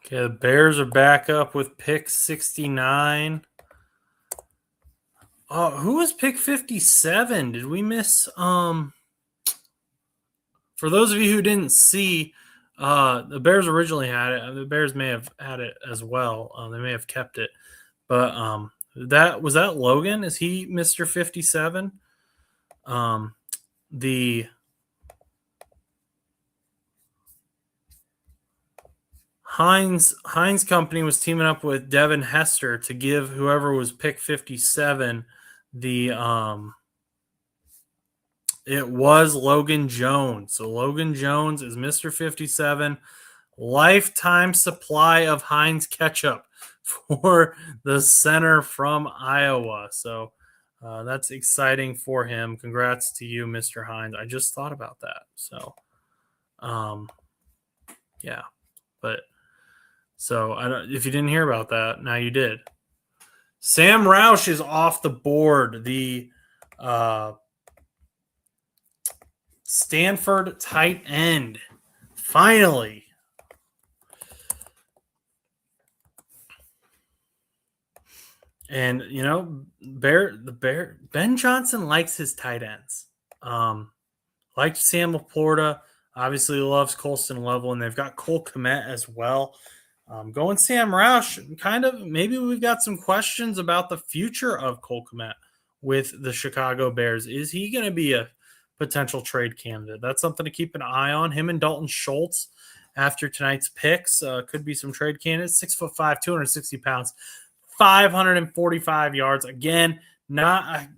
Okay, the Bears are back up with pick 69. Oh, who was pick 57? Did we miss? For those of you who didn't see, the Bears originally had it. The Bears may have had it as well. They may have kept it, but that Logan? Is he Mr. 57? The Heinz company was teaming up with Devin Hester to give whoever was pick 57 the it was Logan Jones. So Logan Jones is Mr. 57. Lifetime supply of Heinz ketchup for the center from Iowa. So that's exciting for him. Congrats to you, Mr. Heinz. I just thought about that. So, yeah. But so if you didn't hear about that, now you did. Sam Roush is off the board. The Stanford tight end. Finally. And Ben Johnson likes his tight ends. Liked Sam Laporta. Obviously loves Colston Level, and they've got Cole Kmet as well. Going Sam Roush, maybe we've got some questions about the future of Cole Kmet with the Chicago Bears. Is he going to be a potential trade candidate? That's something to keep an eye on. Him and Dalton Schultz, after tonight's picks, could be some trade candidates. 6'5", 260 pounds, 545 yards. Again, not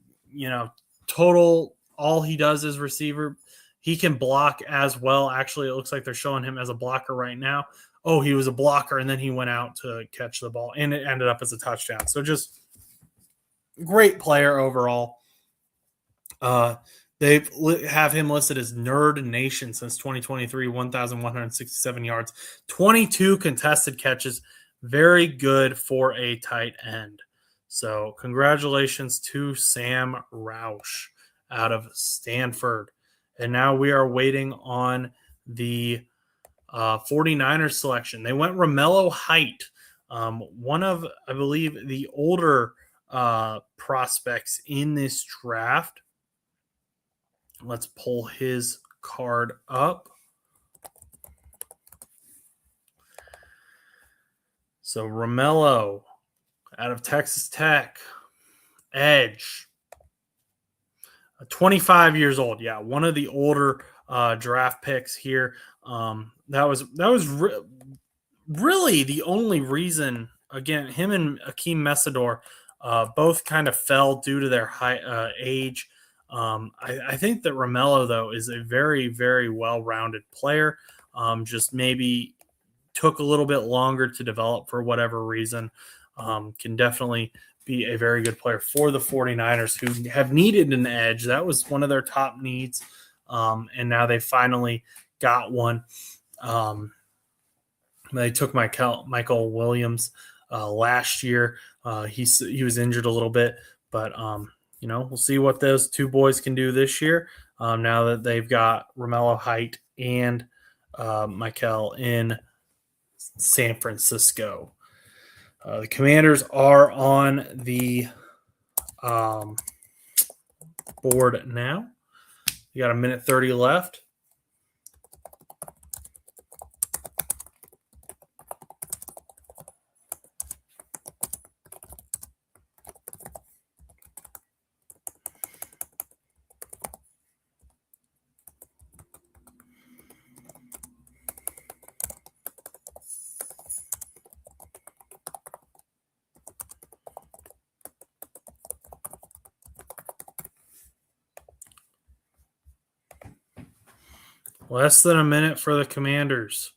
total. All he does is receiver. He can block as well. Actually, it looks like they're showing him as a blocker right now. Oh, he was a blocker, and then he went out to catch the ball, and it ended up as a touchdown. So just great player overall. They have him listed as Nerd Nation since 2023, 1,167 yards, 22 contested catches. Very good for a tight end. So congratulations to Sam Roush out of Stanford. And now we are waiting on the 49ers selection. They went Romello Height, one of, I believe, the older prospects in this draft. Let's pull his card up. So Romello out of Texas Tech, edge, 25 years old. Yeah, one of the older draft picks here. That was really the only reason. Again, him and Akeem Mesidor both kind of fell due to their high age. I think that Romello, though, is a very, very well-rounded player. Just maybe took a little bit longer to develop for whatever reason. Can definitely be a very good player for the 49ers, who have needed an edge. That was one of their top needs. And now they finally got one. They took Michael Williams last year. He was injured a little bit, but we'll see what those two boys can do this year. Now that they've got Romello Height and Michael in San Francisco. The Commanders are on the board now. You got a minute 30 left. Less than a minute for the Commanders.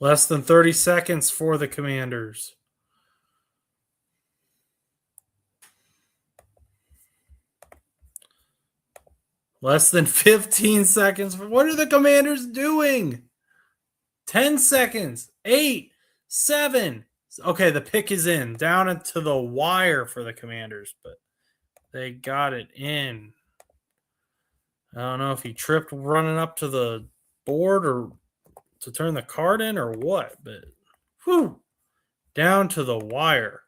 Less than 30 seconds for the Commanders. Less than 15 seconds. What are the Commanders doing? 10 seconds. 8, 7. Okay, the pick is in. Down into the wire for the Commanders, but they got it in. I don't know if he tripped running up to the board or to turn the card in or what, but whew, down to the wire.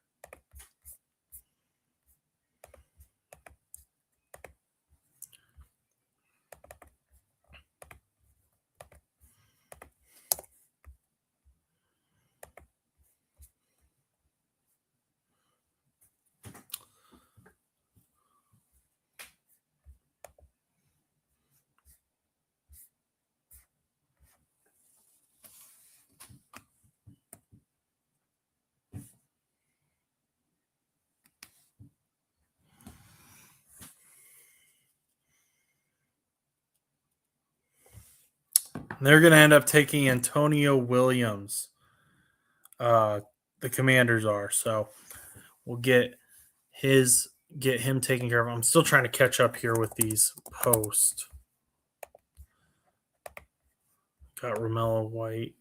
They're going to end up taking Antonio Williams. The Commanders are. So we'll get him taken care of. I'm still trying to catch up here with these posts. Got Romello White.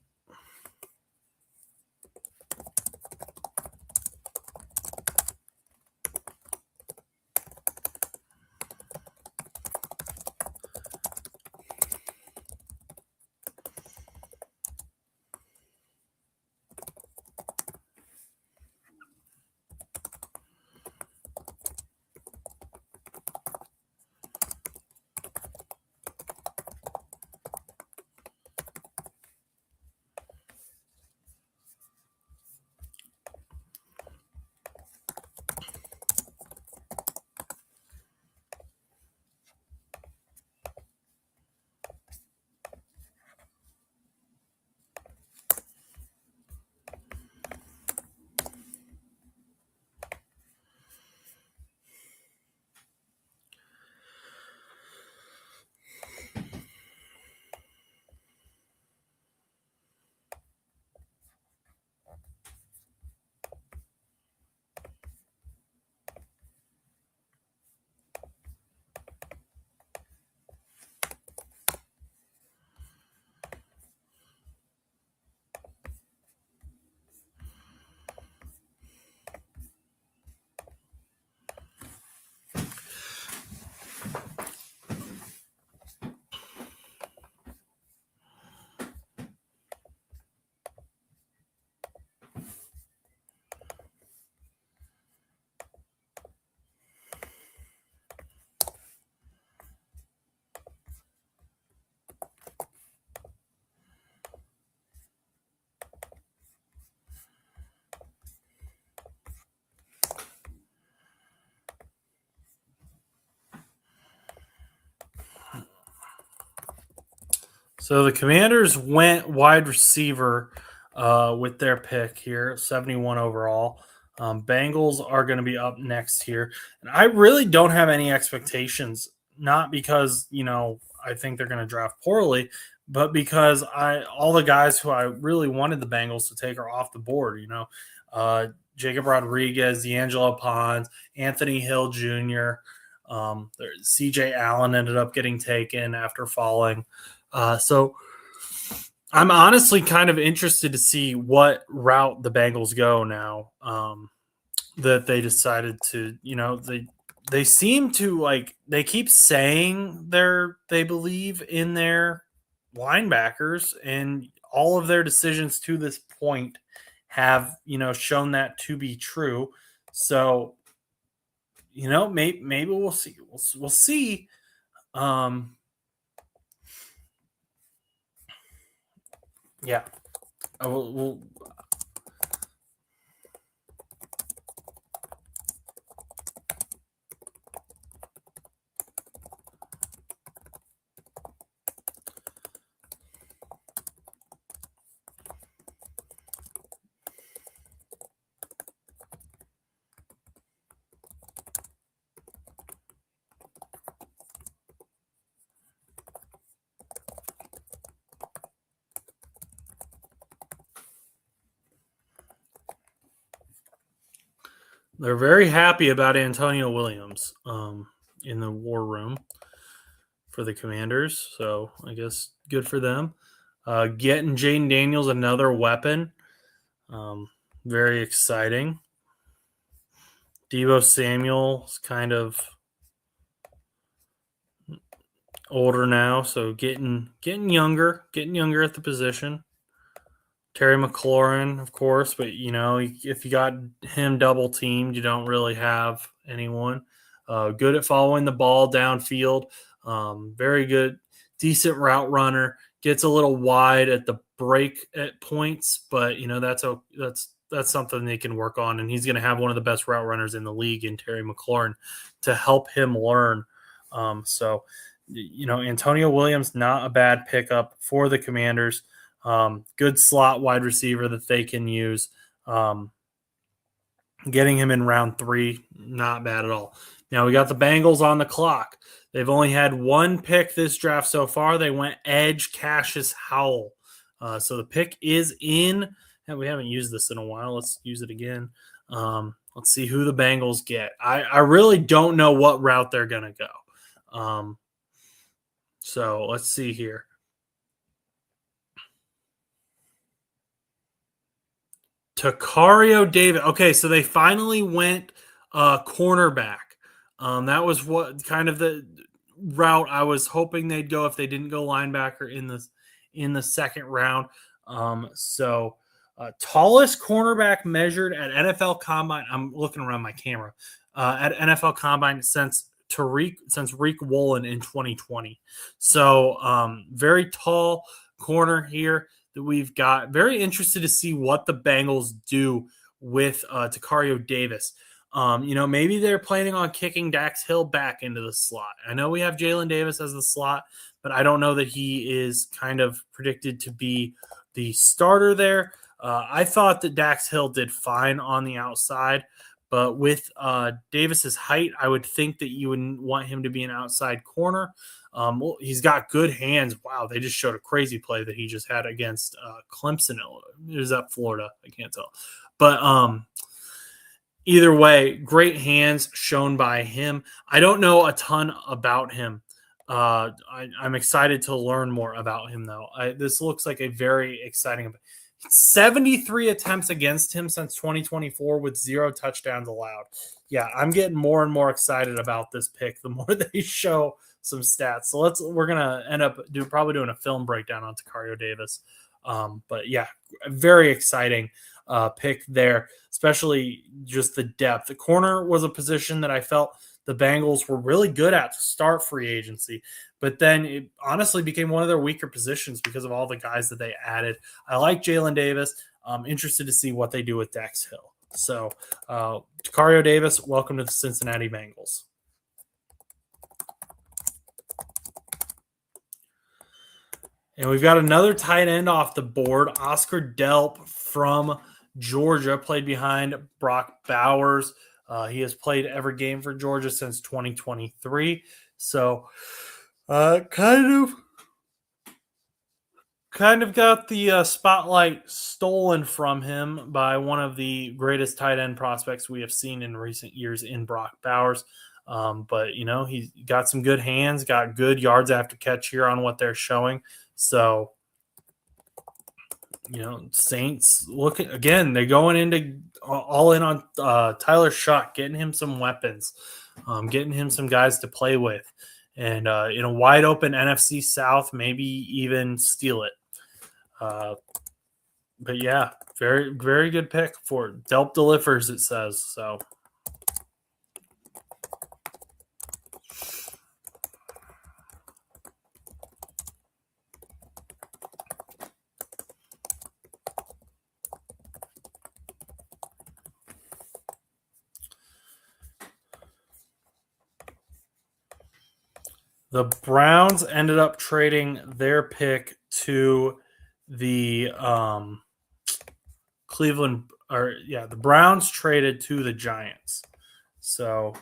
So the Commanders went wide receiver with their pick here, 71 overall. Bengals are going to be up next here. And I really don't have any expectations, not because, I think they're going to draft poorly, but because all the guys who I really wanted the Bengals to take are off the board, Jacob Rodriguez, D'Angelo Pons, Anthony Hill Jr., CJ Allen ended up getting taken after falling. So I'm honestly kind of interested to see what route the Bengals go now that they decided to, they seem to they keep saying they believe in their linebackers, and all of their decisions to this point have, shown that to be true. So, maybe we'll see. We'll see. Yeah. We'll They're very happy about Antonio Williams in the war room for the Commanders. So I guess good for them. Getting Jaden Daniels another weapon. Very exciting. Deebo Samuel's kind of older now, so getting younger at the position. Terry McLaurin, of course, but if you got him double teamed, you don't really have anyone. Good at following the ball downfield. Very good, decent route runner. Gets a little wide at the break at points, but that's something they can work on. And he's going to have one of the best route runners in the league in Terry McLaurin to help him learn. So Antonio Williams, not a bad pickup for the Commanders. Good slot wide receiver that they can use. Getting him in round 3, not bad at all. Now we got the Bengals on the clock. They've only had one pick this draft so far. They went edge Cassius Howell. So the pick is in. And we haven't used this in a while. Let's use it again. Let's see who the Bengals get. I really don't know what route they're going to go. So let's see here. Tacario Davis. Okay, so they finally went cornerback. That was what kind of the route I was hoping they'd go if they didn't go linebacker in the second round. Tallest cornerback measured at NFL Combine. I'm looking around my camera at NFL Combine since Rick Woolen in 2020. So very tall corner here that we've got. Very interested to see what the Bengals do with Tacario Davis. Maybe they're planning on kicking Dax Hill back into the slot. I know we have Jalen Davis as the slot, but I don't know that he is kind of predicted to be the starter there. I thought that Dax Hill did fine on the outside, but with Davis's height, I would think that you wouldn't want him to be an outside corner. He's got good hands. Wow, they just showed a crazy play that he just had against Clemson. It was at Florida. I can't tell. But either way, great hands shown by him. I don't know a ton about him. I'm excited to learn more about him, though. This looks like a very exciting – 73 attempts against him since 2024 with 0 touchdowns allowed. Yeah, I'm getting more and more excited about this pick the more they show some stats. So we're gonna end up probably doing a film breakdown on Tacario Davis. But yeah, very exciting pick there, especially just the depth. The corner was a position that I felt the Bengals were really good at to start free agency, but then it honestly became one of their weaker positions because of all the guys that they added. I like Jalen Davis. I'm interested to see what they do with Dax Hill. So, Tacario Davis, welcome to the Cincinnati Bengals. And we've got another tight end off the board. Oscar Delp from Georgia played behind Brock Bowers. He has played every game for Georgia since 2023. So kind of got the spotlight stolen from him by one of the greatest tight end prospects we have seen in recent years in Brock Bowers. But, he got some good hands, got good yards after catch here on what they're showing. So, Saints looking again, they're going into all in on Tyler Shuck, getting him some weapons, getting him some guys to play with. And in a wide open NFC South, maybe even steal it. But yeah, very, very good pick for Delp delivers, it says. So the Browns ended up trading their pick to the the Browns traded to the Giants. So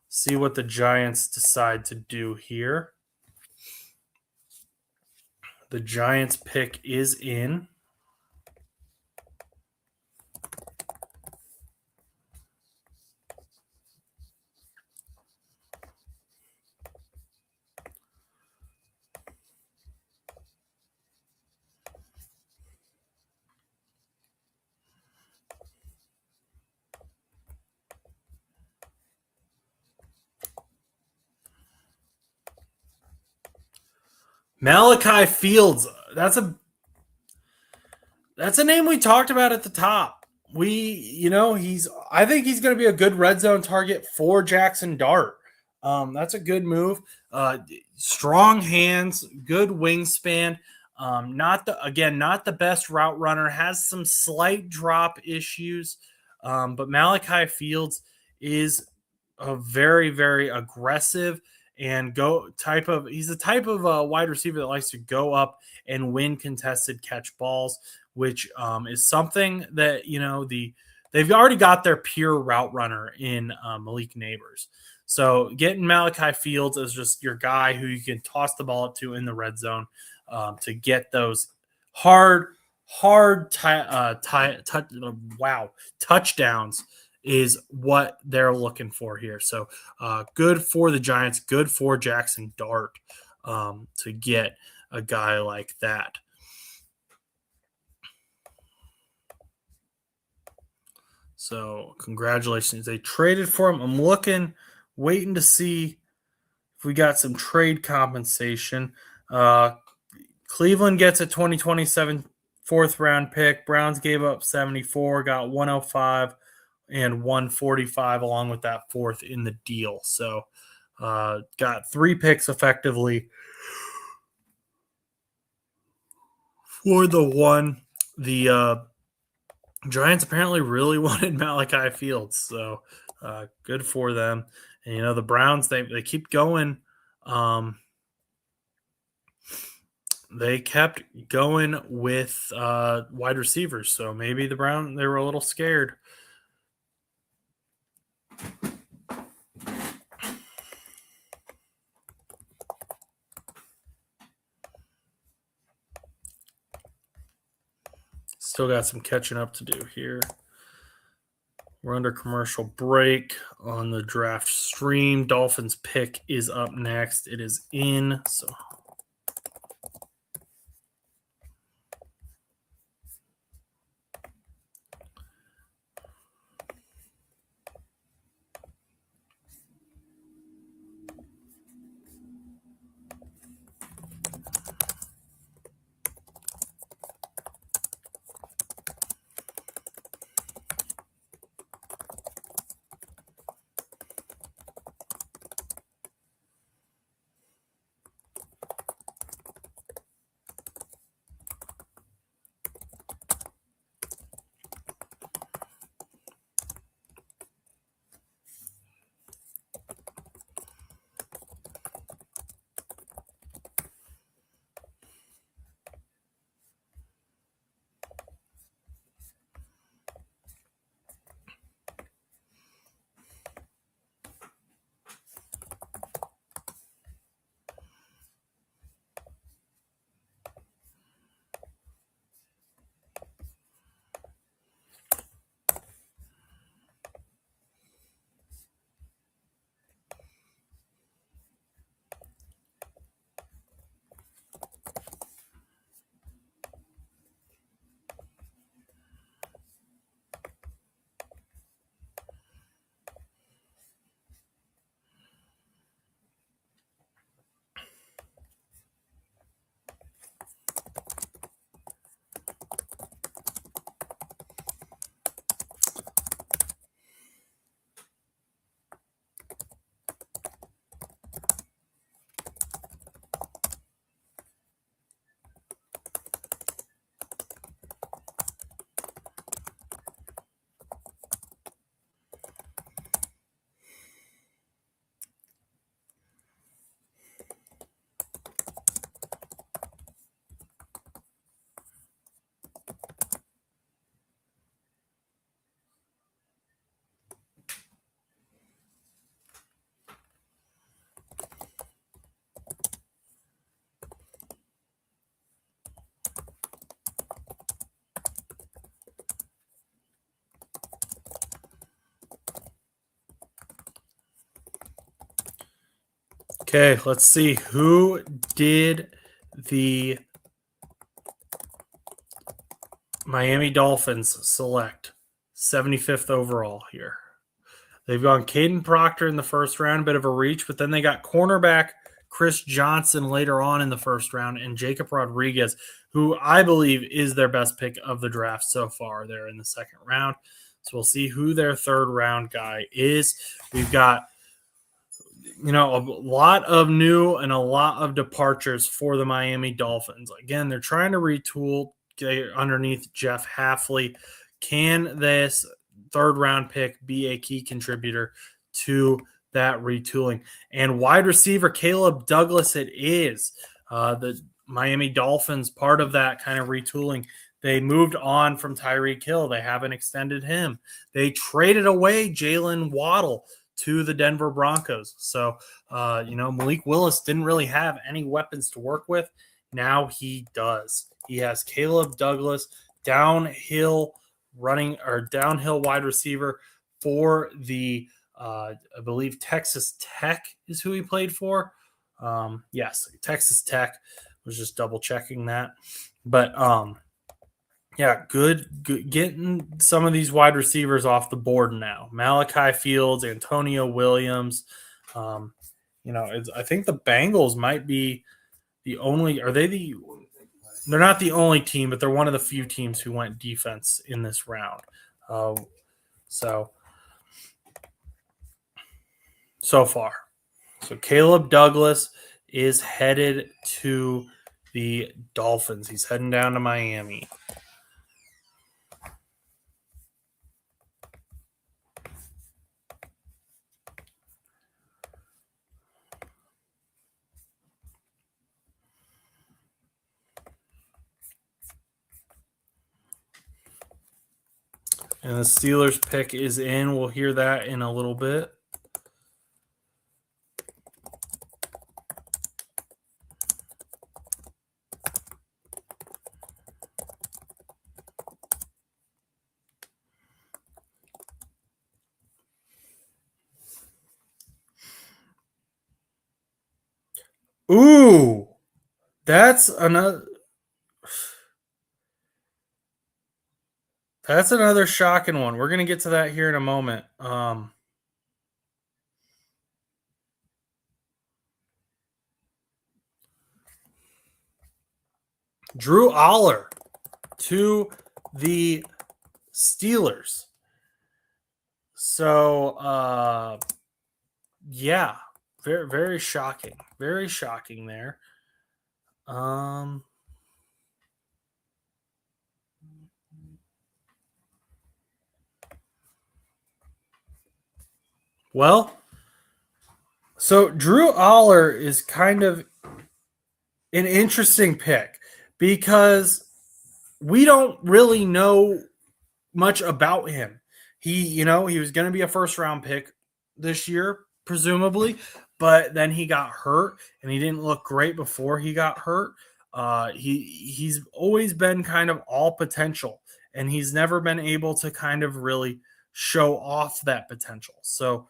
see what the Giants decide to do here. The Giants pick is in. Malachi Fields. That's a name we talked about at the top. I think he's going to be a good red zone target for Jackson Dart. That's a good move. Strong hands, good wingspan. Not the best route runner. Has some slight drop issues, but Malachi Fields is a very, very aggressive and he's the type of wide receiver that likes to go up and win contested catch balls, which is something that they've already got their pure route runner in Malik Neighbors. So getting Malachi Fields as just your guy who you can toss the ball up to in the red zone to get those touchdowns is what they're looking for here. So good for the Giants, good for Jackson Dart to get a guy like that. So congratulations. They traded for him. I'm waiting to see if we got some trade compensation. Cleveland gets a 2027 fourth round pick. Browns gave up 74, got 105 and 145 along with that fourth in the deal. So got 3 picks effectively for the one. The Giants apparently really wanted Malachi Fields, so good for them. And the Browns, they keep going. They kept going with wide receivers, so maybe the Browns, they were a little scared. Still got some catching up to do here. We're under commercial break on the draft stream. Dolphins pick is up next. It is in. So Okay, let's see. Who did the Miami Dolphins select 75th overall here? They've gone Caden Proctor in the first round, bit of a reach, but then they got cornerback Chris Johnson later on in the first round and Jacob Rodriguez, who I believe is their best pick of the draft so far there in the second round. So we'll see who their third round guy is. We've got, a lot of new and a lot of departures for the Miami Dolphins. Again, they're trying to retool underneath Jeff Hafley. Can this third round pick be a key contributor to that retooling? And wide receiver Caleb Douglas, it is the Miami Dolphins, part of that kind of retooling. They moved on from Tyreek Hill. They haven't extended him. They traded away Jalen Waddle to the Denver Broncos. So, Malik Willis didn't really have any weapons to work with. Now he does. He has Caleb Douglas, downhill wide receiver for the, I believe Texas Tech is who he played for. Yes, Texas Tech. Was just double checking that. But, good getting some of these wide receivers off the board now. Malachi Fields, Antonio Williams. I think the Bengals might be the only. Are they the? They're not the only team, but they're one of the few teams who went defense in this round. So far, Caleb Douglas is headed to the Dolphins. He's heading down to Miami. And the Steelers pick is in. We'll hear that in a little bit. Ooh, that's another shocking one. We're going to get to that here in a moment. Drew Aller to the Steelers. So, very, very shocking. Very shocking there. Well, so Drew Aller is kind of an interesting pick because we don't really know much about him. He was going to be a first round pick this year, presumably, but then he got hurt and he didn't look great before he got hurt. He's always been kind of all potential, and he's never been able to kind of really show off that potential. So,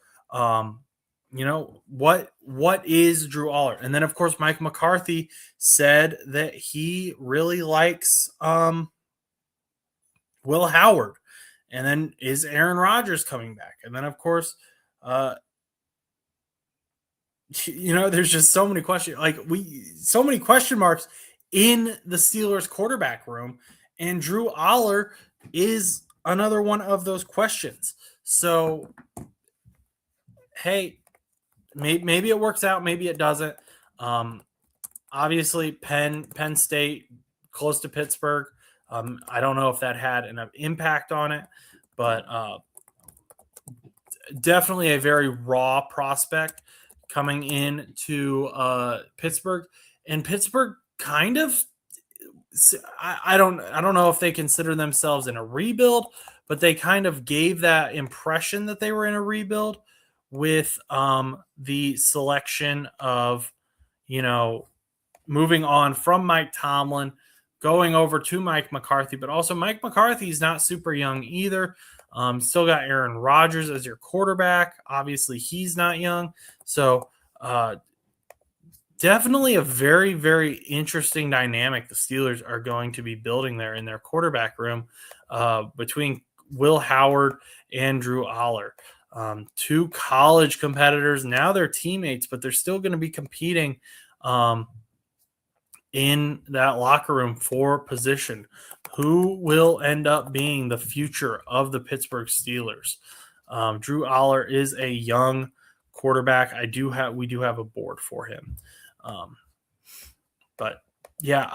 what is Drew Aller? And then, of course, Mike McCarthy said that he really likes Will Howard. And then is Aaron Rodgers coming back? And then, of course, there's just so many questions. So many question marks in the Steelers quarterback room. And Drew Aller is another one of those questions. So, hey, maybe it works out. Maybe it doesn't. Obviously, Penn State, close to Pittsburgh. I don't know if that had an impact on it, but definitely a very raw prospect coming in to Pittsburgh. And Pittsburgh kind of, I don't know if they consider themselves in a rebuild, but they kind of gave that impression that they were in a rebuild with the selection of, moving on from Mike Tomlin, going over to Mike McCarthy, but also Mike McCarthy's not super young either. Still got Aaron Rodgers as your quarterback. Obviously, he's not young. So, definitely a very, very interesting dynamic the Steelers are going to be building there in their quarterback room between Will Howard and Drew Aller. Two college competitors. Now they're teammates, but they're still going to be competing in that locker room for position. Who will end up being the future of the Pittsburgh Steelers? Drew Aller is a young quarterback. We do have a board for him. Um, but yeah,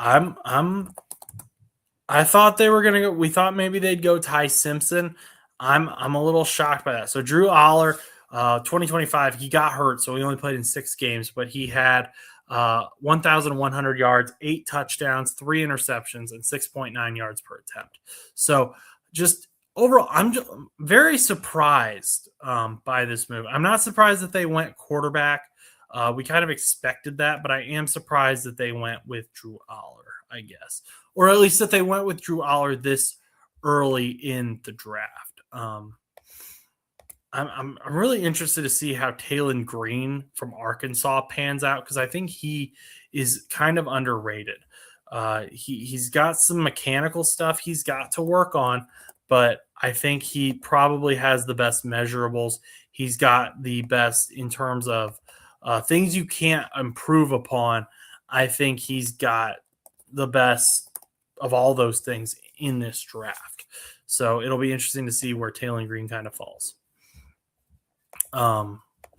I thought they were gonna go. We thought maybe they'd go Ty Simpson. I'm a little shocked by that. So Drew Aller, 2025, he got hurt, so he only played in 6 games, but he had 1,100 yards, 8 touchdowns, 3 interceptions, and 6.9 yards per attempt. So just overall, I'm very surprised by this move. I'm not surprised that they went quarterback. We kind of expected that, but I am surprised that they went with Drew Aller, I guess, or at least that they went with Drew Aller this early in the draft. I'm really interested to see how Taylon Green from Arkansas pans out because I think he is kind of underrated. He's got some mechanical stuff he's got to work on, but I think he probably has the best measurables. He's got the best in terms of things you can't improve upon. I think he's got the best of all those things in this draft. So it'll be interesting to see where Taylon Green kind of falls.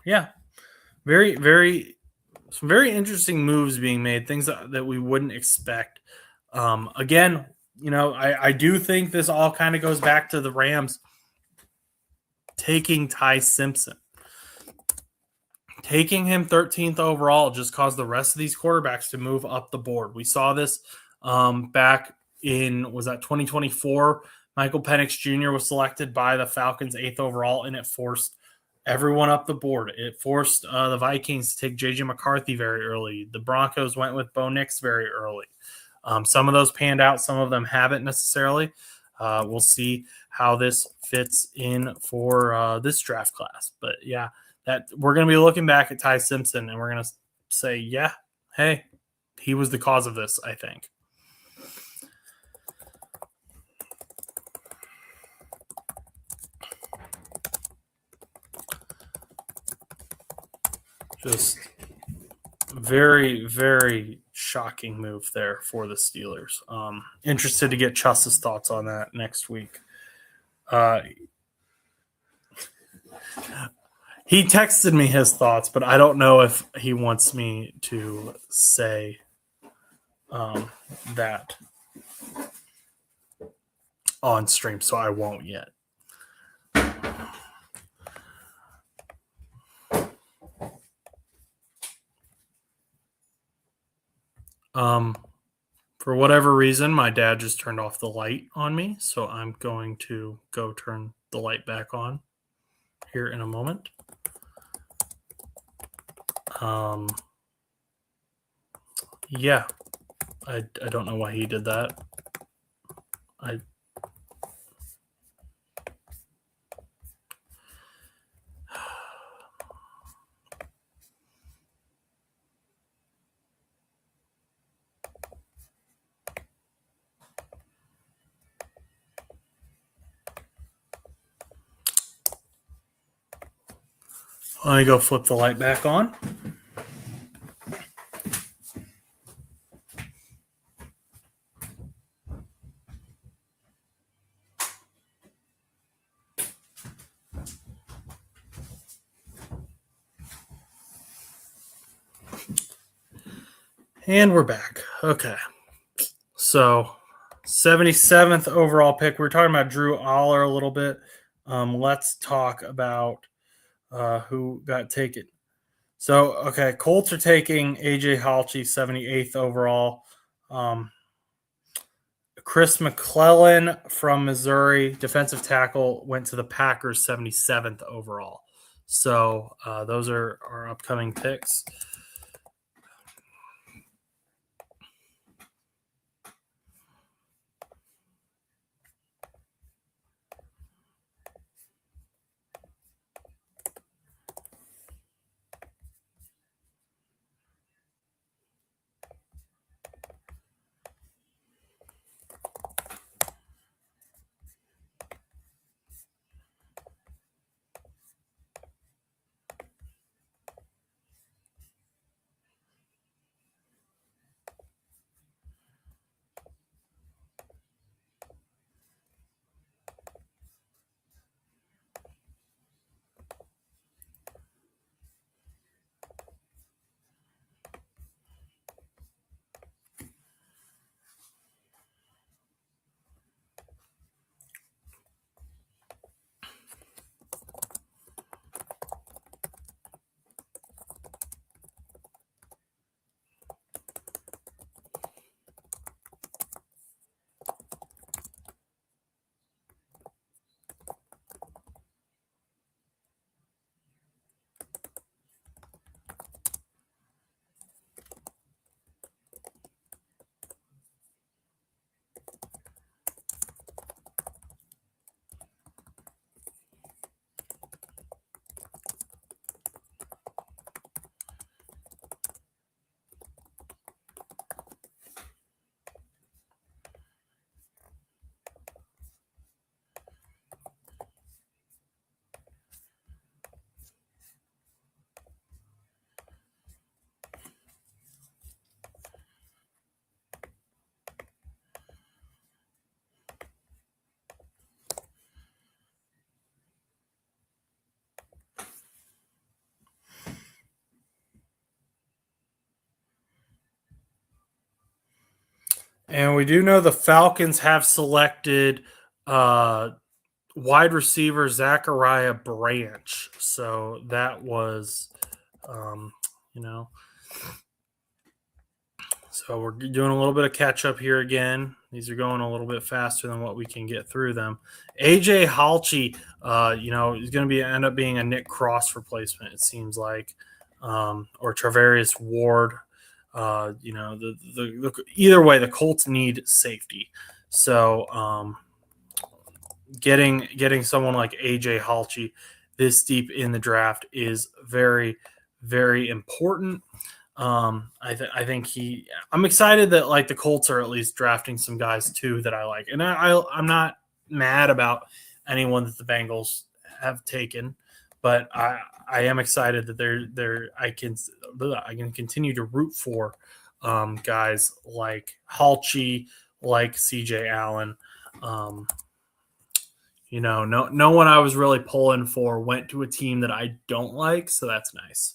Yeah, very, very, some very interesting moves being made, things that we wouldn't expect. Again, I do think this all kind of goes back to the Rams taking Ty Simpson. Taking him 13th overall just caused the rest of these quarterbacks to move up the board. We saw this back in, was that 2024? Michael Penix Jr. was selected by the Falcons 8th overall, and it forced everyone up the board. It forced the Vikings to take J.J. McCarthy very early. The Broncos went with Bo Nix very early. Some of those panned out. Some of them haven't necessarily. We'll see how this fits in for this draft class. But, yeah, that we're going to be looking back at Ty Simpson, and we're going to say, yeah, hey, he was the cause of this, I think. Just very, very shocking move there for the Steelers. Interested to get Chuss's thoughts on that next week. He texted me his thoughts, but I don't know if he wants me to say that on stream, so I won't yet. For whatever reason, my dad just turned off the light on me, so I'm going to go turn the light back on here in a moment. Yeah, I don't know why he did that. Let me go flip the light back on. And we're back. Okay. So 77th overall pick. We were talking about Drew Aller a little bit. Let's talk about who got taken. So, okay, Colts are taking A.J. Halchi, 78th overall. Chris McClellan from Missouri, defensive tackle, went to the Packers, 77th overall. So those are our upcoming picks. And we do know the Falcons have selected wide receiver Zachariah Branch. So that was, you know, so we're doing a little bit of catch up here again. These are going a little bit faster than what we can get through them. AJ Halchi, is going to end up being a Nick Cross replacement. It seems like, or Travarius Ward. Either way, the Colts need safety. So getting someone like AJ Halchi this deep in the draft is very, very important. I think I'm excited that like the Colts are at least drafting some guys too that I like, and I'm not mad about anyone that the Bengals have taken, but I am excited that I can continue to root for guys like Halchi, like CJ Allen. No one I was really pulling for went to a team that I don't like, so that's nice.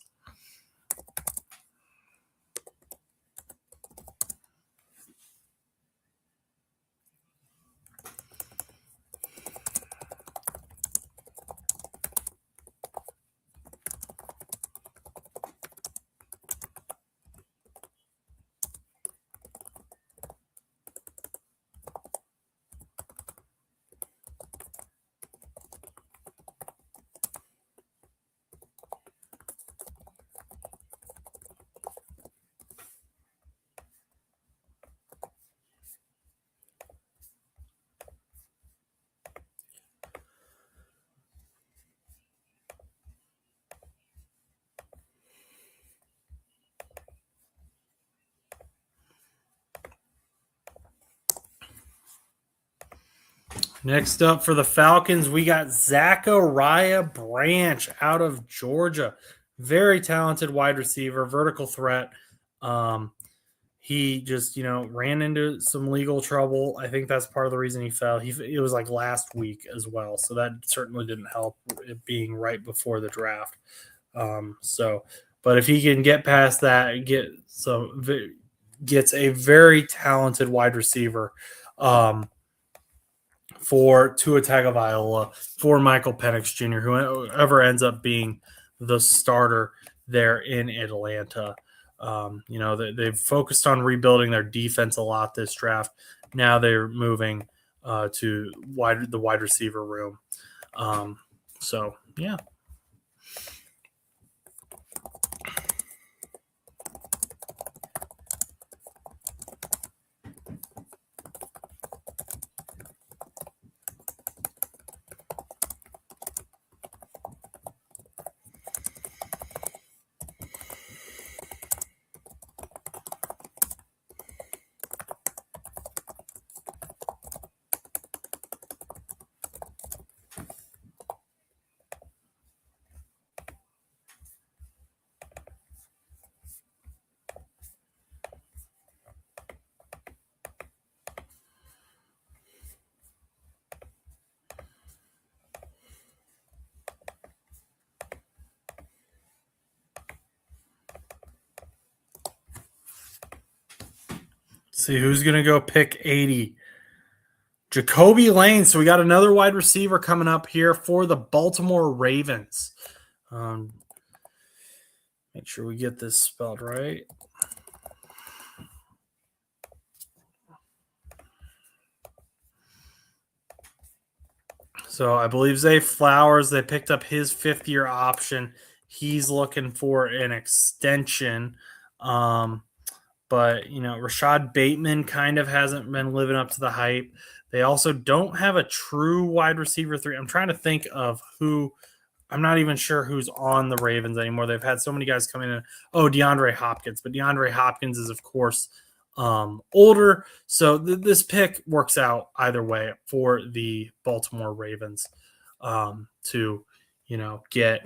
Next up for the Falcons, we got Zachariah Branch out of Georgia. Very talented wide receiver, vertical threat. He just, ran into some legal trouble. I think that's part of the reason he fell. It was like last week as well. So that certainly didn't help it being right before the draft. But if he can get past that, gets a very talented wide receiver, for Tua Tagovailoa, for Michael Penix Jr., whoever ends up being the starter there in Atlanta. They've focused on rebuilding their defense a lot this draft. Now they're moving to the wide receiver room. Yeah. See who's going to go pick 80. Jacoby Lane. So we got another wide receiver coming up here for the Baltimore Ravens. Make sure we get this spelled right. So I believe Zay Flowers, they picked up his fifth-year option. He's looking for an extension. But, Rashad Bateman kind of hasn't been living up to the hype. They also don't have a true wide receiver 3. I'm trying to think of who. I'm not even sure who's on the Ravens anymore. They've had so many guys coming in. Oh, DeAndre Hopkins. But DeAndre Hopkins is, of course, older. So this pick works out either way for the Baltimore Ravens to, get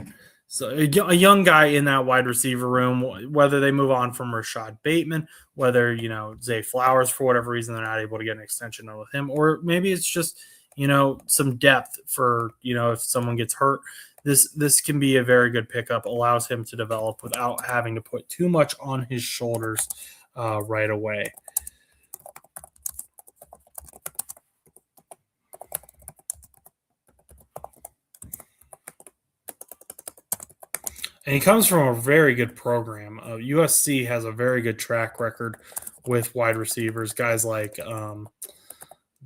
a young guy in that wide receiver room, whether they move on from Rashad Bateman, whether, Zay Flowers, for whatever reason, they're not able to get an extension with him, or maybe it's just, some depth for, if someone gets hurt. This can be a very good pickup, allows him to develop without having to put too much on his shoulders right away. And he comes from a very good program. USC has a very good track record with wide receivers, guys like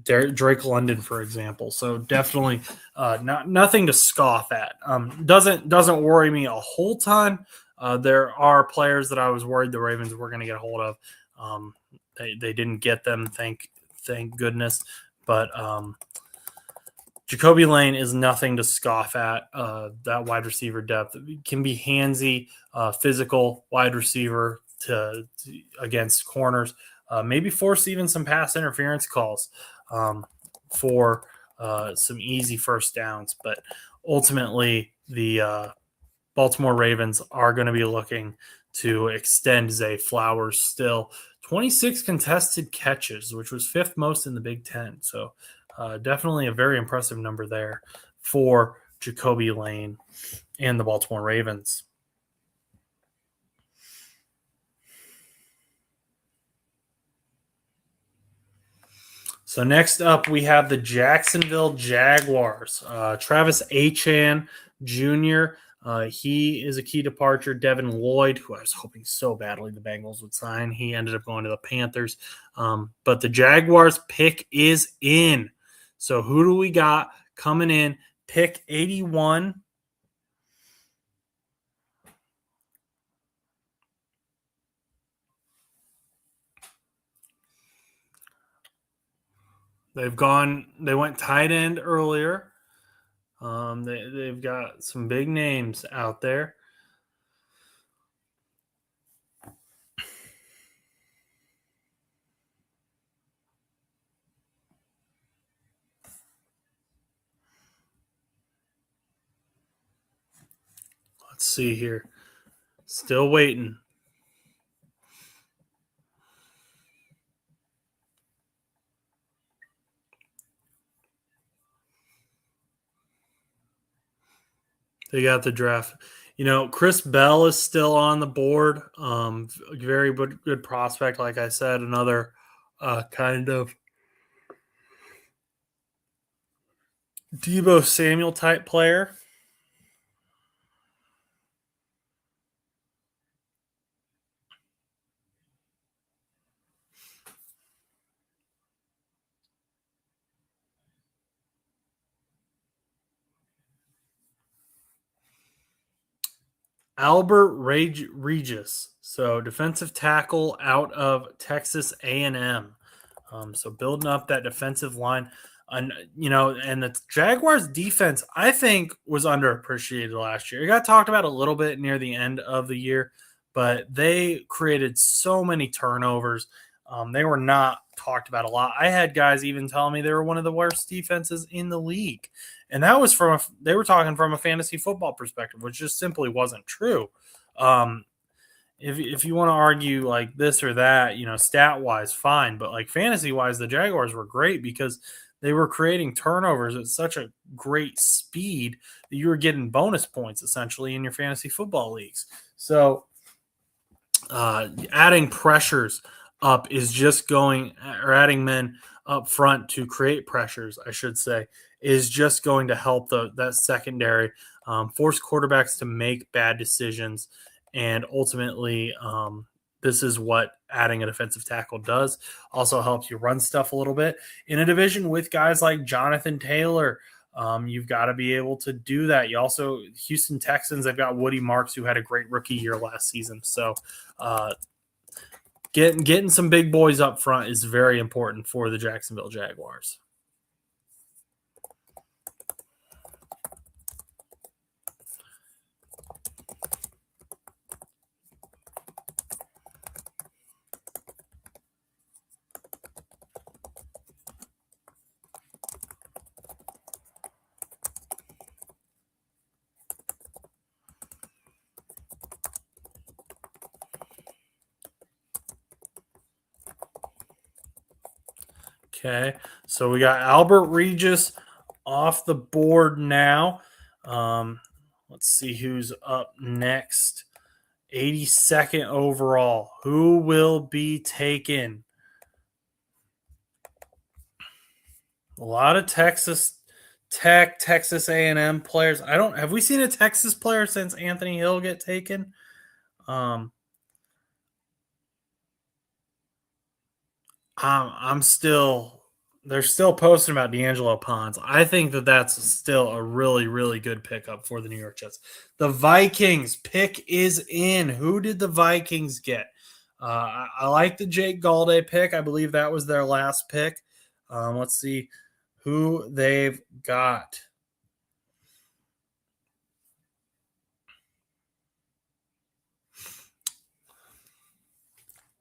Drake London, for example. So definitely nothing to scoff at. Doesn't worry me a whole ton. There are players that I was worried the Ravens were going to get a hold of. They didn't get them, thank goodness. But Jacoby Lane is nothing to scoff at. That wide receiver depth can be handsy, physical wide receiver against corners. Maybe force even some pass interference calls for some easy first downs. But ultimately, the Baltimore Ravens are going to be looking to extend Zay Flowers still. 26 contested catches, which was fifth most in the Big Ten. So definitely a very impressive number there for Jacoby Lane and the Baltimore Ravens. So next up, we have the Jacksonville Jaguars. Travis Etienne Jr., he is a key departure. Devin Lloyd, who I was hoping so badly the Bengals would sign, he ended up going to the Panthers. But the Jaguars pick is in. So who do we got coming in? Pick 81. They went tight end earlier. They've got some big names out there. Let's see here. Still waiting. They got the draft. Chris Bell is still on the board. Very good prospect, like I said. Another kind of Deebo Samuel type player. Albert Regis, so defensive tackle out of Texas A&M. So building up that defensive line, and the Jaguars' defense, I think, was underappreciated last year. It got talked about a little bit near the end of the year, but they created so many turnovers. They were not talked about a lot. I had guys even telling me they were one of the worst defenses in the league. And that was they were talking from a fantasy football perspective, which just simply wasn't true. If you want to argue like this or that, stat wise, fine. But like fantasy wise, the Jaguars were great because they were creating turnovers at such a great speed that you were getting bonus points essentially in your fantasy football leagues. So adding pressures up is just adding men up front to create pressures, I should say, is just going to help that secondary, force quarterbacks to make bad decisions. And ultimately, this is what adding a defensive tackle does. Also helps you run stuff a little bit. In a division with guys like Jonathan Taylor, you've got to be able to do that. You also, Houston Texans, they've got Woody Marks, who had a great rookie year last season. So getting some big boys up front is very important for the Jacksonville Jaguars. Okay, so we got Albert Regis off the board now. Let's see who's up next. 82nd overall. Who will be taken? A lot of Texas Tech, Texas A&M players. Have we seen a Texas player since Anthony Hill get taken? I'm still they're still posting about D'Angelo Ponds. I think that's still a really, really good pickup for the New York Jets. The Vikings pick is in. Who did the Vikings get? I like the Jake Galde pick. I believe that was their last pick. Let's see who they've got.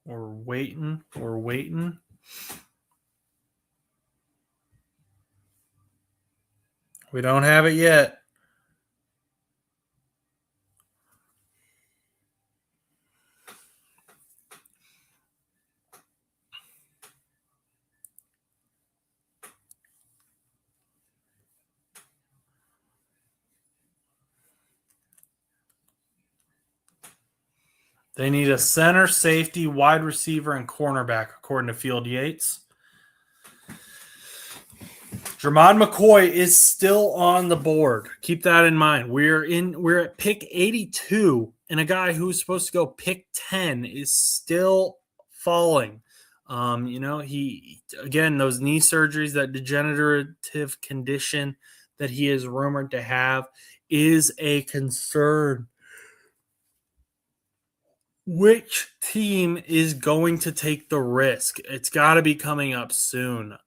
We're waiting. We're waiting. We don't have it yet. They need a center, safety, wide receiver, and cornerback, according to Field Yates. Jermod McCoy is still on the board. Keep that in mind. We're at pick 82, and a guy who's supposed to go pick 10 is still falling. He again, those knee surgeries, that degenerative condition that he is rumored to have is a concern. Which team is going to take the risk? It's got to be coming up soon.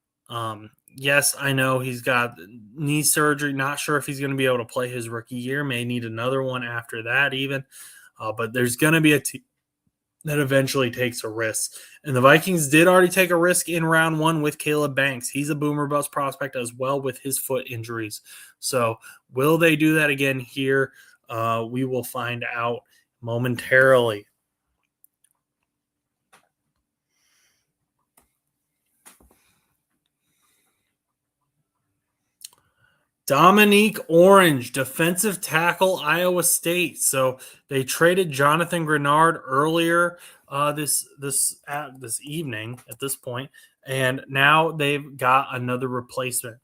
Yes, I know he's got knee surgery. Not sure if he's going to be able to play his rookie year. May need another one after that, even. But there's going to be a team that eventually takes a risk. And the Vikings did already take a risk in round 1 with Caleb Banks. He's a boomer bust prospect as well with his foot injuries. So will they do that again here? We will find out momentarily. Dominique Orange, defensive tackle, Iowa State. So they traded Jonathan Grenard earlier this evening at this point, and now they've got another replacement.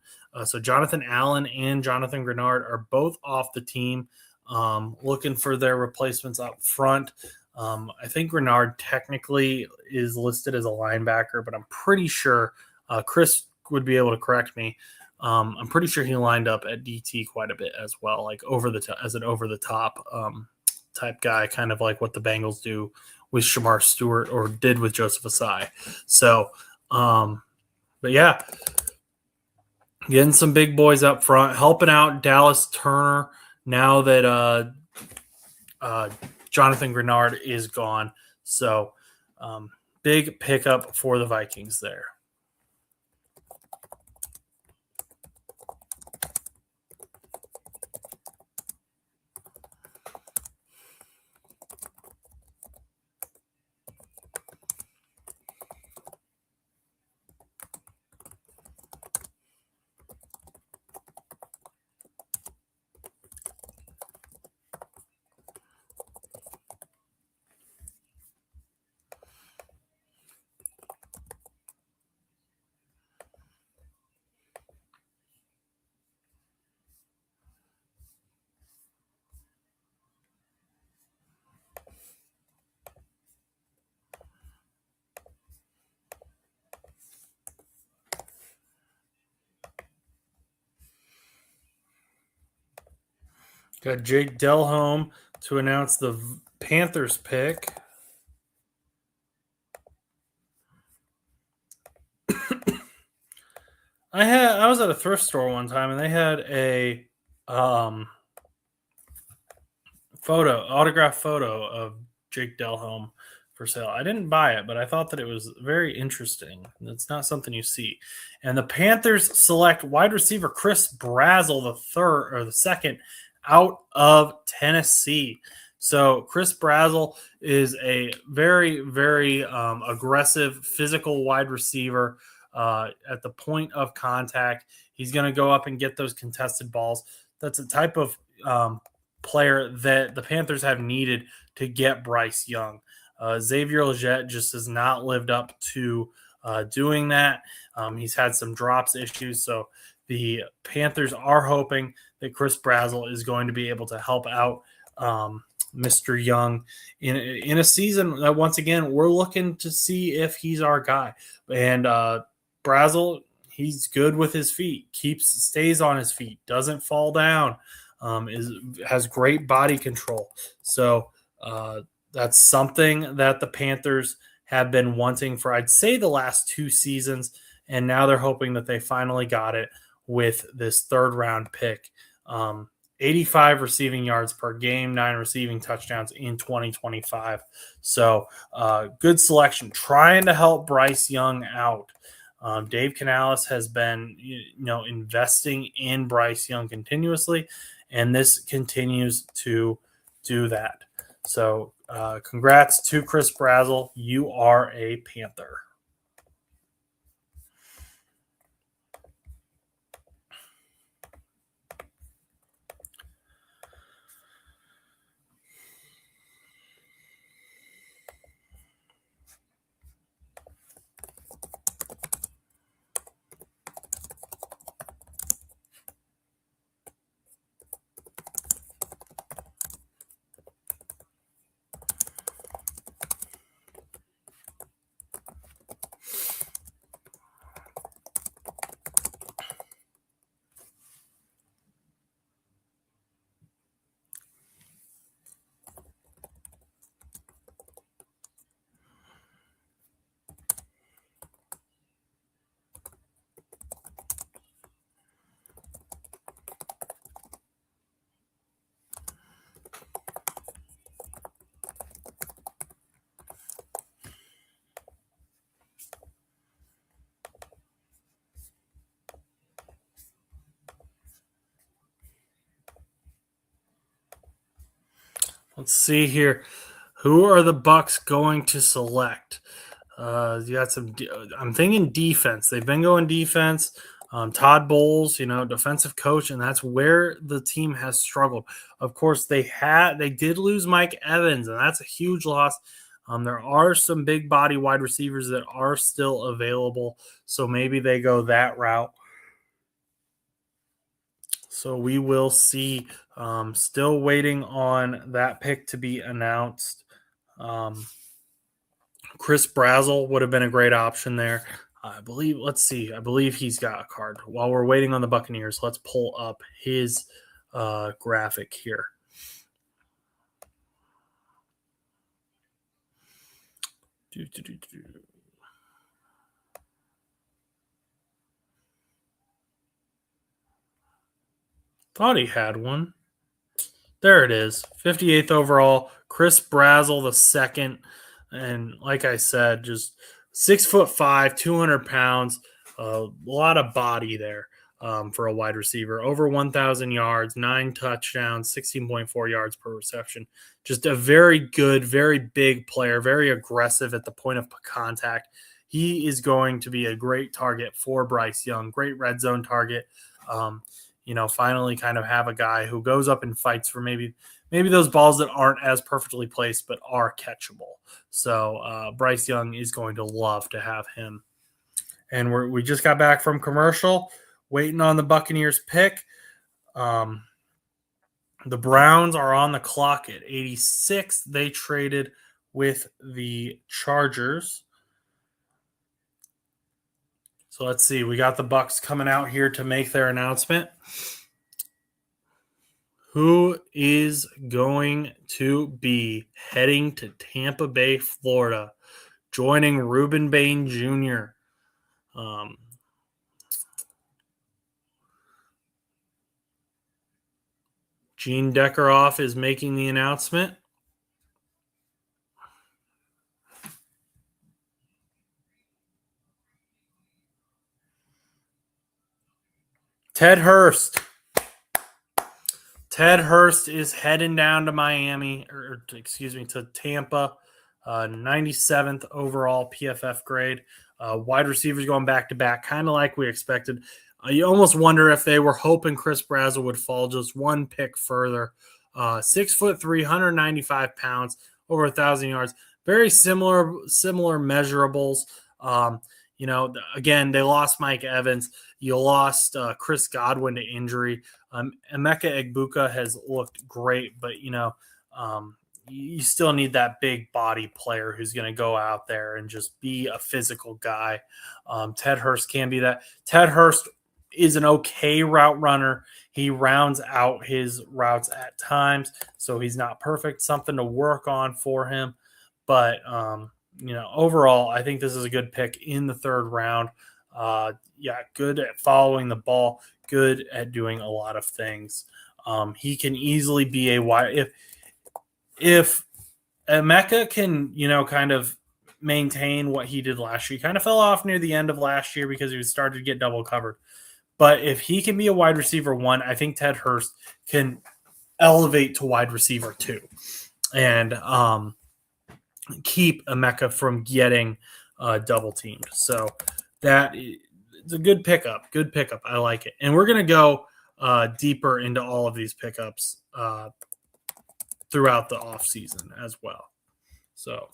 So Jonathan Allen and Jonathan Grenard are both off the team, looking for their replacements up front. I think Grenard technically is listed as a linebacker, but I'm pretty sure Chris would be able to correct me. I'm pretty sure he lined up at DT quite a bit as well, like as an over the top type guy, kind of like what the Bengals do with Shamar Stewart or did with Joseph Asai. So, but yeah, getting some big boys up front, helping out Dallas Turner now that Jonathan Grenard is gone. So, big pickup for the Vikings there. Got Jake Delhomme to announce the Panthers pick. I was at a thrift store one time and they had a autograph photo of Jake Delhomme for sale. I didn't buy it, but I thought that it was very interesting. It's not something you see. And the Panthers select wide receiver Chris Brazzell the second out of Tennessee. So Chris Brazzell is a very, very aggressive, physical wide receiver at the point of contact. He's going to go up and get those contested balls. That's a type of player that the Panthers have needed to get Bryce Young. Xavier Legette just has not lived up to doing that. He's had some drops issues, so the Panthers are hoping that Chris Brazzell is going to be able to help out Mr. Young in a season that, once again, we're looking to see if he's our guy. And Brazzell, he's good with his feet, stays on his feet, doesn't fall down, has great body control. So that's something that the Panthers have been wanting for, I'd say, the last 2 seasons, and now they're hoping that they finally got it with this 3rd round pick. 85 receiving yards per game, 9 receiving touchdowns in 2025. So good selection, trying to help Bryce Young out. Dave Canales has been, investing in Bryce Young continuously, and this continues to do that. So congrats to Chris Brazzell. You are a Panther. Let's see here. Who are the Bucks going to select? You got some. I'm thinking defense. They've been going defense. Todd Bowles, defensive coach, and that's where the team has struggled. Of course, they did lose Mike Evans, and that's a huge loss. There are some big body wide receivers that are still available, so maybe they go that route. So we will see. Still waiting on that pick to be announced. Chris Brazzell would have been a great option there. I believe he's got a card. While we're waiting on the Buccaneers, let's pull up his graphic here. Thought he had one. There it is. 58th overall, Chris Brazzell the second. And like I said, just 6'5", 200 pounds, a lot of body there for a wide receiver. Over 1,000 yards, 9 touchdowns, 16.4 yards per reception. Just a very good, very big player, very aggressive at the point of contact. He is going to be a great target for Bryce Young, great red zone target. Finally kind of have a guy who goes up and fights for maybe those balls that aren't as perfectly placed but are catchable. So Bryce Young is going to love to have him. And we just got back from commercial, waiting on the Buccaneers pick. The Browns are on the clock at 86. They traded with the Chargers. So let's see. We got the Bucs coming out here to make their announcement. Who is going to be heading to Tampa Bay, Florida, joining Ruben Bain Jr.? Gene Deckerhoff is making the announcement. Ted Hurst. Ted Hurst is heading down to to Tampa. 97th overall PFF grade. Wide receivers going back-to-back, kind of like we expected. You almost wonder if they were hoping Chris Brazzell would fall just one pick further. 6'3", 195 pounds, over 1,000 yards. Very similar measurables. again, they lost Mike Evans. You lost Chris Godwin to injury. Emeka Egbuka has looked great, but you still need that big body player who's going to go out there and just be a physical guy. Ted Hurst can be that. Ted Hurst is an okay route runner. He rounds out his routes at times, so he's not perfect. Something to work on for him. But, overall, I think this is a good pick in the third round. Good at following the ball, good at doing a lot of things. He can easily be a wide. If Emeka can, kind of maintain what he did last year, he kind of fell off near the end of last year because he started to get double covered. But if he can be a wide receiver 1, I think Ted Hurst can elevate to wide receiver 2 and keep Emeka from getting double teamed. So that is a good pickup. Good pickup. I like it. And we're going to go deeper into all of these pickups throughout the offseason as well. So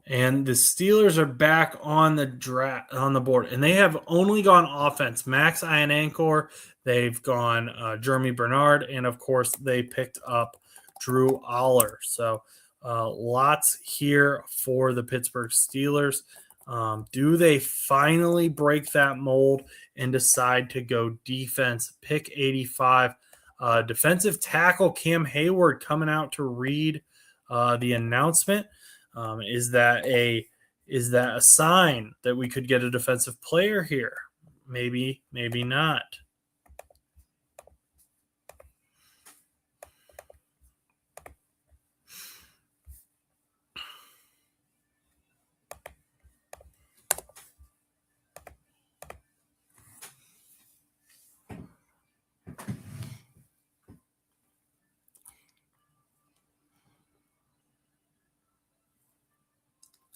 and the Steelers are back on the board, and they have only gone offense. Max Ionankor, they've gone Jeremy Bernard, and of course they picked up Drew Aller. So lots here for the Pittsburgh Steelers. Do they finally break that mold and decide to go defense? Pick 85. Defensive tackle Cam Hayward coming out to read the announcement. Is that a sign that we could get a defensive player here? Maybe not.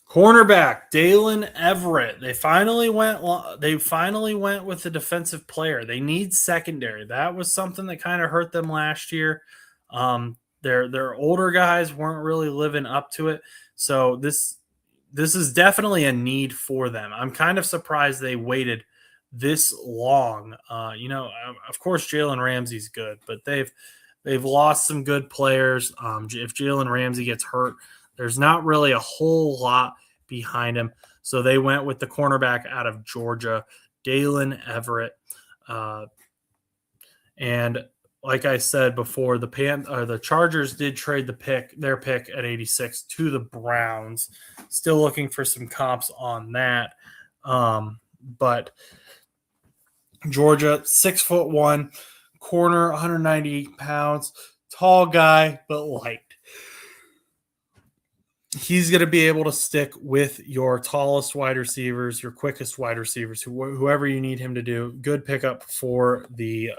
Cornerback Dalen Everett. They finally went with the defensive player. They need secondary. That was something that kind of hurt them last year. Their older guys weren't really living up to it. So this is definitely a need for them. I'm kind of surprised they waited this long. Of course Jalen Ramsey's good, but they've lost some good players. If Jalen Ramsey gets hurt, there's not really a whole lot behind him. So they went with the cornerback out of Georgia, Dalen Everett. And like I said before, the Chargers did trade their pick at 86 to the Browns. Still looking for some comps on that. But Georgia, 6'1", corner, 190 pounds, tall guy, but light. He's going to be able to stick with your tallest wide receivers, your quickest wide receivers, whoever you need him to do. Good pickup for the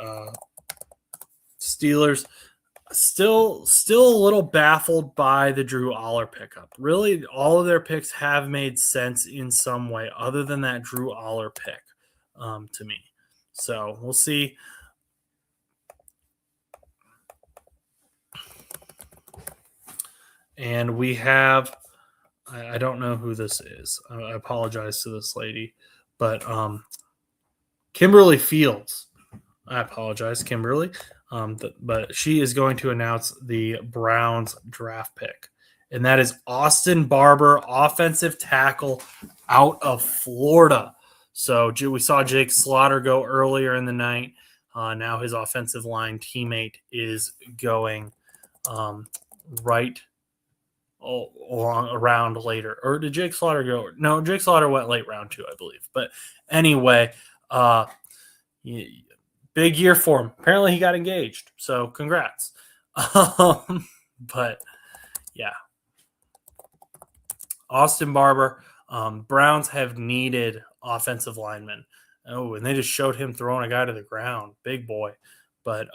Steelers. Still a little baffled by the Drew Aller pickup. Really, all of their picks have made sense in some way other than that Drew Aller pick to me. So we'll see. And we have, I don't know who this is. I apologize to this lady, but Kimberly Fields. I apologize, Kimberly. But she is going to announce the Browns draft pick. And that is Austin Barber, offensive tackle out of Florida. So we saw Jake Slaughter go earlier in the night. Now his offensive line teammate is going right around later. Or did Jake Slaughter go? No, Jake Slaughter went late round 2, I believe. But anyway, big year for him. Apparently he got engaged. So congrats. But yeah. Austin Barber. Browns have needed offensive linemen. Oh, and they just showed him throwing a guy to the ground. Big boy. But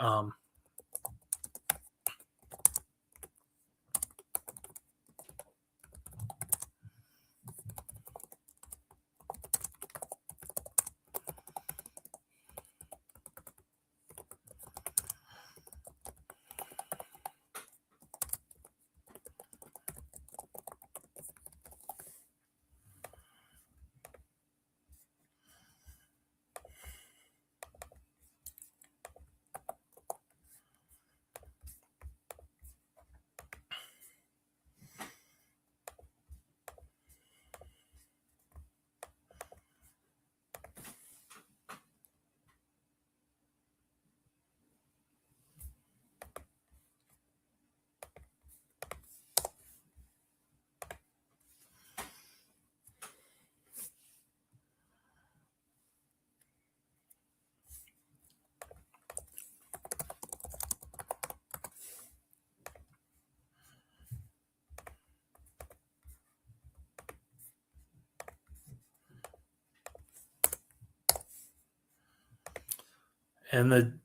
And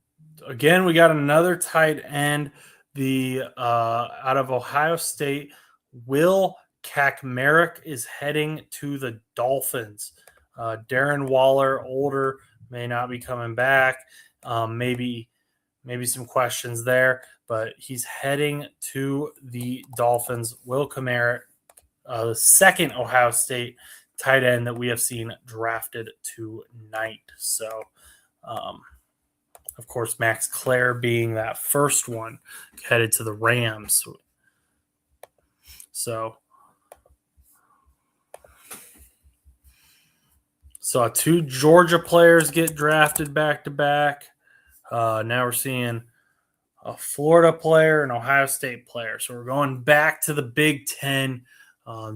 again, we got another tight end. The out of Ohio State, Will Kakmarek is heading to the Dolphins. Darren Waller, older, may not be coming back. Maybe some questions there, but he's heading to the Dolphins. Will Kakmarek, the second Ohio State tight end that we have seen drafted tonight. So, of course, Max Clare being that first one headed to the Rams. So, saw two Georgia players get drafted back to back. Now we're seeing a Florida player, an Ohio State player. So we're going back to the Big Ten.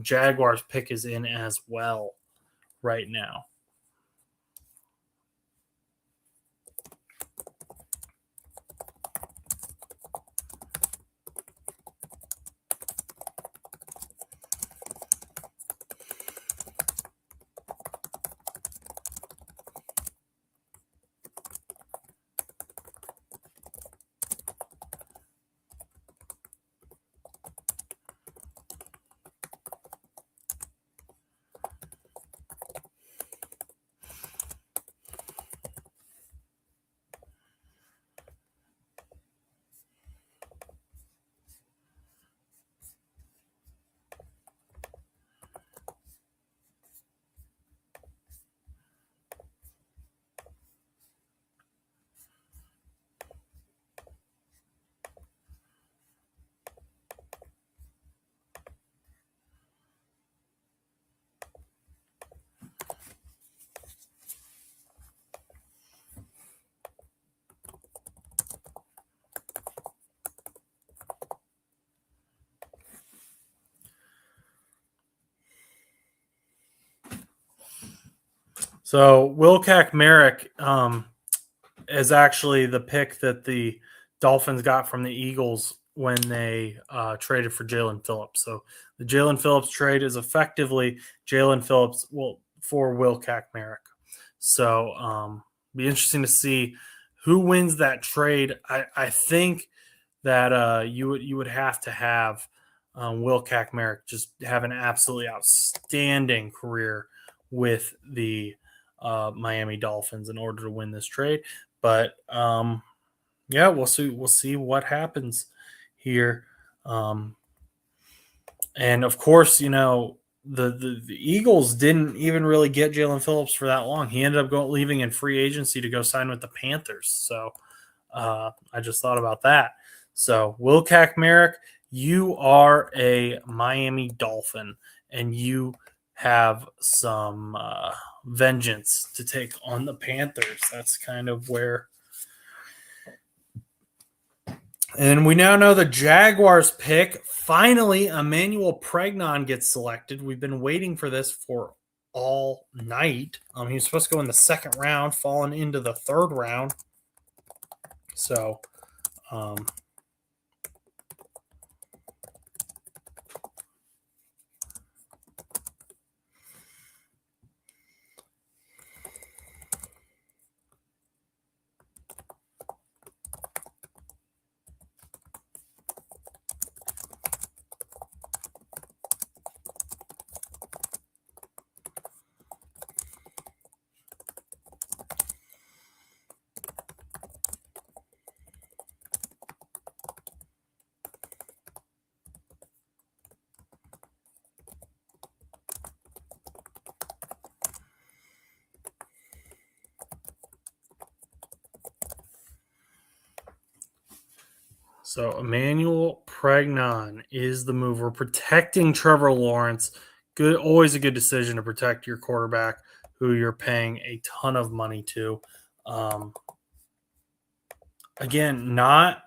Jaguars pick is in as well right now. So Will Kakmarek is actually the pick that the Dolphins got from the Eagles when they traded for Jalen Phillips. So the Jalen Phillips trade is effectively Jalen Phillips for Will Kakmarek. So be interesting to see who wins that trade. I think that you would have to have Will Kakmarek just have an absolutely outstanding career with the Miami Dolphins in order to win this trade. But yeah, we'll see. We'll see what happens here. And of course, the Eagles didn't even really get Jalen Phillips for that long. He ended up leaving in free agency to go sign with the Panthers. So I just thought about that. So Will Kakmarek, you are a Miami Dolphin, and you have some vengeance to take on the Panthers. That's kind of where. And we now know the Jaguars pick. Finally, Emmanuel Pregnon gets selected. We've been waiting for this for all night. He was supposed to go in the second round, falling into the third round. So, Emmanuel Pregnon is the mover, protecting Trevor Lawrence. Good, always a good decision to protect your quarterback, who you're paying a ton of money to. Again,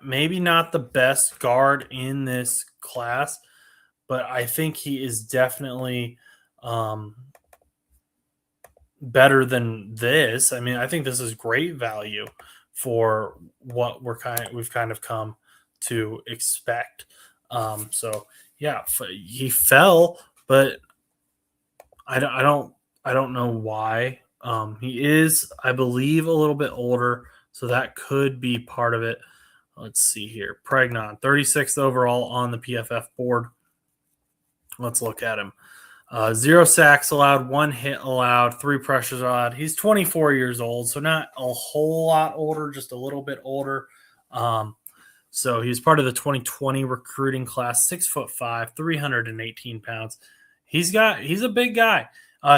maybe not the best guard in this class, but I think he is definitely better than this. I mean, I think this is great value for what we've kind of come to expect. So yeah, he fell, but I don't know why. He is, I believe, a little bit older, So that could be part of it. Let's see here. Pregnon, 36th overall on the PFF board. Let's look at him. 0 sacks allowed, 1 hit allowed, 3 pressures allowed. He's 24 years old, so not a whole lot older, just a little bit older. So he's part of the 2020 recruiting class, 6'5", 318 pounds. He's a big guy.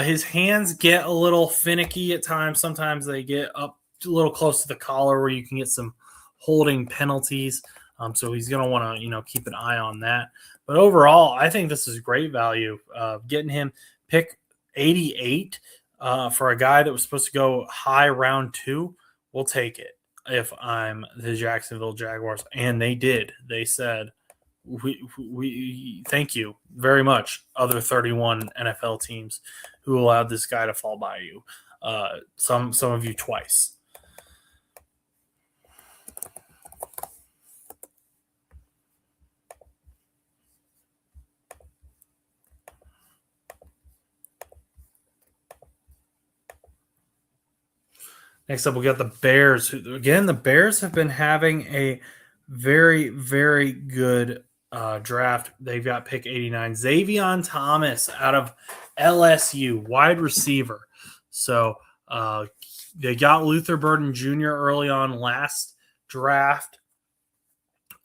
His hands get a little finicky at times. Sometimes they get up a little close to the collar where you can get some holding penalties. So he's going to want to, keep an eye on that. But overall, I think this is great value. Getting him pick 88 for a guy that was supposed to go high round 2, we'll take it if I'm the Jacksonville Jaguars. And they did. They said, we thank you very much, other 31 NFL teams who allowed this guy to fall by you. Some of you twice. Next up, we got the Bears. Again, the Bears have been having a very, very good draft. They've got pick 89. Xavier Thomas out of LSU, wide receiver. So they got Luther Burden Jr. early on last draft.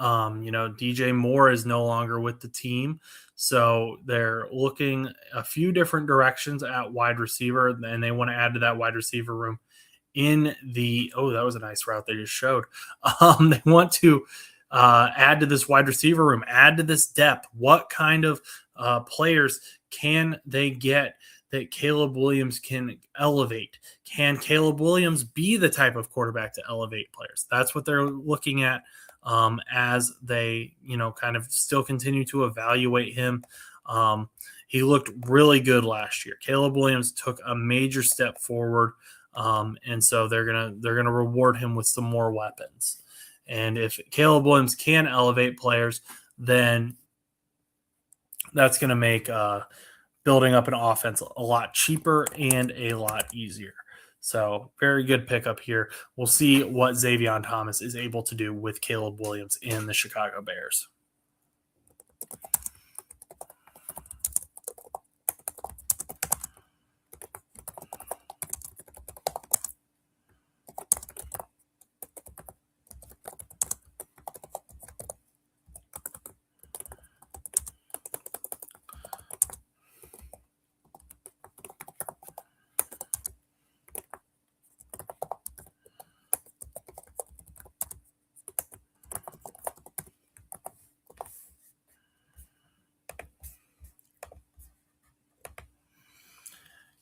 DJ Moore is no longer with the team. So they're looking a few different directions at wide receiver, and they want to add to that wide receiver room in the that was a nice route they just showed. They want to add to this wide receiver room, add to this depth. What kind of players can they get that Caleb Williams can elevate? Can Caleb Williams be the type of quarterback to elevate players? That's what they're looking at as they, kind of still continue to evaluate him. He looked really good last year. Caleb Williams took a major step forward. And so they're gonna reward him with some more weapons. And if Caleb Williams can elevate players, then that's going to make building up an offense a lot cheaper and a lot easier. So very good pickup here. We'll see what Xavier Thomas is able to do with Caleb Williams in the Chicago Bears.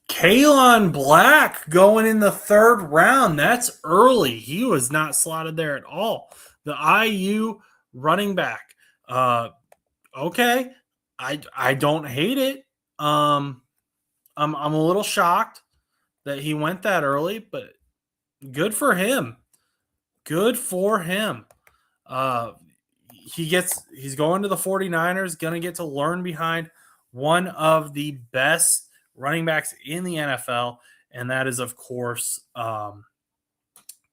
Kaelon Black going in the 3rd round. That's early. He was not slotted there at all. The IU running back. Okay. I don't hate it. I'm a little shocked that he went that early, but good for him. Good for him. He's going to the 49ers, going to get to learn behind one of the best running backs in the NFL, and that is, of course,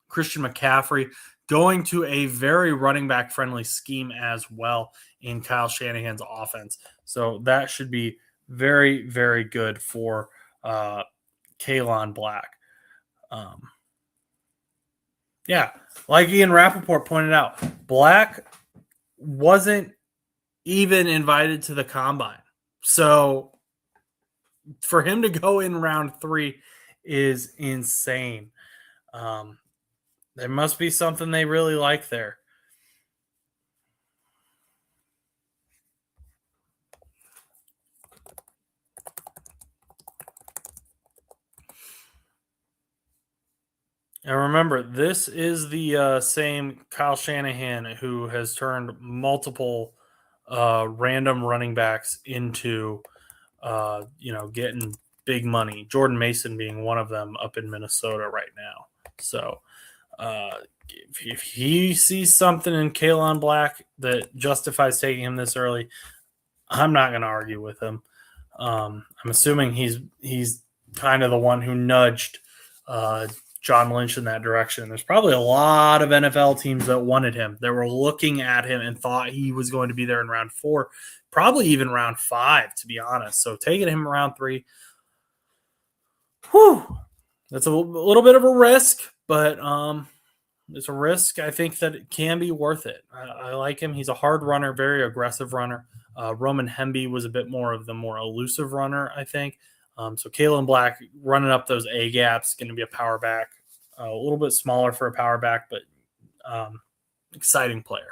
Christian McCaffrey, going to a very running back friendly scheme as well in Kyle Shanahan's offense. So that should be very, very good for Kaelon Black. Like Ian Rappaport pointed out, Black wasn't even invited to the combine. So for him to go in round 3 is insane. There must be something they really like there. And remember, this is the same Kyle Shanahan who has turned multiple random running backs into getting big money. Jordan Mason being one of them up in Minnesota right now. So if he sees something in Kaelon Black that justifies taking him this early, I'm not going to argue with him. I'm assuming he's kind of the one who nudged John Lynch in that direction. There's probably a lot of NFL teams that wanted him. They were looking at him and thought he was going to be there in round 4, probably even round 5, to be honest. So taking him round 3, whew, that's a little bit of a risk, but it's a risk I think that it can be worth it. I like him. He's a hard runner, very aggressive runner. Roman Hemby was a bit more of the more elusive runner, I think. So Kalen Black running up those A gaps, going to be a power back, a little bit smaller for a power back, but exciting player.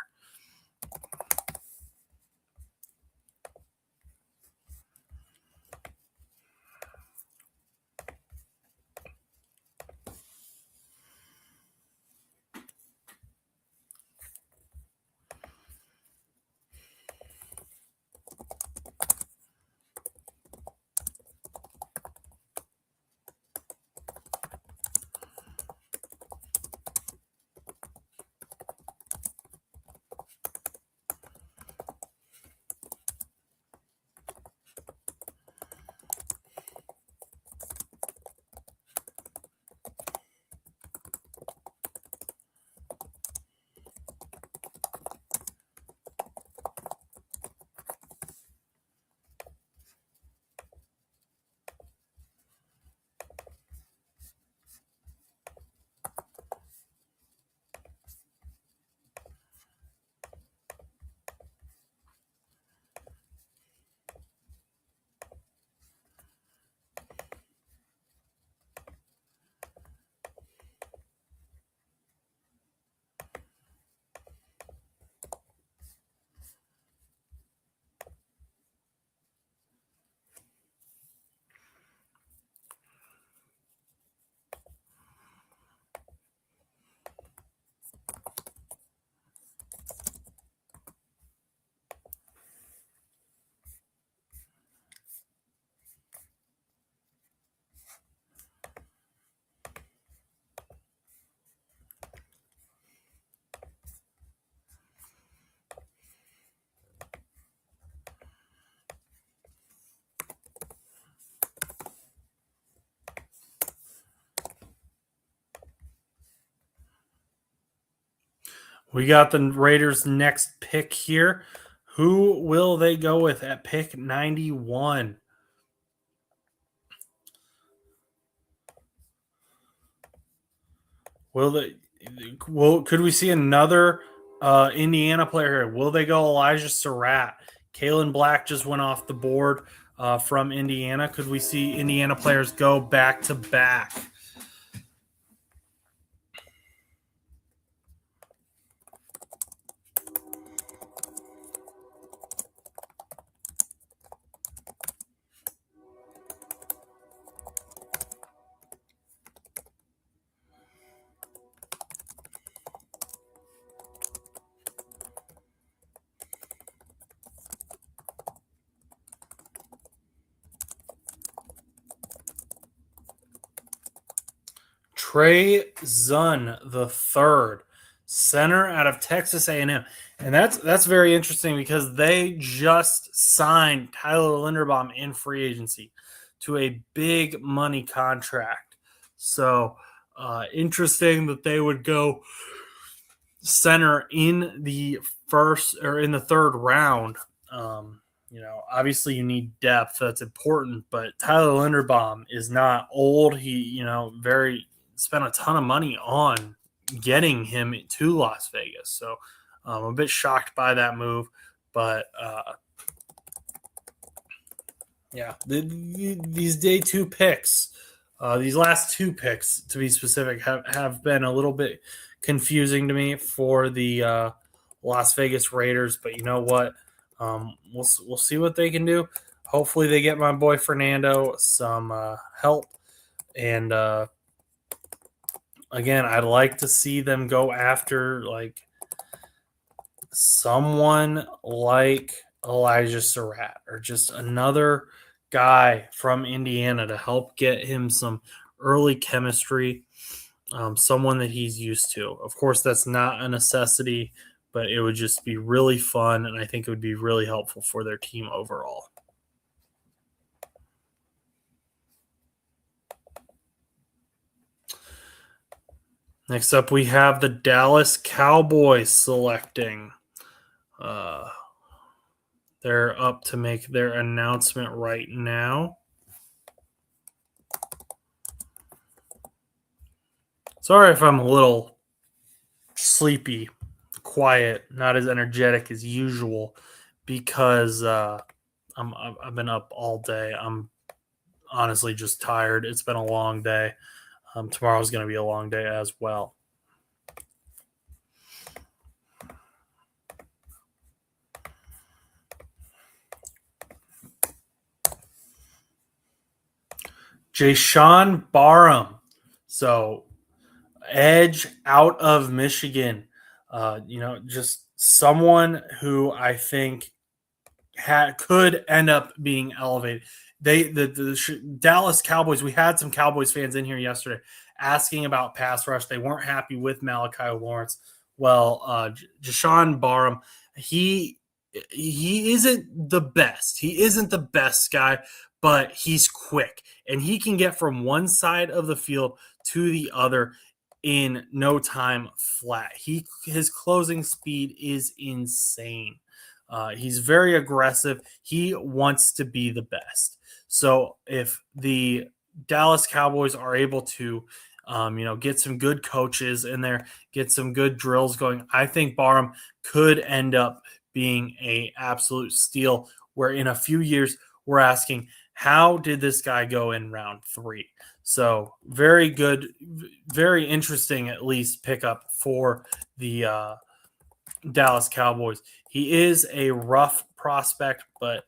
We got the Raiders' next pick here. Who will they go with at pick 91? Could we see another Indiana player here? Will they go Elijah Surratt? Kalen Black just went off the board from Indiana. Could we see Indiana players go back to back? Trey Zunn the third, center out of Texas A&M, and that's very interesting because they just signed Tyler Linderbaum in free agency to a big money contract. So interesting that they would go center in the first or in the third round. Obviously you need depth. That's important, but Tyler Linderbaum is not old. He, very spent a ton of money on getting him to Las Vegas. So I'm a bit shocked by that move, but these day 2 picks, these last 2 picks to be specific, have been a little bit confusing to me for the Las Vegas Raiders. But you know what? We'll see what they can do. Hopefully they get my boy Fernando some help. And again, I'd like to see them go after like someone like Elijah Surratt or just another guy from Indiana to help get him some early chemistry, someone that he's used to. Of course, that's not a necessity, but it would just be really fun, and I think it would be really helpful for their team overall. Next up, we have the Dallas Cowboys selecting. Uh, they're up to make their announcement right now. Sorry if I'm a little sleepy, quiet, not as energetic as usual, because I've been up all day. I'm honestly just tired. It's been a long day. Tomorrow's going to be a long day as well. Jaysean Barham. So, edge out of Michigan. Just someone who I think could end up being elevated. The Dallas Cowboys. We had some Cowboys fans in here yesterday asking about pass rush. They weren't happy with Malachi Lawrence. Well, Jaysean Barham, he isn't the best. He isn't the best guy, but he's quick and he can get from one side of the field to the other in no time flat. His closing speed is insane. He's very aggressive. He wants to be the best. So if the Dallas Cowboys are able to, get some good coaches in there, get some good drills going, I think Barham could end up being a absolute steal. Where in a few years we're asking, how did this guy go in round 3? So very good, very interesting at least pickup for the Dallas Cowboys. He is a rough prospect, but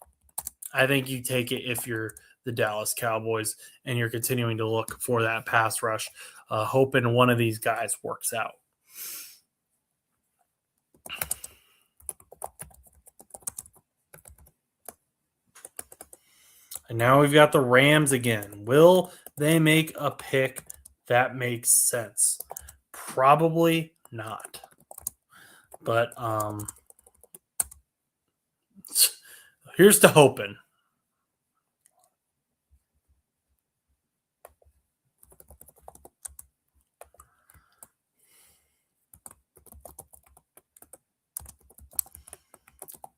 I think you take it if you're the Dallas Cowboys and you're continuing to look for that pass rush, hoping one of these guys works out. And now we've got the Rams again. Will they make a pick that makes sense? Probably not. But here's to hoping.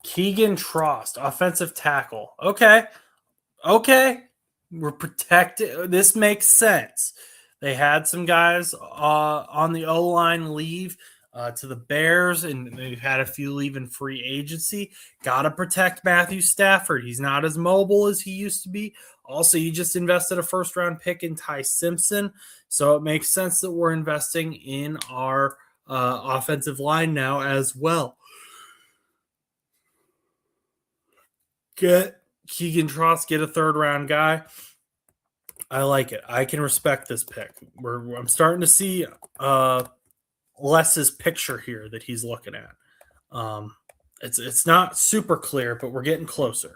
Keegan Trost, offensive tackle. Okay. We're protected. This makes sense. They had some guys on the O line leave to the Bears, and they've had a few leave in free agency. Got to protect Matthew Stafford. He's not as mobile as he used to be. Also, you just invested a first round pick in Ty Simpson, so it makes sense that we're investing in our offensive line now as well. Get Keegan Trost, get a third round guy. I like it. I can respect this pick. I'm starting to see Les's picture here that he's looking at. It's not super clear, but we're getting closer.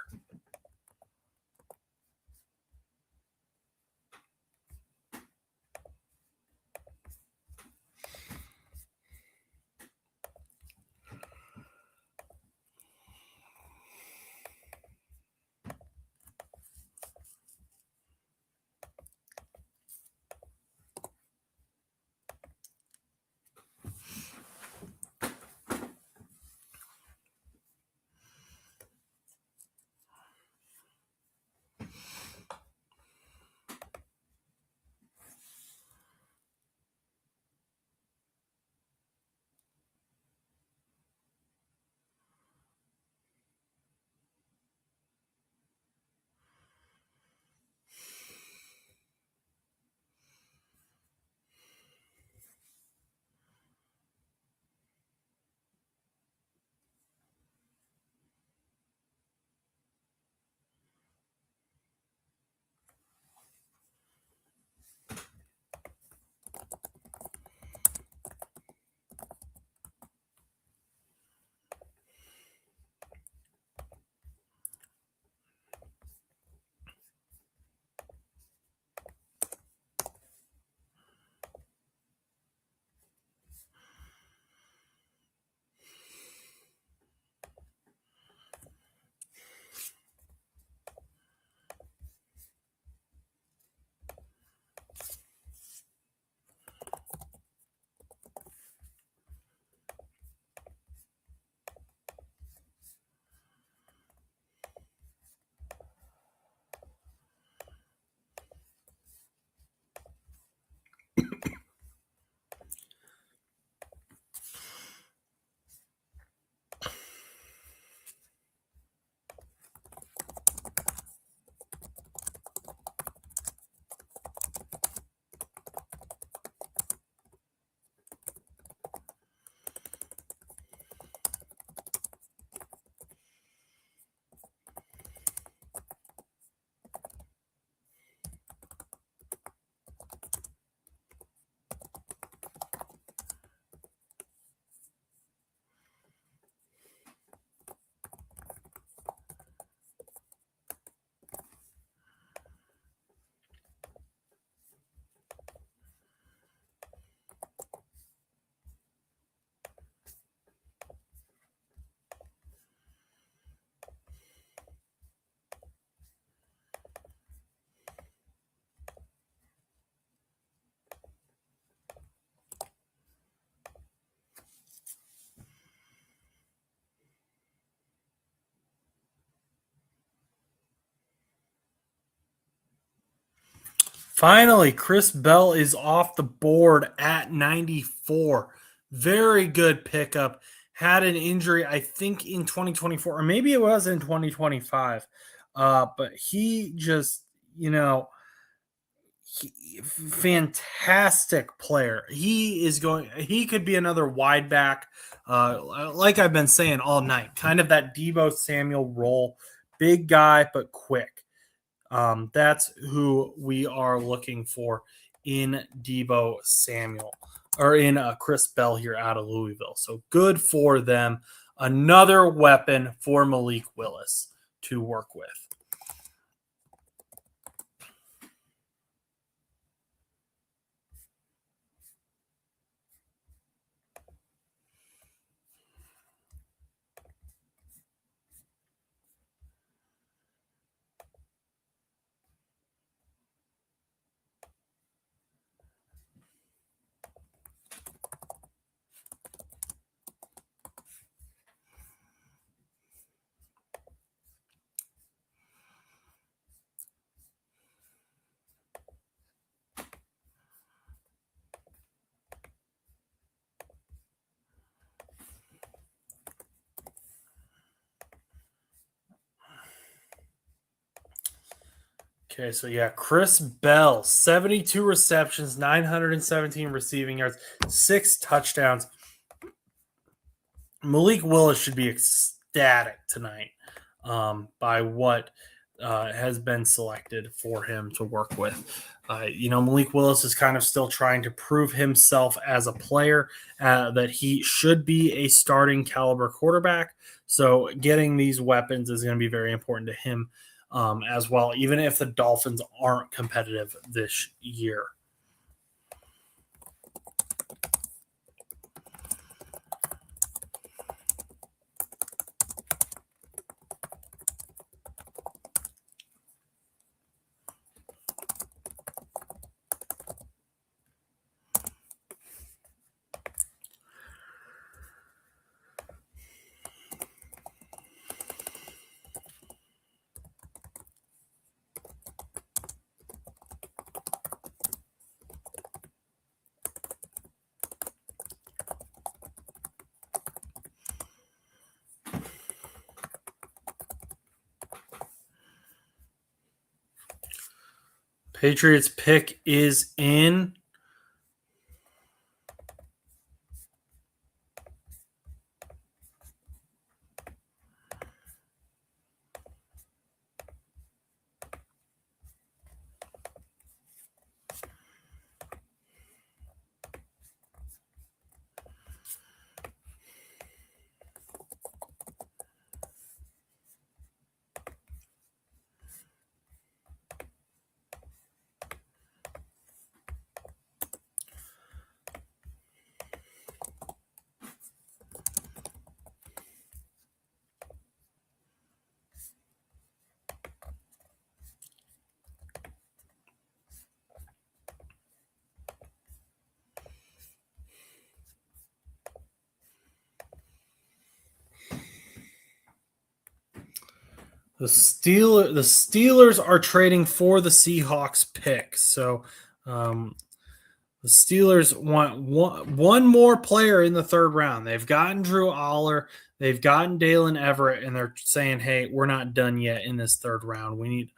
Finally, Chris Bell is off the board at 94. Very good pickup. Had an injury, I think, in 2024, or maybe it was in 2025. But he just, fantastic player. He could be another wide back, like I've been saying all night, kind of that Debo Samuel role. Big guy, but quick. That's who we are looking for in Debo Samuel or in Chris Bell here out of Louisville. So good for them. Another weapon for Malik Willis to work with. Okay, so yeah, Chris Bell, 72 receptions, 917 receiving yards, 6 touchdowns. Malik Willis should be ecstatic tonight by what has been selected for him to work with. Malik Willis is kind of still trying to prove himself as a player, that he should be a starting caliber quarterback. So getting these weapons is going to be very important to him as well, even if the Dolphins aren't competitive this year. Patriots pick is in. The Steelers are trading for the Seahawks pick. So the Steelers want one more player in the third round. They've gotten Drew Aller, they've gotten Dalen Everett, and they're saying, hey, we're not done yet in this third round. We need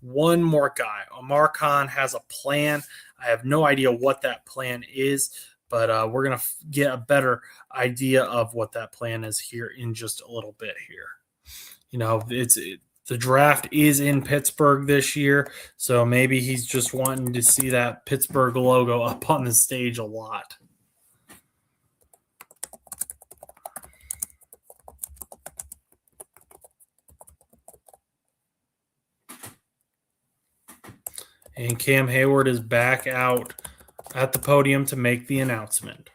one more guy. Omar Khan has a plan. I have no idea what that plan is, but we're going to get a better idea of what that plan is here in just a little bit here. The draft is in Pittsburgh this year, so maybe he's just wanting to see that Pittsburgh logo up on the stage a lot. And Cam Hayward is back out at the podium to make the announcement.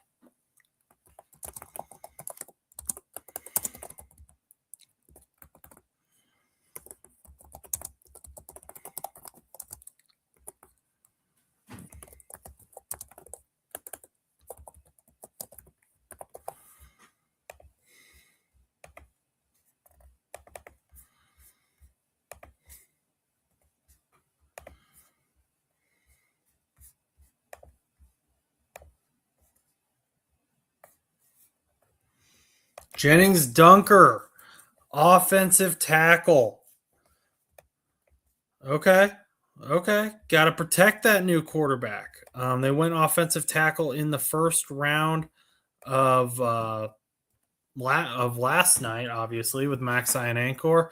Jennings Dunker, offensive tackle. Okay. Okay. Got to protect that new quarterback. They went offensive tackle in the first round of last night, obviously, with Max Ionankor.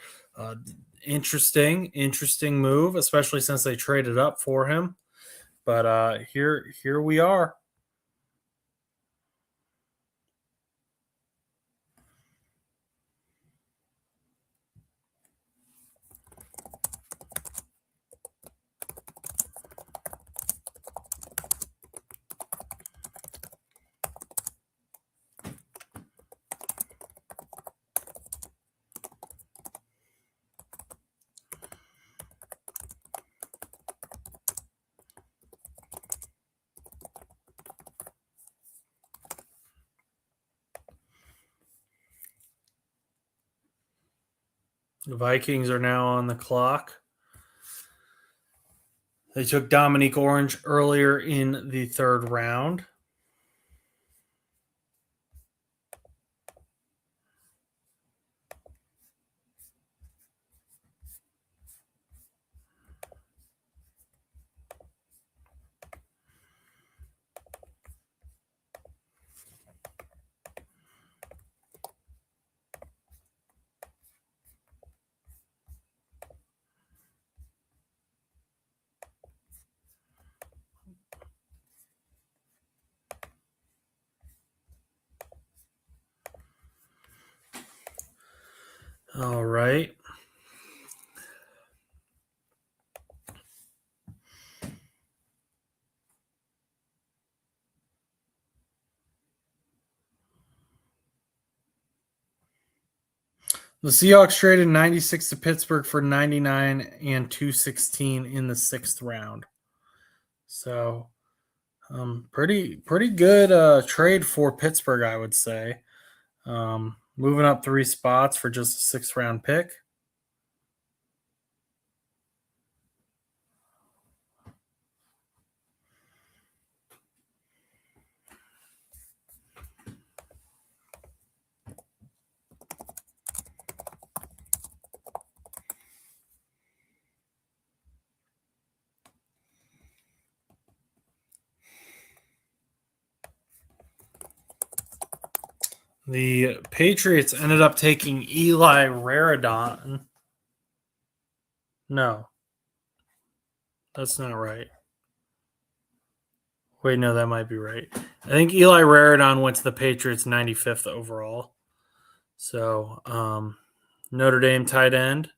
Interesting move, especially since they traded up for him. But here we are. The Vikings are now on the clock. They took Dominique Orange earlier in the third round. All right. The Seahawks traded 96 to Pittsburgh for 99 and 216 in the sixth round. So, pretty good trade for Pittsburgh, I would say. Moving up 3 spots for just a sixth round pick. The Patriots ended up taking Eli Raridon. No, that's not right. Wait, no, that might be right. I think Eli Raridon went to the Patriots 95th overall. So, Notre Dame tight end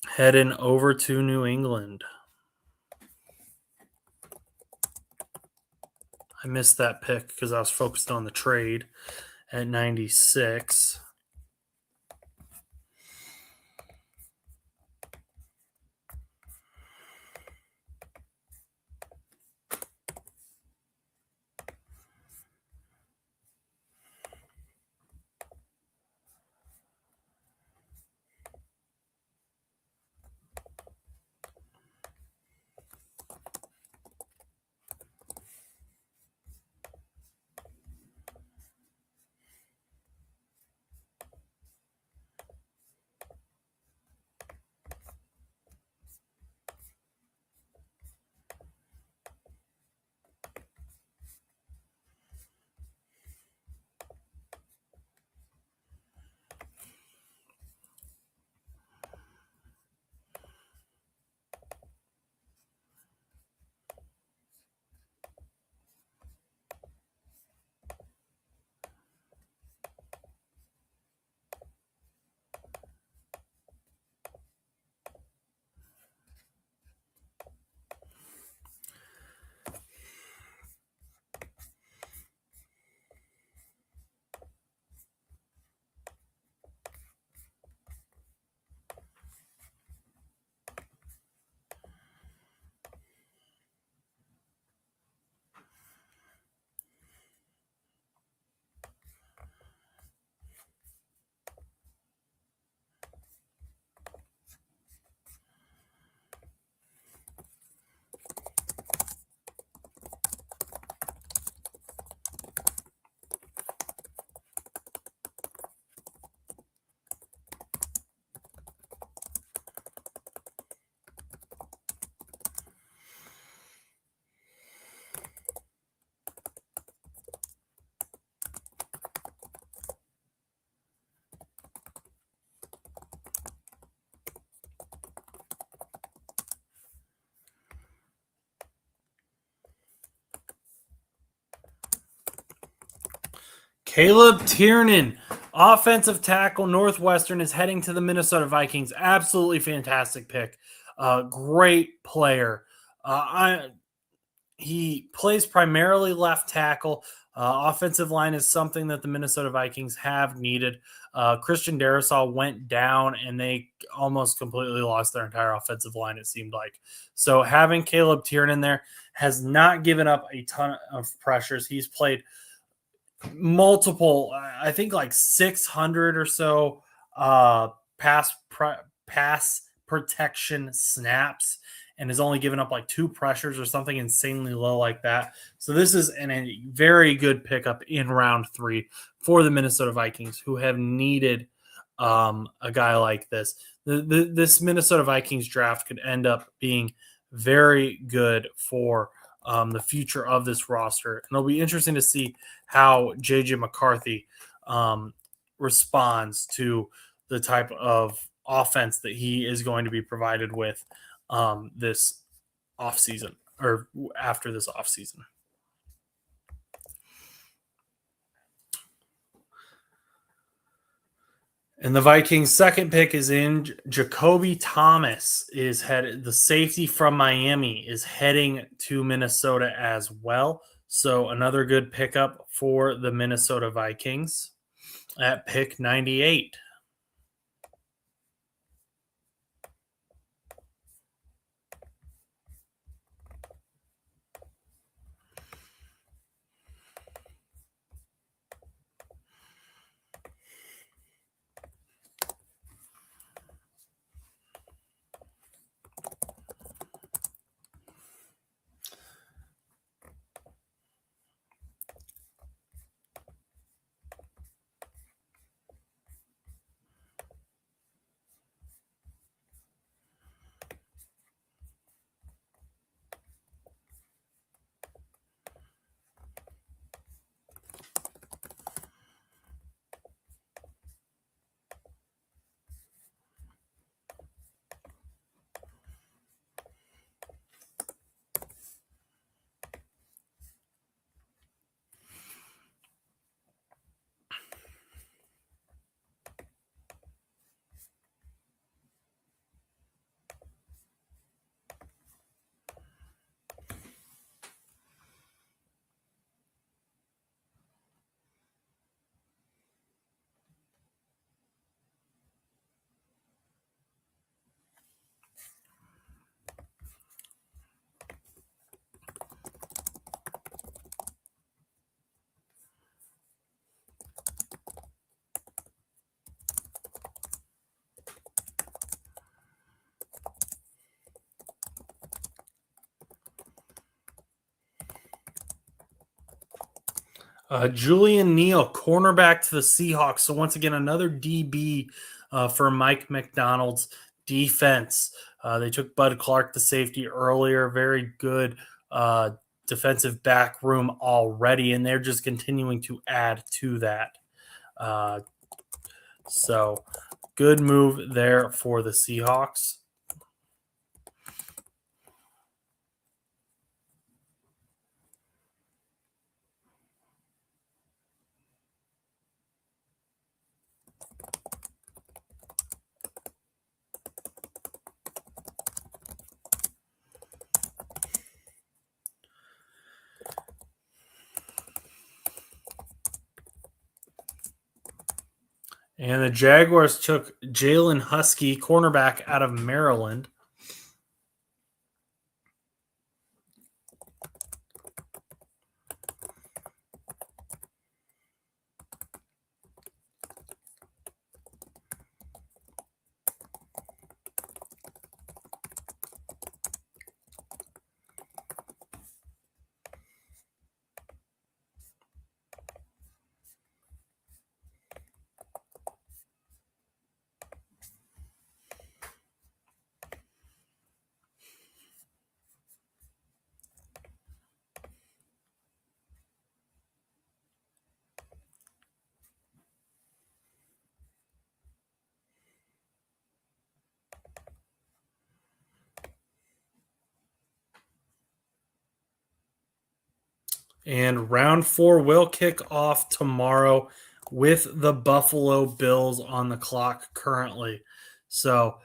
heading over to New England. I missed that pick because I was focused on the trade at 96. Caleb Tiernan, offensive tackle, Northwestern, is heading to the Minnesota Vikings. Absolutely fantastic pick. Great player. He plays primarily left tackle. Offensive line is something that the Minnesota Vikings have needed. Christian Darrisaw went down, and they almost completely lost their entire offensive line, it seemed like. So having Caleb Tiernan there has not given up a ton of pressures. He's played multiple, I think like 600 or so pass protection snaps, and has only given up like 2 pressures or something insanely low like that. So this is a very good pickup in round 3 for the Minnesota Vikings, who have needed a guy like this. This Minnesota Vikings draft could end up being very good for the future of this roster. And it'll be interesting to see how JJ McCarthy responds to the type of offense that he is going to be provided with this offseason, or after this offseason. And the Vikings' second pick is in. Jacoby Thomas is headed. The safety from Miami is heading to Minnesota as well. So another good pickup for the Minnesota Vikings at pick 98. Julian Neal, cornerback to the Seahawks. So once again, another DB for Mike McDonald's defense. They took Bud Clark, the safety, earlier. Very good defensive back room already, and they're just continuing to add to that. So good move there for the Seahawks. And the Jaguars took Jalen Husky, cornerback out of Maryland. And round 4 will kick off tomorrow with the Buffalo Bills on the clock currently. So,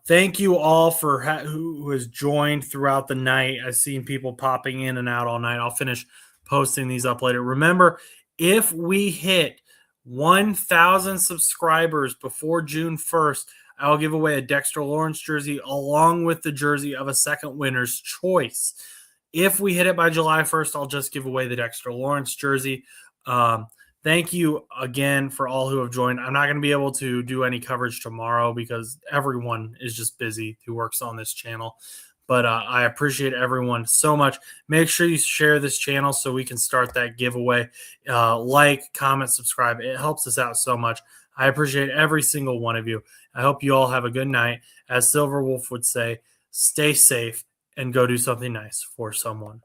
thank you all for who has joined throughout the night. I've seen people popping in and out all night. I'll finish posting these up later. Remember, if we hit 1,000 subscribers before June 1st, I'll give away a Dexter Lawrence jersey along with the jersey of a second winner's choice. If we hit it by July 1st, I'll just give away the Dexter Lawrence jersey. Thank you again for all who have joined. I'm not going to be able to do any coverage tomorrow because everyone is just busy who works on this channel. But I appreciate everyone so much. Make sure you share this channel so we can start that giveaway. Like, comment, subscribe. It helps us out so much. I appreciate every single one of you. I hope you all have a good night. As Silver Wolf would say, stay safe and go do something nice for someone.